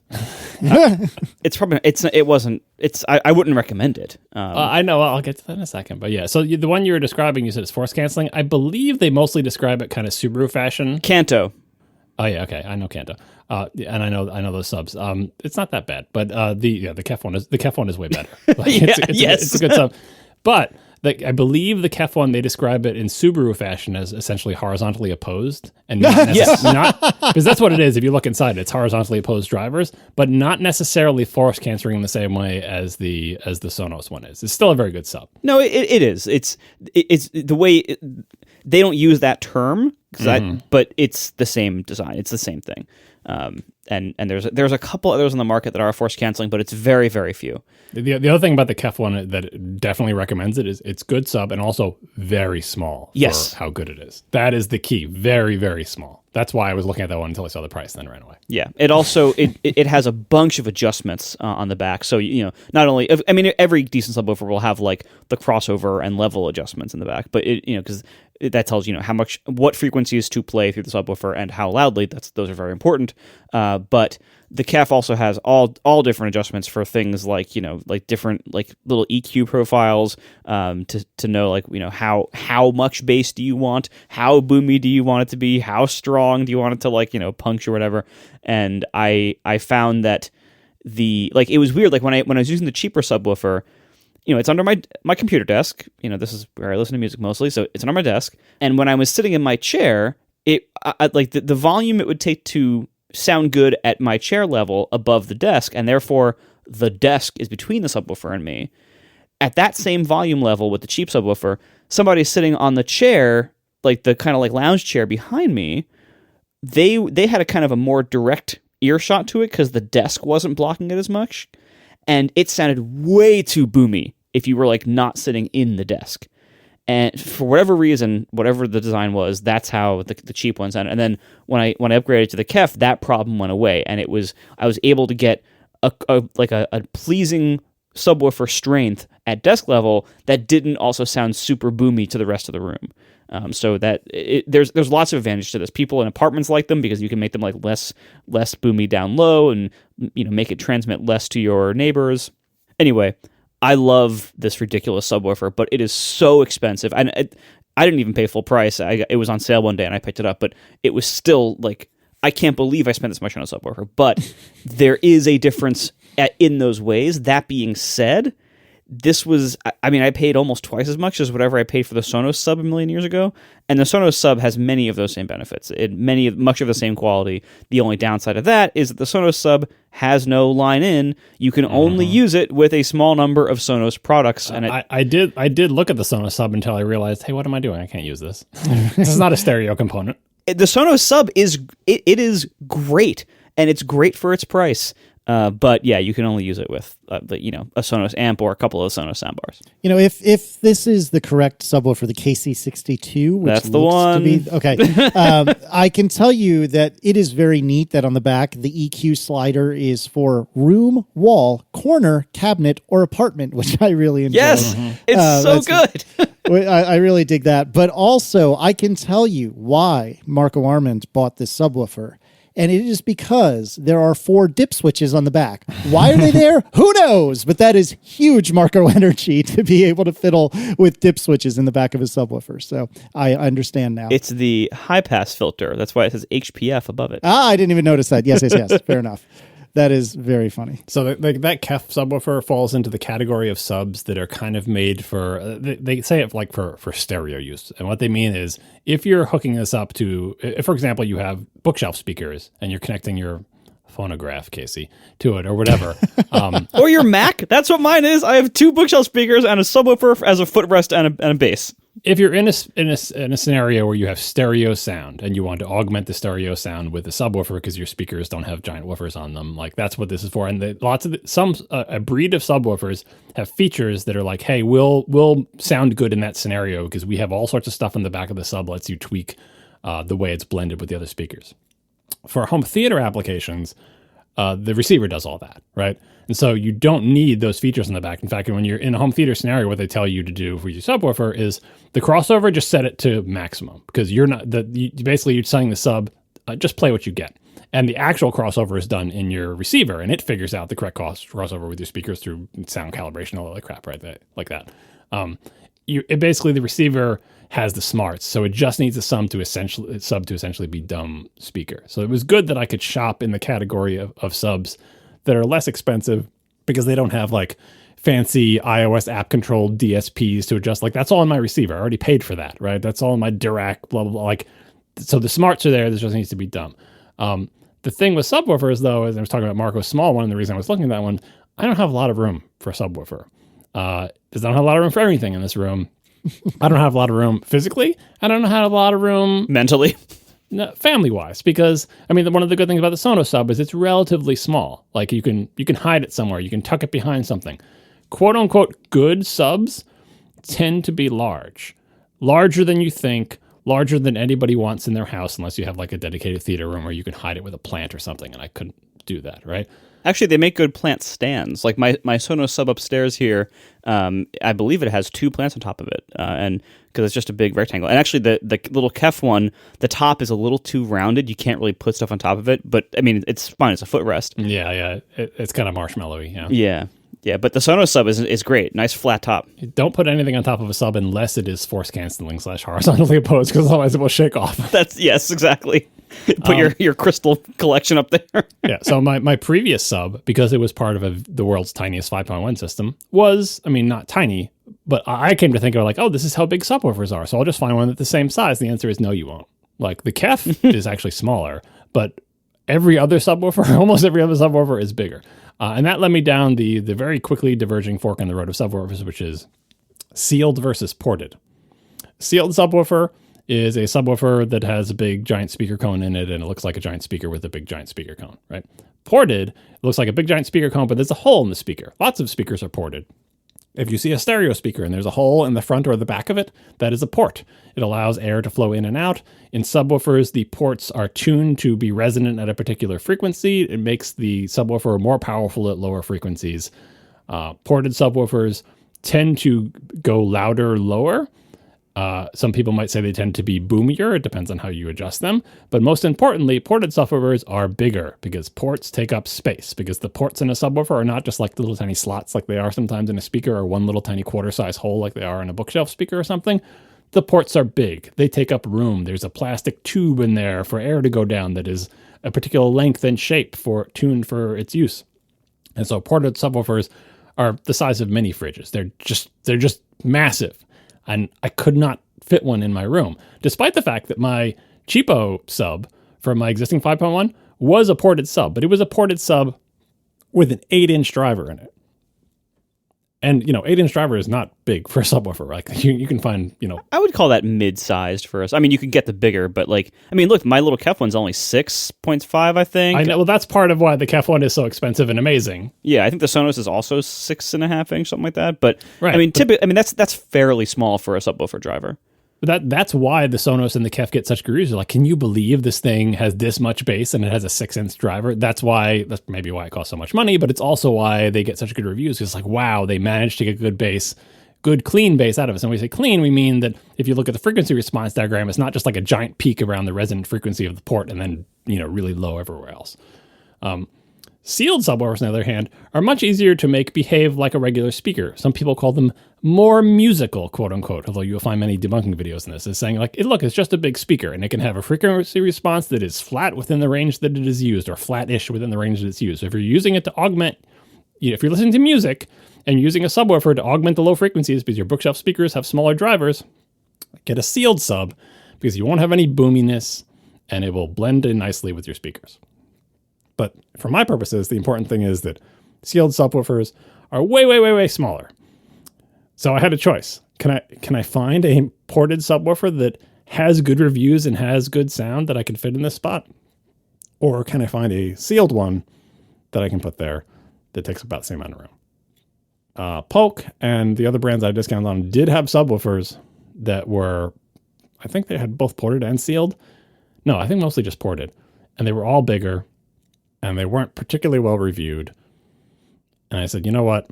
B: I wouldn't recommend it.
C: I know, I'll get to that in a second, but yeah. So the one you were describing, you said it's force canceling. I believe they mostly describe it kind of Subaru fashion.
B: Kanto.
C: Oh yeah, okay, I know Kanto, and I know those subs. It's not that bad, but the Kef one is way better. Like, it's a good sub, but I believe the Kef one, they describe it in Subaru fashion as essentially horizontally opposed, and not because that's what it is. If you look inside, it's horizontally opposed drivers, but not necessarily force canceling in the same way as the Sonos one is. It's still a very good sub.
B: No, it is. It's the way they don't use that term. But it's the same design. It's the same thing. And there's a couple others on the market that are force canceling, but it's very, very few.
C: The other thing about the Kef one that definitely recommends it is it's good sub and also very small.
B: Yes.
C: For how good it is. That is the key. Very, very small. That's why I was looking at that one until I saw the price, then ran away.
B: Yeah. It also it has a bunch of adjustments on the back. So not only every decent subwoofer will have like the crossover and level adjustments in the back, but because that tells what frequencies to play through the subwoofer and how loudly. Those are very important. But the Kef also has all different adjustments for things like different like little EQ profiles to know how much bass do you want, how boomy do you want it to be, how strong do you want it to punch or whatever. And I found that it was weird, like when I was using the cheaper subwoofer. It's under my computer desk. This is where I listen to music mostly, so it's under my desk. And when I was sitting in my chair, the volume it would take to sound good at my chair level above the desk, and therefore the desk is between the subwoofer and me. At that same volume level with the cheap subwoofer, somebody sitting on the chair, like the kind of like lounge chair behind me, they had a kind of a more direct earshot to it because the desk wasn't blocking it as much. and it sounded way too boomy if you were like not sitting in the desk. And for whatever reason, whatever the design was, that's how the cheap ones sounded. And then when I upgraded to the KEF, that problem went away, and I was able to get a pleasing subwoofer strength at desk level that didn't also sound super boomy to the rest of the room. So that there's lots of advantage to this. People in apartments like them because you can make them like less boomy down low, and make it transmit less to your neighbors. Anyway, I love this ridiculous subwoofer, but it is so expensive. And I didn't even pay full price. It was on sale one day and I picked it up, but it was still like, I can't believe I spent this much on a subwoofer. But there is a difference in those ways. That being said, this was, I paid almost twice as much as whatever I paid for the Sonos Sub a million years ago. And the Sonos Sub has many of those same benefits. Much of the same quality. The only downside of that is that the Sonos Sub has no line in. You can only use it with a small number of Sonos products. And
C: I did look at the Sonos Sub until I realized, hey, what am I doing? I can't use this. This is not a stereo component.
B: The Sonos Sub is great, and it's great for its price. But yeah, you can only use it with a Sonos amp or a couple of Sonos soundbars.
A: If this is the correct subwoofer, the KC62, which
B: that's the
A: looks
B: one.
A: To be, okay, I can tell you that it is very neat that on the back the EQ slider is for room, wall, corner, cabinet, or apartment, which I really enjoy.
B: Yes, it's so good.
A: I really dig that. But also, I can tell you why Marco Arment bought this subwoofer. And it is because there are 4 dip switches on the back. Why are they there? Who knows? But that is huge Marco energy to be able to fiddle with dip switches in the back of a subwoofer. So I understand now.
B: It's the high pass filter. That's why it says HPF above it.
A: I didn't even notice that. Yes. Fair enough. That is very funny.
C: So that KEF subwoofer falls into the category of subs that are kind of made for, they say it like for stereo use. And what they mean is if you're hooking this up to, if, for example, you have bookshelf speakers and you're connecting your phonograph, Casey, to it or whatever.
B: Or your Mac. That's what mine is. I have 2 bookshelf speakers and a subwoofer as a footrest and a bass.
C: If you're in a scenario where you have stereo sound and you want to augment the stereo sound with a subwoofer because your speakers don't have giant woofers on them, like that's what this is for. And a breed of subwoofers have features that are like, hey, we'll sound good in that scenario because we have all sorts of stuff in the back of the sub lets you tweak the way it's blended with the other speakers. For home theater applications, the receiver does all that, right? And so you don't need those features in the back. In fact, when you're in a home theater scenario, what they tell you to do for your subwoofer is the crossover, just set it to maximum because you're telling the sub, just play what you get. And the actual crossover is done in your receiver, and it figures out the correct crossover with your speakers through sound calibration, all that crap, right? Like that. Basically, the receiver has the smarts, so it just needs a sub to essentially be dumb speaker. So it was good that I could shop in the category of subs that are less expensive because they don't have like fancy iOS app controlled DSPs to adjust. Like that's all in my receiver. I already paid for that, right? That's all in my Dirac, blah, blah, blah. Like, so the smarts are there. This just needs to be dumb. The thing with subwoofers though, as I was talking about Marco's small one, and the reason I was looking at that one, I don't have a lot of room for a subwoofer. Because I don't have a lot of room for everything in this room. I don't have a lot of room physically. I don't have a lot of room
B: mentally.
C: Family-wise, because one of the good things about the Sonos Sub is it's relatively small. Like you can hide it somewhere, you can tuck it behind something. "Quote unquote" good subs tend to be larger than you think, larger than anybody wants in their house, unless you have like a dedicated theater room where you can hide it with a plant or something. And I couldn't do that, right?
B: Actually, they make good plant stands. Like my Sonos Sub upstairs here, I believe it has 2 plants on top of it, and because it's just a big rectangle. And actually, the little KEF one, the top is a little too rounded. You can't really put stuff on top of it. But it's fine. It's a footrest.
C: Yeah. It's kind of marshmallowy. Yeah.
B: Yeah. But the Sonos Sub is great. Nice flat top.
C: Don't put anything on top of a sub unless it is force canceling / horizontally opposed, because otherwise it will shake off.
B: Yes, exactly. Put your crystal collection up there.
C: Yeah. So my previous sub, because it was part of the world's tiniest 5.1 system, was, not tiny, but I came to think of like, oh, this is how big subwoofers are. So I'll just find one that's the same size. The answer is no, you won't. Like the KEF is actually smaller, but almost every other subwoofer is bigger. And that led me down the very quickly diverging fork in the road of subwoofers, which is sealed versus ported. Sealed subwoofer is a subwoofer that has a big giant speaker cone in it, and it looks like a giant speaker with a big giant speaker cone, right? Ported, it looks like a big giant speaker cone, but there's a hole in the speaker. Lots of speakers are ported. If you see a stereo speaker and there's a hole in the front or the back of it, that is a port. It allows air to flow in and out. In subwoofers, the ports are tuned to be resonant at a particular frequency. It makes the subwoofer more powerful at lower frequencies. Ported subwoofers tend to go louder, lower. Some people might say they tend to be boomier. It depends on how you adjust them. But most importantly, ported subwoofers are bigger because ports take up space, because the ports in a subwoofer are not just like the little tiny slots like they are sometimes in a speaker, or one little tiny quarter-size hole like they are in a bookshelf speaker or something. The ports are big. They take up room. There's a plastic tube in there for air to go down that is a particular length and shape tuned for its use. And so ported subwoofers are the size of mini fridges. They're just massive. And I could not fit one in my room, despite the fact that my cheapo sub from my existing 5.1 was a ported sub, but it was a ported sub with an 8-inch driver in it. And, 8-inch driver is not big for a subwoofer. Like you can find,
B: I would call that mid-sized for us. I mean, you could get the bigger, but look, my little Kef one's only 6.5, I think.
C: I know. Well, that's part of why the Kef one is so expensive and amazing.
B: Yeah, I think the Sonos is also 6.5 inch, something like that. But
C: right,
B: that's fairly small for a subwoofer driver.
C: But that's why the Sonos and the Kef get such good reviews. They're like, can you believe this thing has this much bass and it has a 6-inch driver? That's maybe why it costs so much money, but it's also why they get such good reviews. It's like, wow, they managed to get good bass, good clean bass out of it. And when we say clean, we mean that if you look at the frequency response diagram, it's not just like a giant peak around the resonant frequency of the port and then, really low everywhere else. Sealed subwoofers, on the other hand, are much easier to make behave like a regular speaker. Some people call them more musical, quote unquote, although you'll find many debunking videos in this, is saying like, look, it's just a big speaker and it can have a frequency response that is flat within the range that it is used, or flat-ish within the range that it's used. So if you're using it to augment, if you're listening to music and using a subwoofer to augment the low frequencies because your bookshelf speakers have smaller drivers, get a sealed sub because you won't have any boominess and it will blend in nicely with your speakers. But for my purposes, the important thing is that sealed subwoofers are way, way, way, way smaller. So I had a choice. Can I find a ported subwoofer that has good reviews and has good sound that I can fit in this spot? Or can I find a sealed one that I can put there that takes about the same amount of room? Polk and the other brands I discounted on did have subwoofers that were, I think they had both ported and sealed. No, I think mostly just ported. And they were all bigger. And they weren't particularly well reviewed. And I said, you know what?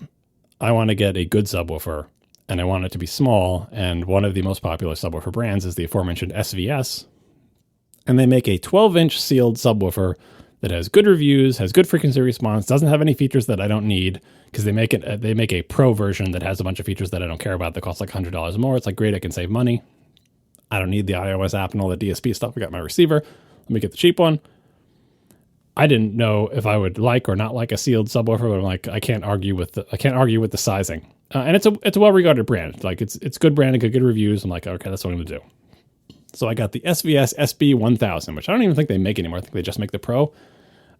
C: I want to get a good subwoofer, and I want it to be small. And one of the most popular subwoofer brands is the aforementioned SVS. And they make a 12-inch sealed subwoofer that has good reviews, has good frequency response, doesn't have any features that I don't need, because they make a pro version that has a bunch of features that I don't care about that cost like $100 more. It's like, great, I can save money. I don't need the iOS app and all the DSP stuff. I got my receiver. Let me get the cheap one. I didn't know if I would like or not like a sealed subwoofer, but I'm like, I can't argue with the sizing. And it's a well-regarded brand. Like it's good brand and good reviews. I'm like, okay, that's what I'm going to do. So I got the SVS SB1000, which I don't even think they make anymore. I think they just make the Pro.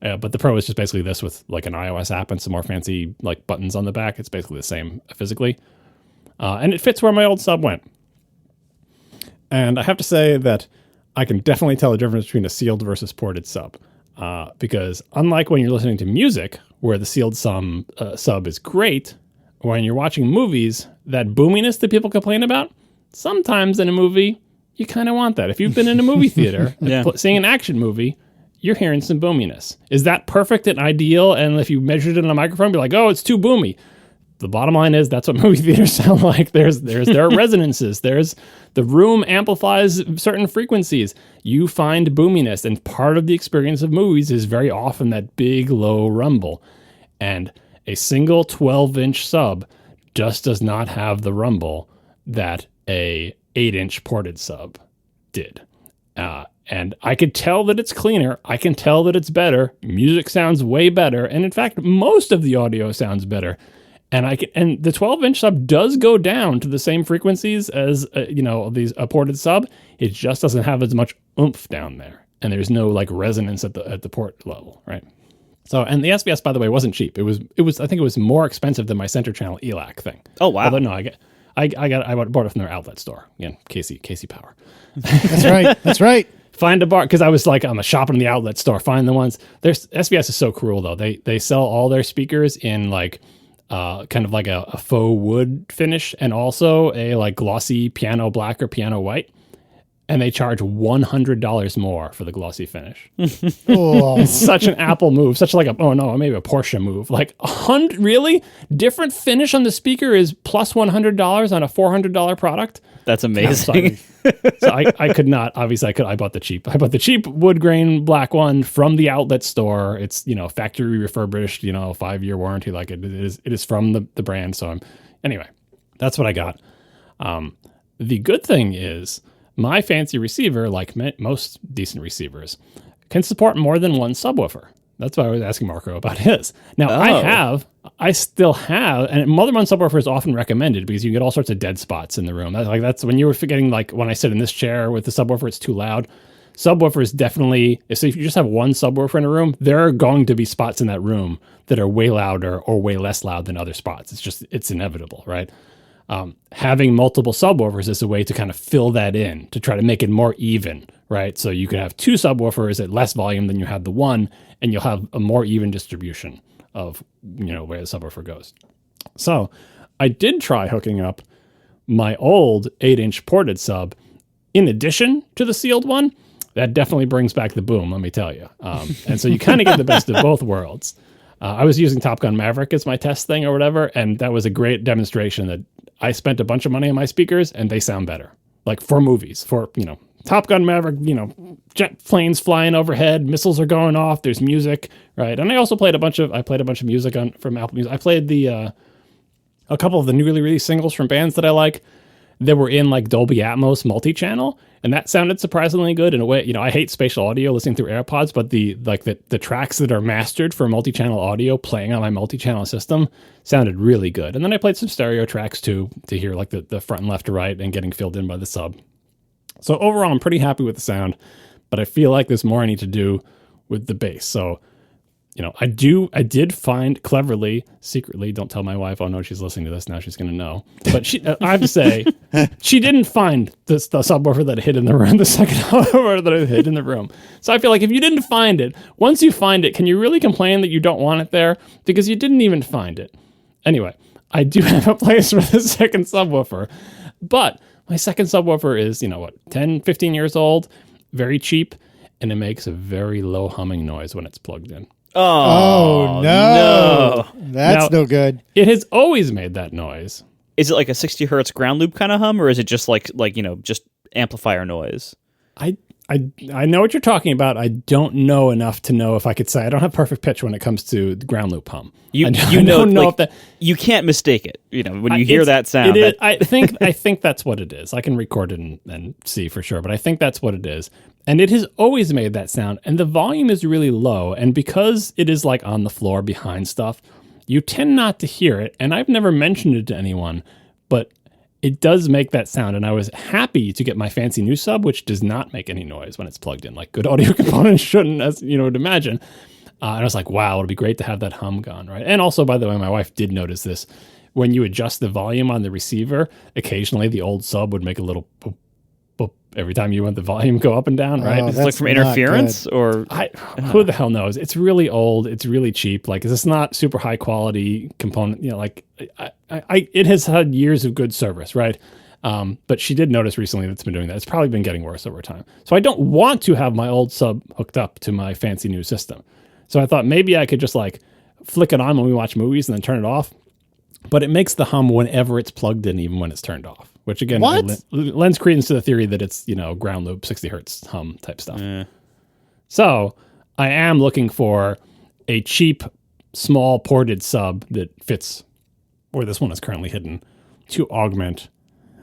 C: But the Pro is just basically this with like an iOS app and some more fancy like buttons on the back. It's basically the same physically. And it fits where my old sub went. And I have to say that I can definitely tell the difference between a sealed versus ported sub. Because unlike when you're listening to music, where the sealed sub is great, when you're watching movies, that boominess that people complain about, sometimes in a movie, you kind of want that. If you've been in a movie theater seeing an action movie, you're hearing some boominess. Is that perfect and ideal? And if you measured it on a microphone, you'd be like, oh, it's too boomy. The bottom line is that's what movie theaters sound like. There are resonances. The room amplifies certain frequencies. You find boominess, and part of the experience of movies is very often that big, low rumble. And a single 12-inch sub just does not have the rumble that a 8-inch ported sub did. And I could tell that it's cleaner. I can tell that it's better. Music sounds way better. And in fact, most of the audio sounds better. And the 12-inch sub does go down to the same frequencies as a ported sub. It just doesn't have as much oomph down there, and there's no like resonance at the port level, right? So, and the SVS, by the way, wasn't cheap. It was I think it was more expensive than my center channel ELAC thing.
B: Oh wow!
C: Although no, I bought it from their outlet store. Again, Casey Power.
A: That's right. That's right.
C: Find a bar, because I was like, I'm a shopping in the outlet store. Find the ones. SBS is so cruel though. They sell all their speakers in like kind of like a faux wood finish, and also a like glossy piano black or piano white. And they charge $100 more for the glossy finish.
A: Oh.
C: It's such an Apple move, such like maybe a Porsche move. Like really different finish on the speaker is plus $100 on a $400 product.
B: That's amazing.
C: So I could not. Obviously, I bought the cheap. I bought the cheap wood grain black one from the outlet store. It's factory refurbished. 5-year warranty. Like it is from the brand. So anyway, that's what I got. The good thing is, my fancy receiver, like most decent receivers, can support more than one subwoofer. That's why I was asking Marco about his. Now, I still have, and more than one subwoofer is often recommended because you get all sorts of dead spots in the room. That's when you were forgetting, like when I sit in this chair with the subwoofer, it's too loud. Subwoofers definitely, so if you just have one subwoofer in a room, there are going to be spots in that room that are way louder or way less loud than other spots. It's inevitable, right? Having multiple subwoofers is a way to kind of fill that in, to try to make it more even, right? So you could have 2 subwoofers at less volume than you had the one, and you'll have a more even distribution of, where the subwoofer goes. So I did try hooking up my old 8-inch ported sub in addition to the sealed one. That definitely brings back the boom, let me tell you. And so you kind of get the best of both worlds. I was using Top Gun Maverick as my test thing or whatever, and that was a great demonstration that I spent a bunch of money on my speakers and they sound better. Like for movies, Top Gun Maverick, jet planes flying overhead, missiles are going off, there's music, right? And I also played a bunch of music from Apple Music. I played a couple of the newly released singles from bands that I like that were in like Dolby Atmos multi-channel, and that sounded surprisingly good in a way. I hate spatial audio listening through AirPods, but the tracks that are mastered for multi-channel audio playing on my multi-channel system sounded really good. And then I played some stereo tracks too, to hear like the front and left to right and getting filled in by the sub. So overall, I'm pretty happy with the sound, but I feel like there's more I need to do with the bass. So, I did find cleverly, secretly, don't tell my wife, oh no, she's listening to this, now she's going to know. But I have to say, she didn't find the subwoofer that hid in the room, the second subwoofer that hid in the room. So I feel like if you didn't find it, once you find it, can you really complain that you don't want it there? Because you didn't even find it. Anyway, I do have a place for the second subwoofer, but my second subwoofer is, 10, 15 years old, very cheap, and it makes a very low humming noise when it's plugged in.
A: Oh, no. That's no good.
C: It has always made that noise.
B: Is it like a 60 hertz ground loop kind of hum, or is it just like just amplifier noise?
C: I know what you're talking about. I don't know enough to know if I could say. I don't have perfect pitch when it comes to the ground loop hum.
B: You don't know if that, you can't mistake it. When you hear that sound.
C: I think that's what it is. I can record it and see for sure, but I think that's what it is. And it has always made that sound, and the volume is really low. And because it is like on the floor behind stuff, you tend not to hear it. And I've never mentioned it to anyone, but it does make that sound. And I was happy to get my fancy new sub, which does not make any noise when it's plugged in, like good audio components shouldn't, as would imagine. And I was like, wow, it'll be great to have that hum gone, right? And also, by the way, my wife did notice this. When you adjust the volume on the receiver, occasionally the old sub would make a little boop, boop every time you want the volume go up and down, right?
B: It's like from interference, or
C: who the hell knows? It's really old. It's really cheap. Like, it's not super high quality component. It has had years of good service, right? But she did notice recently that it's been doing that. It's probably been getting worse over time. So I don't want to have my old sub hooked up to my fancy new system. So I thought maybe I could just like flick it on when we watch movies and then turn it off. But it makes the hum whenever it's plugged in, even when it's turned off. Which again lends credence to the theory that it's ground loop 60 hertz hum type stuff. So I am looking for a cheap, small ported sub that fits where this one is currently hidden to augment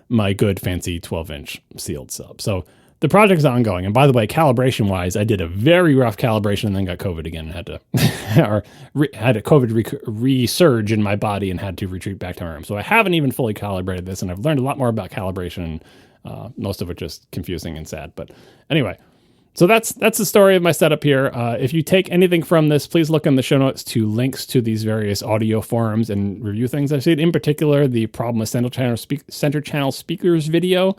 C: my good fancy 12-inch sealed sub. So the project is ongoing. And by the way, calibration-wise, I did a very rough calibration and then got COVID again and had to had a COVID resurge in my body and had to retreat back to my room. So I haven't even fully calibrated this, and I've learned a lot more about calibration, most of which is confusing and sad. But anyway, So that's the story of my setup here. If you take anything from this, please look in the show notes to links to these various audio forums and review things I've seen. In particular, the problem with center channel speakers video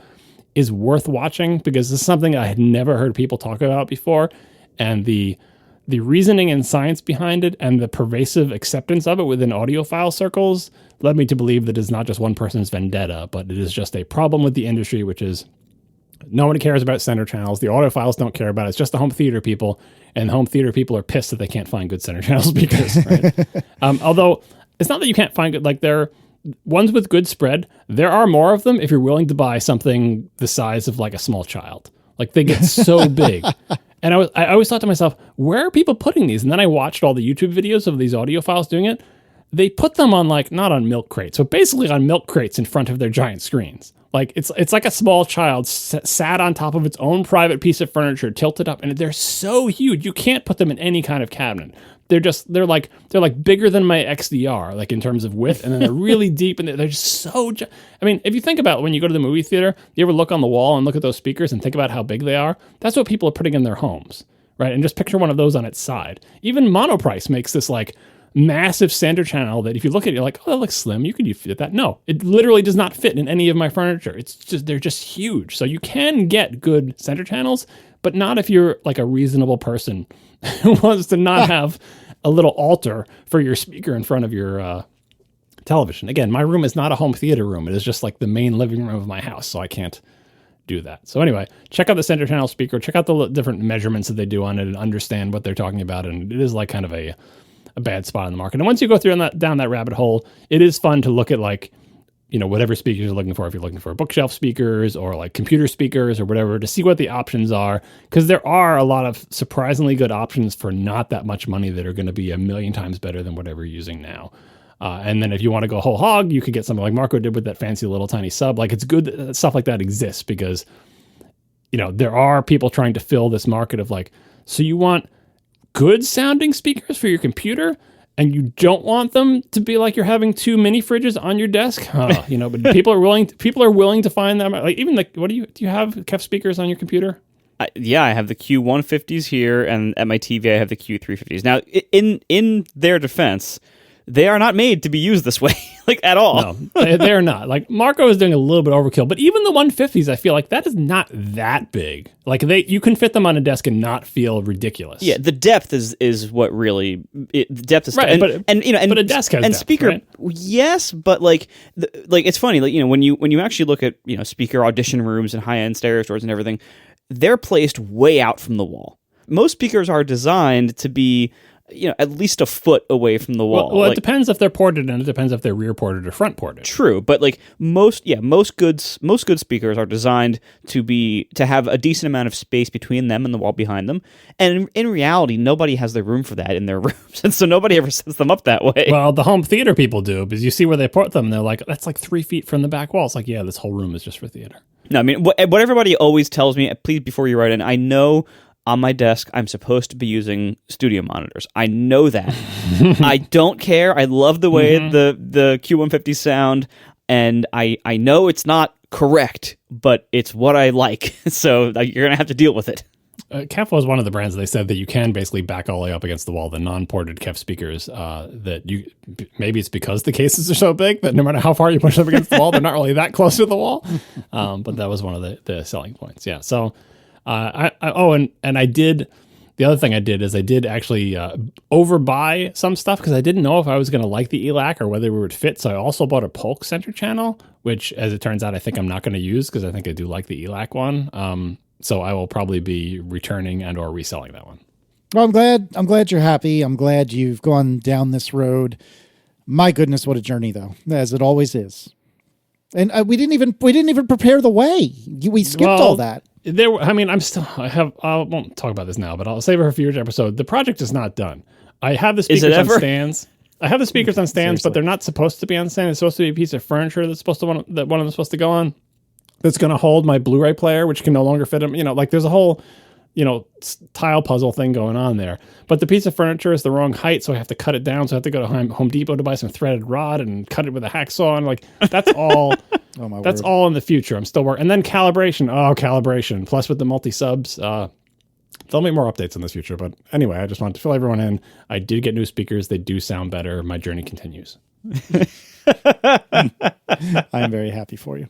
C: is worth watching because this is something I had never heard people talk about before, and the reasoning and science behind it and the pervasive acceptance of it within audiophile circles led me to believe that it's not just one person's vendetta, but it is just a problem with the industry, which is no one cares about center channels. The audiophiles don't care about it. It's just the home theater people, and the home theater people are pissed that they can't find good center channel speakers. Right? Although it's not that you can't find good, like they're ones with good spread. There are more of them if you're willing to buy something the size of like a small child. Like they get so big. And I always thought to myself, where are people putting these? And then I watched all the YouTube videos of these audiophiles doing it. They put them on like, not on milk crates, but basically on milk crates in front of their giant screens. Like it's like a small child sat on top of its own private piece of furniture, tilted up, and they're so huge you can't put them in any kind of cabinet. They're like bigger than my XDR, like in terms of width, and then they're really deep, and they're just so. I mean, if you think about when you go to the movie theater, you ever look on the wall and look at those speakers and think about how big they are? That's what people are putting in their homes, right? And just picture one of those on its side. Even Monoprice makes this like massive center channel that if you look at it, you're like, oh, that looks slim. You could fit that. No, it literally does not fit in any of my furniture. They're just huge. So you can get good center channels, but not if you're like a reasonable person who wants to not have a little altar for your speaker in front of your television. Again, my room is not a home theater room. It is just like the main living room of my house, so I can't do that. So anyway, check out the center channel speaker. Check out the different measurements that they do on it and understand what they're talking about. And it is like kind of a bad spot in the market. And once you go through down that rabbit hole, it is fun to look at like, you know, whatever speakers you're looking for. If you're looking for bookshelf speakers or like computer speakers or whatever, to see what the options are, because there are a lot of surprisingly good options for not that much money that are going to be a million times better than whatever you're using now. And then if you want to go whole hog, you could get something like Marco did with that fancy little tiny sub. Like it's good that stuff like that exists because, you know, there are people trying to fill this market of like, so you want good sounding speakers for your computer and you don't want them to be like you're having two mini fridges on your desk, you know, but people are willing to find them. Like even like, do you have KEF speakers on your computer?
B: Yeah, I have the Q150s here, and at my TV I have the Q350s. Now, in their defense, they are not made to be used this way, like at all.
C: No, they're not. Like Marco is doing a little bit overkill, but even the 150s, I feel like that is not that big. Like you can fit them on a desk and not feel ridiculous.
B: Yeah, the depth is what really the depth is
C: right.
B: and you know, and
C: but a desk has
B: and
C: depth,
B: speaker,
C: right?
B: Yes, but like it's funny, like you know when you actually look at you know speaker audition rooms and high end stereo stores and everything, they're placed way out from the wall. Most speakers are designed to be, you know, at least a foot away from the wall.
C: Well, it depends if they're ported, and it depends if they're rear ported or front ported.
B: True, but like most good speakers are designed to have a decent amount of space between them and the wall behind them. And in reality, nobody has the room for that in their rooms, and so nobody ever sets them up that way.
C: Well, the home theater people do, because you see where they port them, and they're like, that's like 3 feet from the back wall. It's like, yeah, this whole room is just for theater.
B: No, I mean what everybody always tells me. Please, before you write in, I know. On my desk, I'm supposed to be using studio monitors. I know that. I don't care. I love the way the Q150 sound, and I know it's not correct, but it's what I like. So you're going to have to deal with it.
C: KEF was one of the brands they said that you can basically back all the way up against the wall, the non-ported KEF speakers, that you maybe it's because the cases are so big that no matter how far you push them against the wall, they're not really that close to the wall. But that was one of the selling points. Yeah, so... I did. The other thing I did is I did actually overbuy some stuff because I didn't know if I was going to like the ELAC or whether it would fit. So I also bought a Polk center channel, which, as it turns out, I think I'm not going to use because I think I do like the ELAC one. So I will probably be returning and or reselling that one.
A: Well, I'm glad you're happy. I'm glad you've gone down this road. My goodness, what a journey, though, as it always is. And we didn't even prepare the way. We skipped all that.
C: I won't talk about this now, but I'll save it for a future episode. The project is not done. I have the speakers on stands. I have the speakers on stands, but they're not supposed to be on stands. It's supposed to be a piece of furniture that one of them is supposed to go on. That's going to hold my Blu-ray player, which can no longer fit them. You know, like there's a whole, you know, tile puzzle thing going on there. But the piece of furniture is the wrong height, so I have to cut it down. So I have to go to Home Depot to buy some threaded rod and cut it with a hacksaw. And like that's all. That's all in the future. I'm still working. And then calibration. Oh, calibration. Plus with the multi-subs. There'll be more updates in the future. But anyway, I just wanted to fill everyone in. I did get new speakers. They do sound better. My journey continues.
A: I'm very happy for you.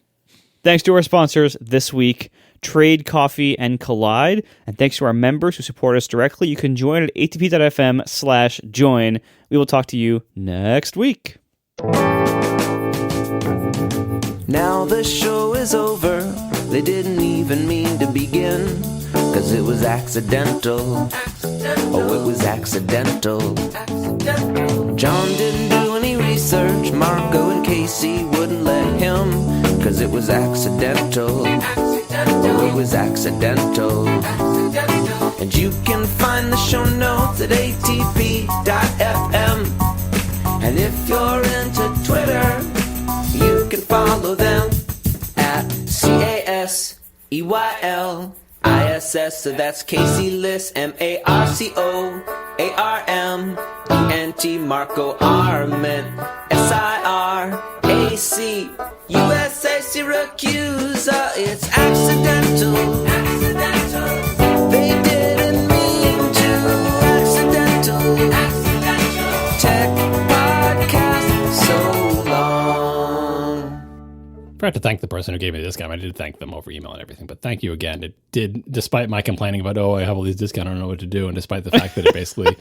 B: Thanks to our sponsors this week, Trade Coffee and Kolide. And thanks to our members who support us directly. You can join at atp.fm/join. We will talk to you next week.
D: Now the show is over. They didn't even mean to begin, 'cause it was accidental. Oh, it was accidental. John didn't do any research. Marco and Casey wouldn't let him, 'cause it was accidental. Oh, it was accidental. And you can find the show notes at atp.fm. And if you're into Twitter, you can follow them at CASEYLISS. So that's Casey Liss, MARCOARMENT, Marco Arment, SIRAC, USA Syracuse. It's accidental. They didn't mean to. Accidental. Tech podcast so long.
C: Forgot to thank the person who gave me the discount. I did thank them over email and everything, but thank you again. It did, despite my complaining about, I have all these discounts, I don't know what to do, and despite the fact that it basically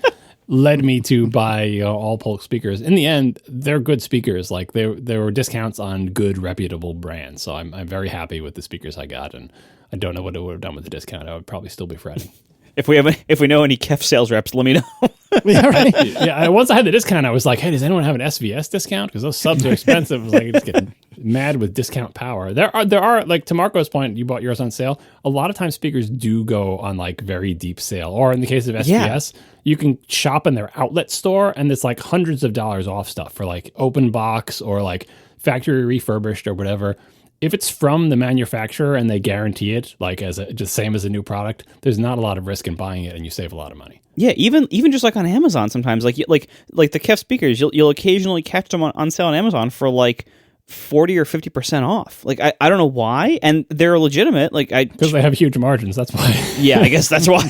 C: led me to buy all Polk speakers. In the end, they're good speakers. Like there were discounts on good, reputable brands. So I'm very happy with the speakers I got, and I don't know what I would have done with the discount. I would probably still be fretting.
B: If we know any KEF sales reps, let me know.
A: Yeah, right.
C: Yeah, once I had the discount, I was like, hey, does anyone have an SVS discount? Because those subs are expensive. I was like, just getting mad with discount power. There are, like to Marco's point, you bought yours on sale. A lot of times speakers do go on like very deep sale. Or in the case of SVS, you can shop in their outlet store and it's like hundreds of dollars off stuff for like open box or like factory refurbished or whatever. If it's from the manufacturer and they guarantee it, like as just same as a new product, there's not a lot of risk in buying it, and you save a lot of money.
B: Yeah, even just like on Amazon, sometimes like the KEF speakers, you'll occasionally catch them on sale on Amazon for like 40 or 50% off. Like I don't know why, and they're legitimate. Like
C: because they have huge margins. That's why.
B: Yeah, I guess that's why.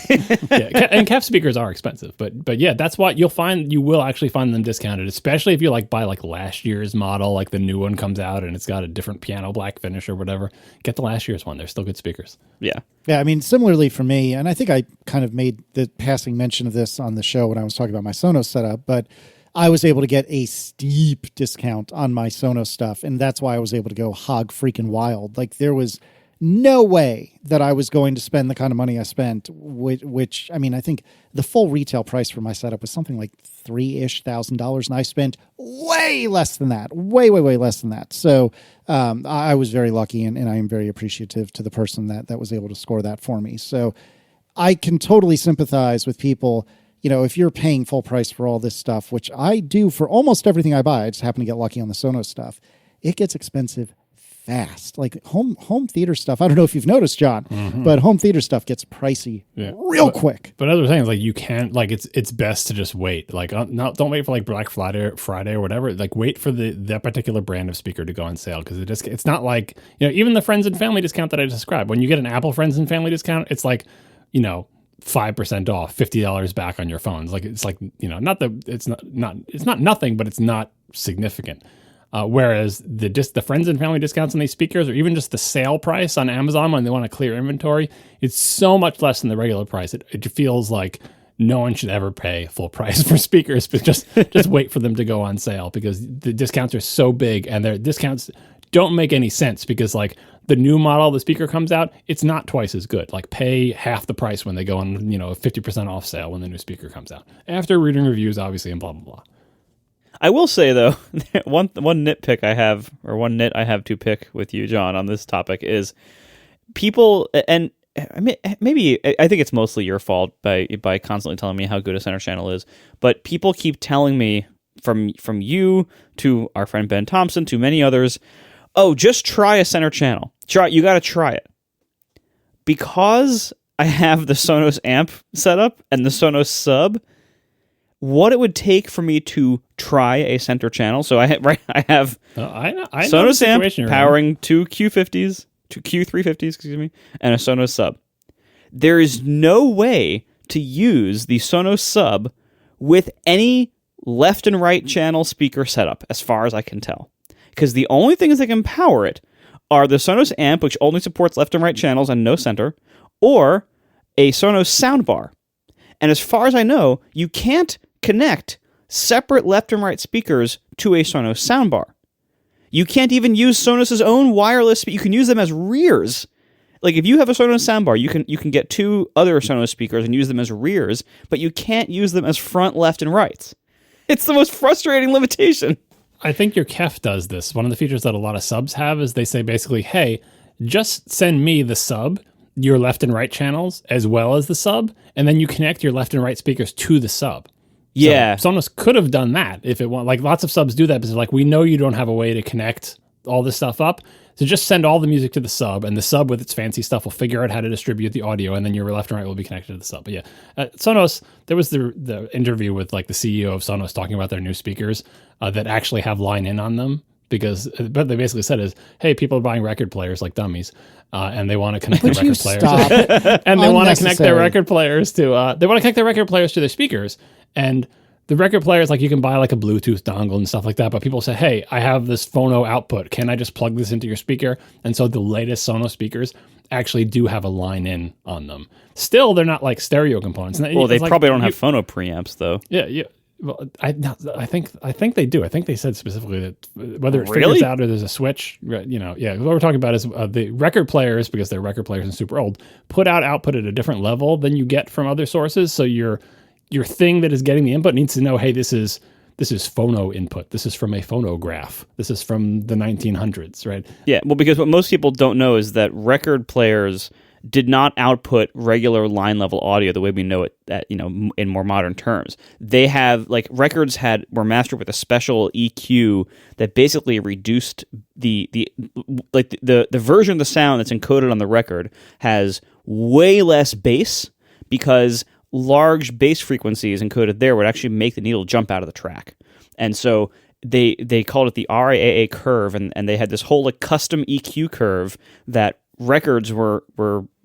C: Yeah, and KEF speakers are expensive, but yeah, that's why you will actually find them discounted, especially if you like buy like last year's model, like the new one comes out and it's got a different piano black finish or whatever. Get the last year's one; they're still good speakers.
B: Yeah.
A: Yeah, I mean, similarly for me, and I think I kind of made the passing mention of this on the show when I was talking about my Sonos setup, but I was able to get a steep discount on my Sonos stuff, and that's why I was able to go hog freaking wild. Like, there was no way that I was going to spend the kind of money I spent, which I mean, I think the full retail price for my setup was something like $3,000-ish, and I spent way less than that, way less than that. So I was very lucky, and I am very appreciative to the person that was able to score that for me. So I can totally sympathize with people. You know, if you're paying full price for all this stuff, which I do for almost everything I buy, I just happen to get lucky on the Sonos stuff, it gets expensive fast. Like home theater stuff, I don't know if you've noticed, John, but home theater stuff gets pricey real quick.
C: But other things, like you can't, like it's best to just wait. Like don't wait for like Black Friday or whatever. Like wait for that particular brand of speaker to go on sale, because it's not like, you know, even the friends and family discount that I described. When you get an Apple friends and family discount, it's like, you know, 5% off, $50 back on your phones. Like it's like, you know, it's not nothing, but it's not significant. Whereas the friends and family discounts on these speakers, or even just the sale price on Amazon when they want to clear inventory, it's so much less than the regular price. It feels like no one should ever pay full price for speakers, but just wait for them to go on sale, because the discounts are so big, and their discounts don't make any sense, because like the new model the speaker comes out, it's not twice as good. Like pay half the price when they go on, you know, a 50% off sale when the new speaker comes out. After reading reviews, obviously, and blah, blah, blah.
B: I will say, though, one nitpick I have, or one nit I have to pick with you, John, on this topic is people, and I mean, maybe I think it's mostly your fault by constantly telling me how good a center channel is, but people keep telling me, from you to our friend Ben Thompson to many others, oh, just try a center channel. You got to try it. Because I have the Sonos amp setup and the Sonos sub, what it would take for me to try a center channel. So I have Sonos amp powering two Q350s, and a Sonos sub. there is no way to use the Sonos sub with any left and right channel speaker setup, as far as I can tell. Because the only things that can power it are the Sonos amp, which only supports left and right channels and no center, or a Sonos soundbar. And as far as I know, you can't connect separate left and right speakers to a Sonos soundbar. You can't even use Sonos's own wireless, but you can use them as rears. Like if you have a Sonos soundbar, you can get two other Sonos speakers and use them as rears, but you can't use them as front, left, and right. It's the most frustrating limitation.
C: I think your KEF does this. One of the features that a lot of subs have is they say basically, hey, just send me the sub, your left and right channels, as well as the sub, and then you connect your left and right speakers to the sub.
B: Yeah.
C: So Sonos could have done that if it want. Like lots of subs do that, because like, we know you don't have a way to connect all this stuff up. So just send all the music to the sub, and the sub with its fancy stuff will figure out how to distribute the audio, and then your left and right will be connected to the sub. But yeah, Sonos, there was the interview with like the CEO of Sonos talking about their new speakers that actually have line in on them, because what they basically said is, hey, people are buying record players like dummies, and they want to connect their record players. And they want to connect their record players to their speakers. And the record players, like you can buy like a Bluetooth dongle and stuff like that, but people say, hey, I have this phono output. Can I just plug this into your speaker? And so the latest Sonos speakers actually do have a line in on them. Still, they're not like stereo components.
B: Well, they probably don't have phono preamps though.
C: Yeah. Well, I think they do. I think they said specifically that whether it figures out or there's a switch, what we're talking about is the record players, because they're record players and super old, put out output at a different level than you get from other sources. So your thing that is getting the input needs to know, hey, this is phono input. This is from a phonograph. This is from the 1900s, right?
B: Yeah, well, because what most people don't know is that record players did not output regular line level audio the way we know it in more modern terms. They have records were mastered with a special EQ that basically reduced the version of the sound that's encoded on the record has way less bass, because large bass frequencies encoded there would actually make the needle jump out of the track. And so they called it the RAAA curve, and they had this whole custom EQ curve that records were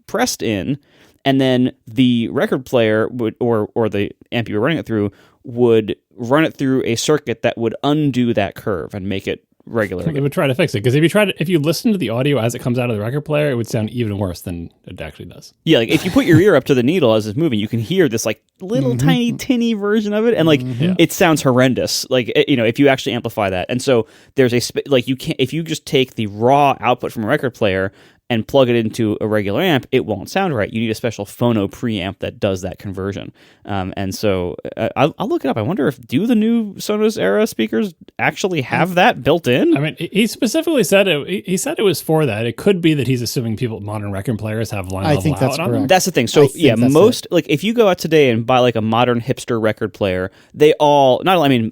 B: pressed in, and then the record player would or the amp you were running it through would run it through a circuit that would undo that curve and make it regular.
C: It would try to fix it, because if you listen to the audio as it comes out of the record player, it would sound even worse than it actually does.
B: Yeah, if you put your ear up to the needle as it's moving, you can hear this little tiny tinny version of it, and it sounds horrendous. If you actually amplify that, and so there's you can't, if you just take the raw output from a record player and plug it into a regular amp, it won't sound right. You need a special phono preamp that does that conversion. And so I'll look it up. I wonder do the new Sonos era speakers actually have that built in?
C: I mean, he specifically said it. He said it was for that. It could be that he's assuming modern record players have line level out. I think that's correct.
B: That's the thing. So yeah, most if you go out today and buy a modern hipster record player, they all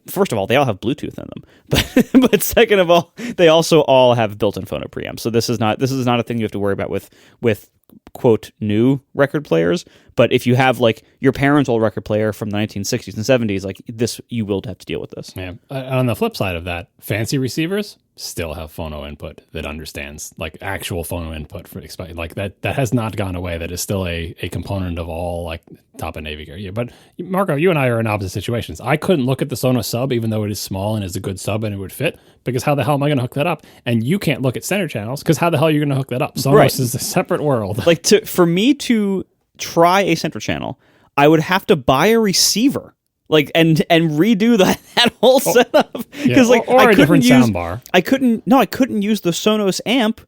B: first of all, they all have Bluetooth in them, but second of all, they also all have built-in phono preamps. So this is not a thing you have to worry about with quote new record players. But if you have your parents' old record player from the 1960s and 70s, this, you will have to deal with this.
C: Yeah. On the flip side of that, fancy receivers still have phono input that understands actual phono input for that has not gone away. That is still a component of all top of Navy gear. Yeah, but Marco, you and I are in opposite situations. I couldn't look at the Sonos sub, even though it is small and is a good sub and it would fit, because how the hell am I going to hook that up? And you can't look at center channels, because how the hell are you going to hook that up? Sonos is a separate world.
B: For me to try a center channel, I would have to buy a receiver. And redo that whole setup, because
C: or a different soundbar.
B: I couldn't use the Sonos amp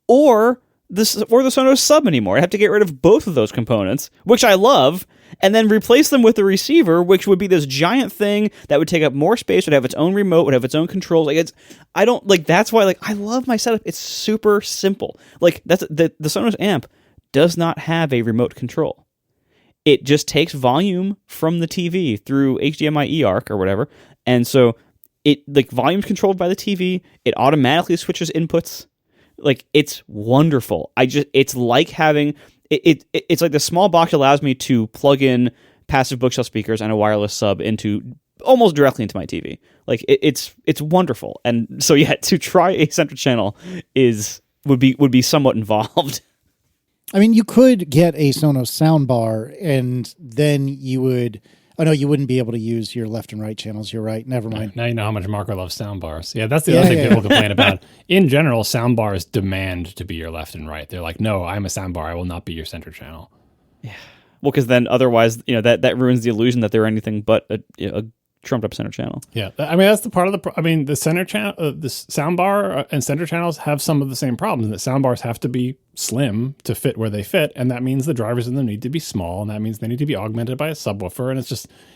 B: or the Sonos sub anymore. I'd have to get rid of both of those components, which I love, and then replace them with the receiver, which would be this giant thing that would take up more space, would have its own remote, would have its own controls. That's why I love my setup. It's super simple. That's the Sonos amp does not have a remote control. It just takes volume from the TV through HDMI eARC or whatever. And so it volume's controlled by the TV. It automatically switches inputs. It's wonderful. It's like having it's like the small box allows me to plug in passive bookshelf speakers and a wireless sub almost directly into my TV. It's wonderful. And so yeah, to try a center channel would be somewhat involved.
A: I mean, you could get a Sonos soundbar, and then you would. Oh no, you wouldn't be able to use your left and right channels. You're right. Never mind.
C: Now you know how much Marco loves soundbars. Yeah, that's the other thing people complain about. In general, soundbars demand to be your left and right. They're like, no, I'm a soundbar. I will not be your center channel.
B: Yeah. Well, because then otherwise, that ruins the illusion that they're anything but a trumped up center channel.
C: Yeah, I mean that's the part of the center channel, the soundbar and center channels have some of the same problems. The soundbars have to be slim to fit where they fit, and that means the drivers in them need to be small, and that means they need to be augmented by a subwoofer, and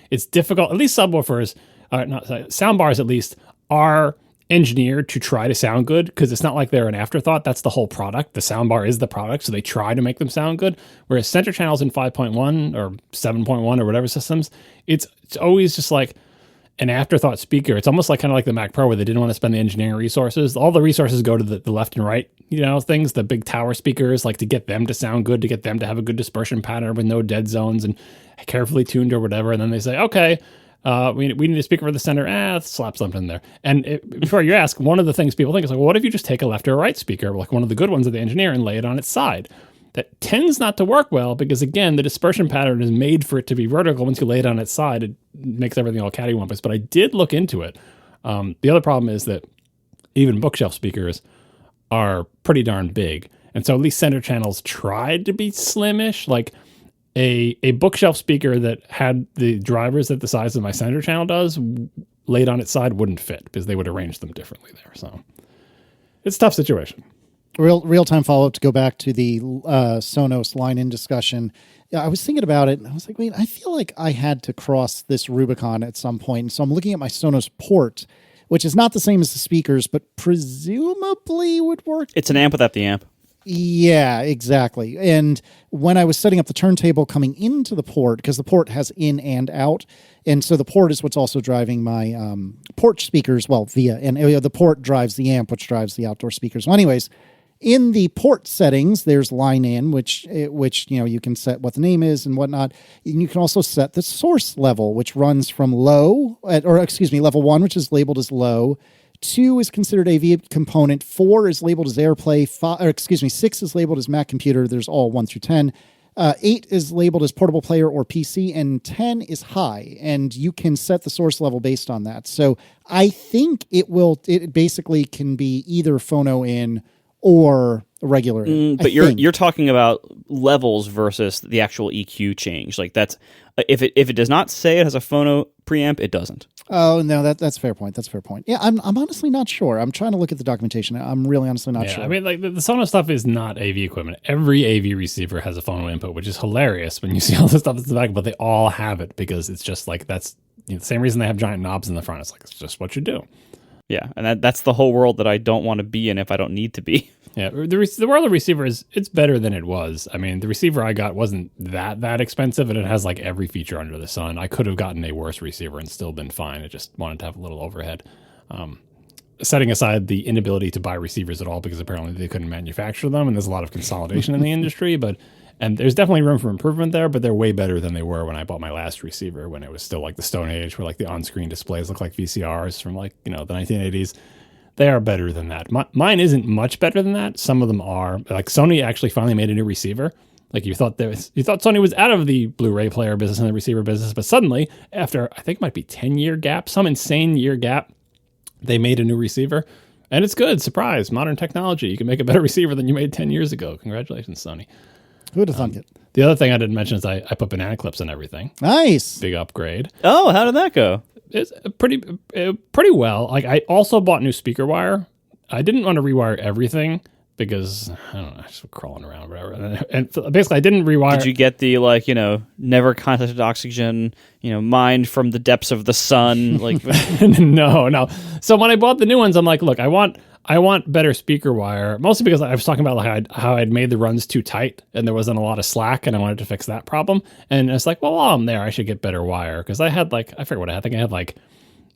C: it's difficult. At least subwoofers, soundbars at least are engineered to try to sound good, because it's not like they're an afterthought. That's the whole product. The soundbar is the product, so they try to make them sound good. Whereas center channels in 5.1 or 7.1 or whatever systems, it's always just like an afterthought speaker. It's almost like kind of like the Mac Pro, where they didn't want to spend the engineering resources. All the resources go to the left and right, things, the big tower speakers, like to get them to sound good, to get them to have a good dispersion pattern with no dead zones and carefully tuned or whatever. And then they say, okay, we need a speaker for the center. Slap something in there. And before you ask, one of the things people think is like, well, what if you just take a left or a right speaker, like one of the good ones of the engineer, and lay it on its side? That tends not to work well, because again, the dispersion pattern is made for it to be vertical. Once you lay it on its side, it makes everything all cattywampus. But I did look into it. The other problem is that even bookshelf speakers are pretty darn big. And so at least center channels tried to be slimish. Like a bookshelf speaker that had the drivers that the size of my center channel does, laid on its side, wouldn't fit, because they would arrange them differently there. So it's a tough situation.
A: Real-time follow-up to go back to the Sonos line-in discussion. Yeah, I was thinking about it, and I was like, wait, I feel like I had to cross this Rubicon at some point. And so I'm looking at my Sonos port, which is not the same as the speakers, but presumably would work.
B: It's an amp without the amp.
A: Yeah, exactly. And when I was setting up the turntable coming into the port, because the port has in and out, and so the port is what's also driving my porch speakers, and the port drives the amp, which drives the outdoor speakers. Well, anyways, in the port settings, there's line in, which you can set what the name is and whatnot. And you can also set the source level, which runs from level 1, which is labeled as low. 2 is considered AV component. 4 is labeled as AirPlay. 6 is labeled as Mac computer. There's all 1 through 10. 8 is labeled as portable player or PC, and 10 is high, and you can set the source level based on that. So I think it basically can be either phono in or regular.
B: But you're talking about levels versus the actual EQ change. Like that's if it does not say it has a phono preamp, it doesn't. Oh
A: no, that's a fair point. That's a fair point. Yeah, I'm honestly not sure. I'm trying to look at the documentation. I'm really honestly not sure.
C: I mean, like the Sonos stuff is not AV equipment. Every AV receiver has a phono input, which is hilarious when you see all the stuff that's in the back. But they all have it, because it's just like that's the same reason they have giant knobs in the front. It's like it's just what you do.
B: Yeah, and that's the whole world that I don't want to be in if I don't need to be.
C: Yeah, the world of receiver it's better than it was. I mean, the receiver I got wasn't that expensive, and it has like every feature under the sun. I could have gotten a worse receiver and still been fine. I just wanted to have a little overhead. Setting aside the inability to buy receivers at all, because apparently they couldn't manufacture them, and there's a lot of consolidation in the industry, and there's definitely room for improvement there, but they're way better than they were when I bought my last receiver, when it was still like the Stone Age, where like the on-screen displays look like VCRs from like, the 1980s. They are better than that. Mine isn't much better than that. Some of them are. Like Sony actually finally made a new receiver. Like you thought Sony was out of the Blu-ray player business and the receiver business, but suddenly, after I think it might be 10-year gap, some insane year gap, they made a new receiver. And it's good. Surprise. Modern technology. You can make a better receiver than you made 10 years ago. Congratulations, Sony.
A: Who would have thunk it?
C: The other thing I didn't mention is I put banana clips in everything.
A: Nice.
C: Big upgrade.
B: Oh, how did that go?
C: It's pretty well. Like I also bought new speaker wire. I didn't want to rewire everything because I don't know, I just was crawling around, whatever. And basically, I didn't rewire.
B: Did you get the never contacted oxygen, mined from the depths of the sun? Like
C: no. So when I bought the new ones, I'm like, look, I want better speaker wire, mostly because I was talking about like how I'd made the runs too tight and there wasn't a lot of slack, and I wanted to fix that problem. And it's like, well, while I'm there, I should get better wire, because I had I forget what I had. I think I had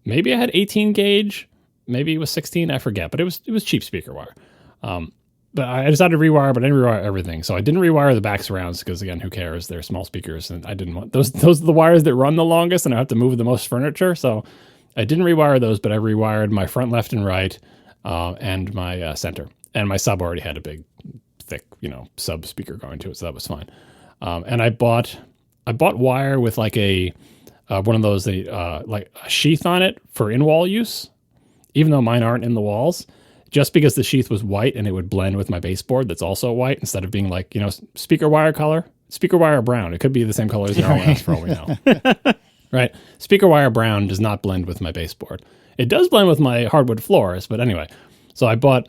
C: maybe I had 18 gauge, maybe it was 16, I forget, but it was cheap speaker wire. But I decided to rewire, but I didn't rewire everything. So I didn't rewire the back surrounds because, again, who cares? They're small speakers, and I didn't want those are the wires that run the longest, and I have to move the most furniture. So I didn't rewire those, but I rewired my front left and right, and my center. And my sub already had a big thick, sub speaker going to it, so that was fine. And I bought wire with like a one of those like a sheath on it for in-wall use, even though mine aren't in the walls, just because the sheath was white and it would blend with my baseboard that's also white instead of being like, speaker wire color, speaker wire brown. It could be the same color as the ROS for all we know. Right? Speaker wire brown does not blend with my baseboard. It does blend with my hardwood floors, but anyway. So I bought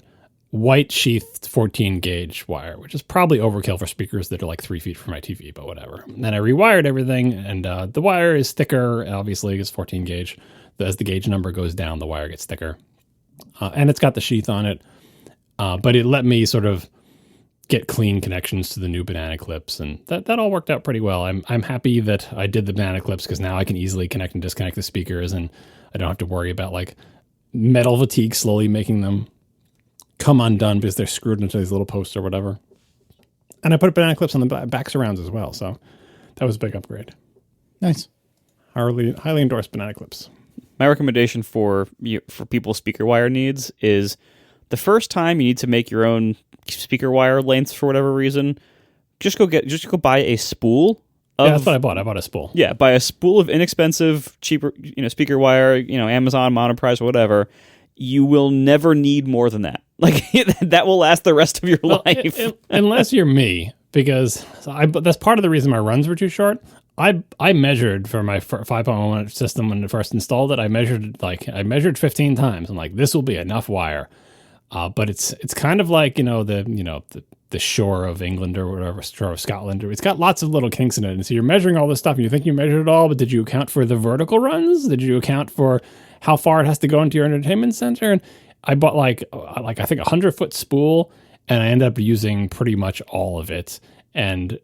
C: white sheathed 14 gauge wire, which is probably overkill for speakers that are like 3 feet from my TV, but whatever. And then I rewired everything, and the wire is thicker, obviously, it's 14 gauge. As the gauge number goes down, the wire gets thicker. And it's got the sheath on it, but it let me sort of get clean connections to the new banana clips, and that all worked out pretty well. I'm happy that I did the banana clips because now I can easily connect and disconnect the speakers, and I don't have to worry about like metal fatigue slowly making them come undone because they're screwed into these little posts or whatever. And I put banana clips on the back surrounds as well, so that was a big upgrade.
A: Nice.
C: Highly endorsed banana clips.
B: My recommendation for people's speaker wire needs is the first time you need to make your own speaker wire lengths for whatever reason, just go buy a spool.
C: Yeah, that's what I bought. I bought a spool.
B: Yeah, buy a spool of inexpensive, cheaper, speaker wire, Amazon, Monoprice, or whatever. You will never need more than that. Like that will last the rest of your life.
C: Unless you're me, because that's part of the reason my runs were too short. I measured for my 5.1 system when I first installed it. I measured 15 times. I'm like, this will be enough wire. But it's kind of like, the shore of England or whatever, shore of Scotland. It's got lots of little kinks in it. And so you're measuring all this stuff and you think you measured it all, but did you account for the vertical runs? Did you account for how far it has to go into your entertainment center? And I bought like I think 100-foot spool, and I ended up using pretty much all of it. And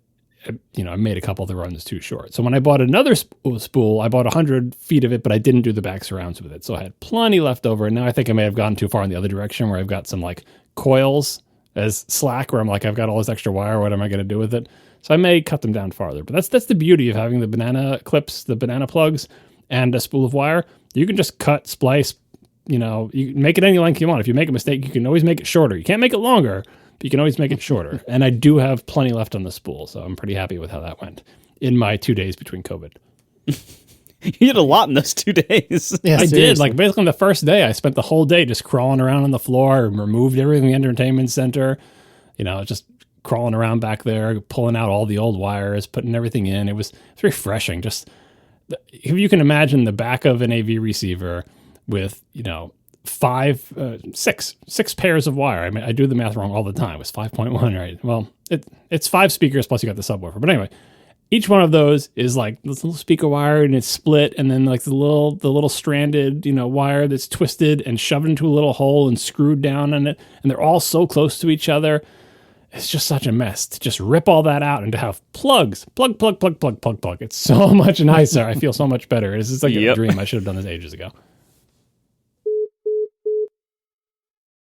C: I made a couple of the runs too short. So when I bought another spool, I bought 100 feet of it, but I didn't do the back surrounds with it. So I had plenty left over. And now I think I may have gone too far in the other direction where I've got some like coils as slack where I'm like, I've got all this extra wire. What am I going to do with it? So I may cut them down farther. But that's the beauty of having the banana clips, the banana plugs, and a spool of wire. You can just cut, splice, you make it any length you want. If you make a mistake, you can always make it shorter. You can't make it longer, but you can always make it shorter. And I do have plenty left on the spool, so I'm pretty happy with how that went in my 2 days between COVID.
B: You did a lot in those 2 days.
A: Yeah,
C: I
A: seriously.
C: did. Like basically on the first day, I spent the whole day just crawling around on the floor, removed everything in the entertainment center, just crawling around back there, pulling out all the old wires, putting everything in. It's refreshing. Just if you can imagine the back of an AV receiver with, six pairs of wire. I mean, I do the math wrong all the time. It was 5.1, right? Well, it's 5 speakers plus you got the subwoofer. But anyway, each one of those is like this little speaker wire, and it's split, and then like the little stranded, wire that's twisted and shoved into a little hole and screwed down on it, and they're all so close to each other. It's just such a mess to just rip all that out and to have plugs, plug. It's so much nicer. I feel so much better. It's just like a dream. I should have done this ages ago.